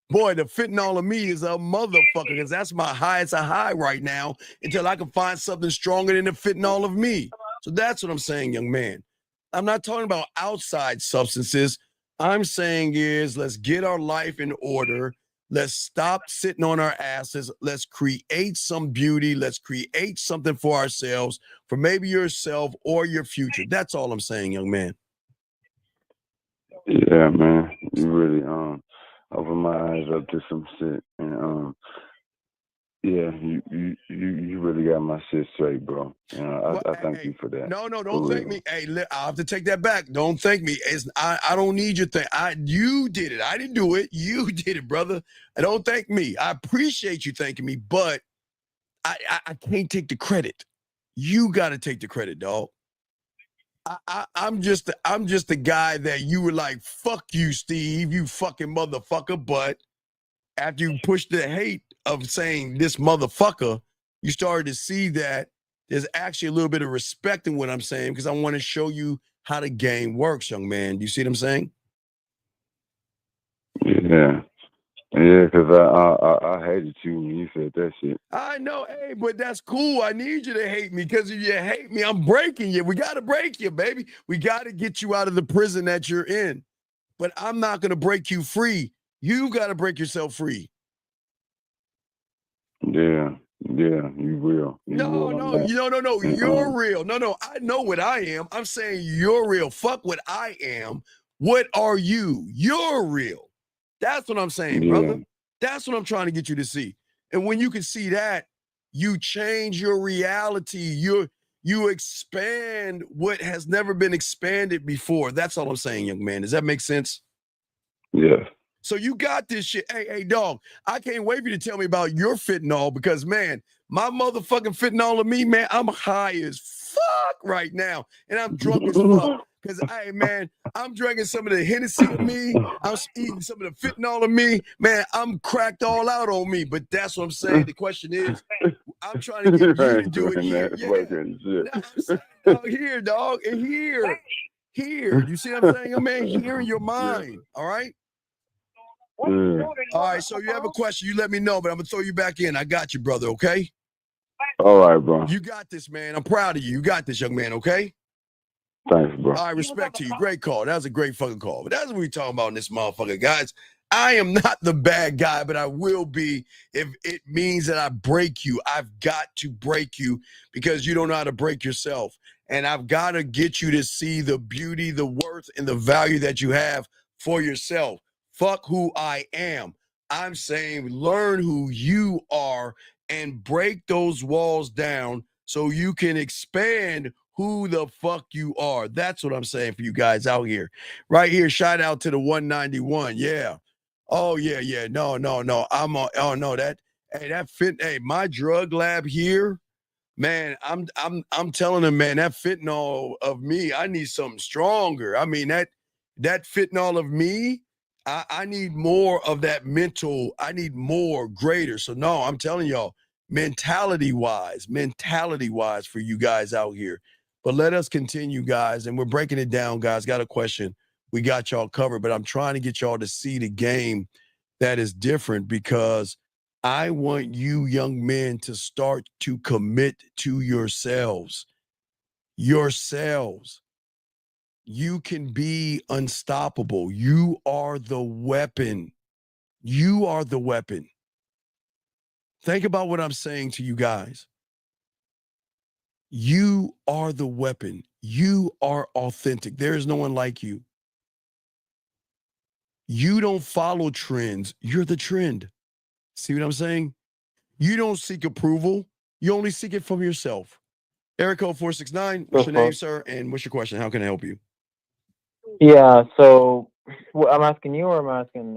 Boy, the fentanyl of me is a motherfucker because that's my highest high right now until I can find something stronger than the fentanyl of me. So that's what I'm saying, young man. I'm not talking about outside substances. I'm saying is let's get our life in order. Let's stop sitting on our asses. Let's create some beauty. Let's create something for ourselves, for maybe yourself or your future. That's all I'm saying, young man. Yeah, man. You really opened my eyes up to some shit. And yeah, you really got my shit straight, bro. You know, I thank you for that. No, don't thank me. Hey, I'll have to take that back. Don't thank me. I don't need your thing. You did it. I didn't do it. You did it, brother. And don't thank me. I appreciate you thanking me, but I can't take the credit. You got to take the credit, dog. I'm just the guy that you were like, fuck you, Steve, you fucking motherfucker. But after you pushed the hate of saying this motherfucker, you started to see that there's actually a little bit of respect in what I'm saying because I want to show you how the game works, young man. Do you see what I'm saying? Yeah. Yeah, because I hated you when you said that shit. I know, hey, but that's cool. I need you to hate me because if you hate me, I'm breaking you. We got to break you, baby. We got to get you out of the prison that you're in. But I'm not going to break you free. You got to break yourself free. Yeah, you real. No, you're real. No, I know what I am. I'm saying you're real. Fuck what I am. What are you? You're real. That's what I'm saying, brother. That's what I'm trying to get you to see. And when you can see that, you change your reality. You expand what has never been expanded before. That's all I'm saying, young man. Does that make sense? Yes. So you got this shit. Hey, dog, I can't wait for you to tell me about your fentanyl because, man, my motherfucking fentanyl of me, man, I'm high as fuck right now. And I'm drunk as fuck. Because, hey, man, I'm drinking some of the Hennessy of me. I'm eating some of the fentanyl of me. Man, I'm cracked all out on me. But that's what I'm saying. The question is, I'm trying to get you to do it here. No, I'm saying, dog, here, dog. And here. You see what I'm saying, man? Here in your mind. All right? All right, so you have a question, you let me know, but I'm gonna throw you back in. I got you, brother, okay? All right, bro. You got this, man. I'm proud of you. You got this, young man, okay? Thanks, bro. All right, respect to you. Great call. That was a great fucking call. But that's what we talking about in this motherfucker, guys. I am not the bad guy, but I will be if it means that I break you. I've got to break you because you don't know how to break yourself. And I've got to get you to see the beauty, the worth, and the value that you have for yourself. Fuck who I am. I'm saying learn who you are and break those walls down so you can expand who the fuck you are. That's what I'm saying for you guys out here. Right here, shout out to the 191. Yeah. Oh, yeah. No. I'm on, oh no, that fit. Hey, my drug lab here, man, I'm telling them, man, that fentanyl of me, I need something stronger. I mean, that fentanyl of me, I need more of that mental, I need more greater. So no, I'm telling y'all, mentality wise for you guys out here. But let us continue, guys, and we're breaking it down, guys. Got a question. We got y'all covered, but I'm trying to get y'all to see the game that is different because I want you young men to start to commit to yourselves. You can be unstoppable. You are the weapon. You are the weapon. Think about what I'm saying to you guys. You are the weapon. You are authentic. There is no one like you. You don't follow trends. You're the trend. See what I'm saying? You don't seek approval. You only seek it from yourself. Eric code 469. What's your name, sir? And what's your question? How can I help you? Yeah, so I'm asking you or I'm asking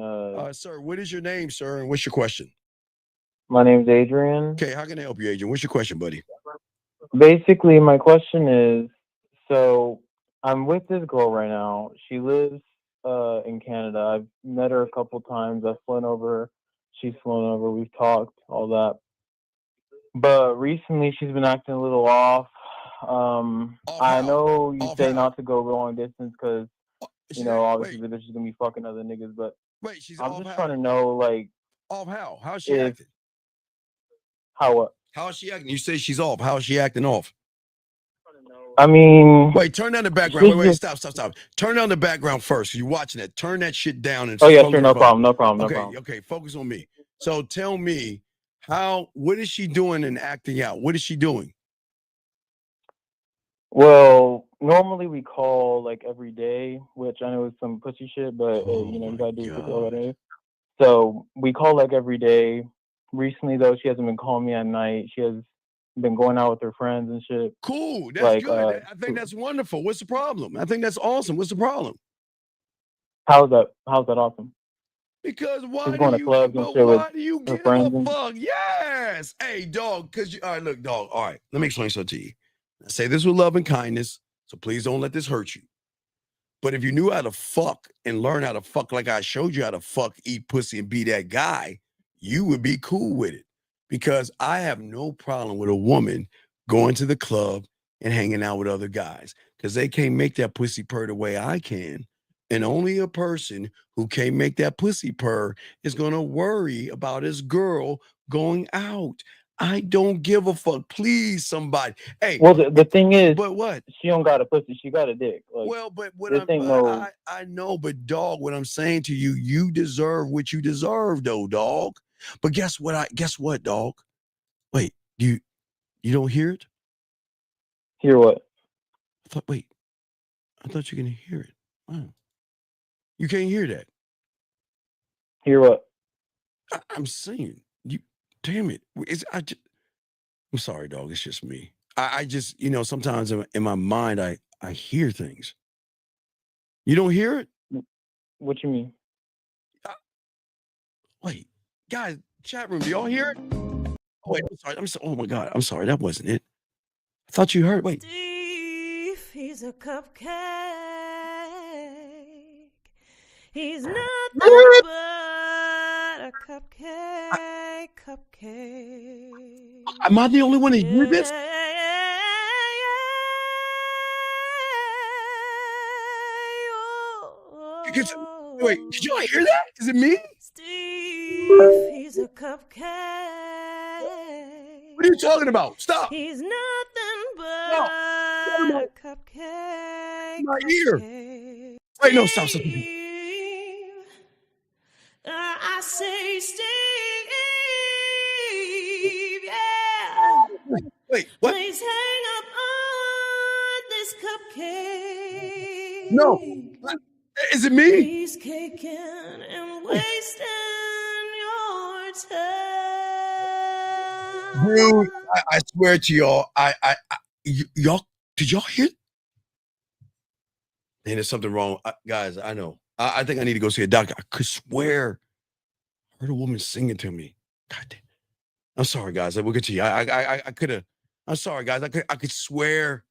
sir, what is your name, sir? And what's your question? my name's Adrian. Okay, how can I help you, Adrian? What's your question, buddy? Basically, my question is, so I'm with this girl right now. She lives in Canada. I've met her a couple times. I've flown over. She's flown over. We've talked, all that. But recently, she's been acting a little off. I know you say not to go long distance because, you know, obviously the bitch is going to be fucking other niggas. But I'm just trying to know, like, off how? How's she acting? How what? How is she acting? You say she's off. How is she acting off? I mean, wait, turn down the background. Wait, stop. Turn down the background first. You're watching it. Turn that shit down. And oh yeah, sure, no problem. Okay, focus on me. So tell me, what is she doing and acting out? What is she doing? Well, normally we call like every day, which I know is some pussy shit, but you know, you gotta do what it is. So we call like every day. Recently though, she hasn't been calling me at night. She has been going out with her friends and shit. Cool. That's good. I think that's wonderful. What's the problem? I think that's awesome. What's the problem? How's that awesome? Because why do you give a fuck? Yes. Hey, dog, all right, look, dog. All right, let me explain something to you. I say this with love and kindness, so please don't let this hurt you. But if you knew how to fuck and learn how to fuck like I showed you how to fuck, eat pussy, and be that guy, you would be cool with it. Because I have no problem with a woman going to the club and hanging out with other guys. Because they can't make that pussy purr the way I can. And only a person who can't make that pussy purr is going to worry about his girl going out. I don't give a fuck. Please, somebody. Hey. Well, the thing is, but what? She don't got a pussy. She got a dick. Like, well, but what this ain't no. I know, but dog, what I'm saying to you, you deserve what you deserve, though, dog. But guess what, dog? Wait, you don't hear it? Hear what? I thought you can hear it. Wow. You can't hear that. Hear what? I'm saying you. Damn it! I'm sorry, dog. It's just me. I just sometimes in my mind I hear things. You don't hear it? What you mean? Wait, guys, chat room. Do y'all hear it? Oh, wait, I'm sorry. Oh my God, I'm sorry. That wasn't it. I thought you heard. Wait. Steve, he's a cupcake. He's nothing but a cupcake. Am I the only one to hear this? Wait, did y'all hear that? Is it me? Steve, he's a cupcake. What are you talking about? Stop. He's nothing but a cupcake. My ear. Wait, no, stop. I say, Steve, yeah. Wait, what? Please hang up on this cupcake. No. Is it me? He's caking and wasting your time. Dude, I swear to y'all, y'all, did y'all hear? Man, there's something wrong. Guys, I know. I think I need to go see a doctor. I could swear I heard a woman singing to me. God damn. I'm sorry, guys. We'll get to you. I could have. I'm sorry, guys. I could swear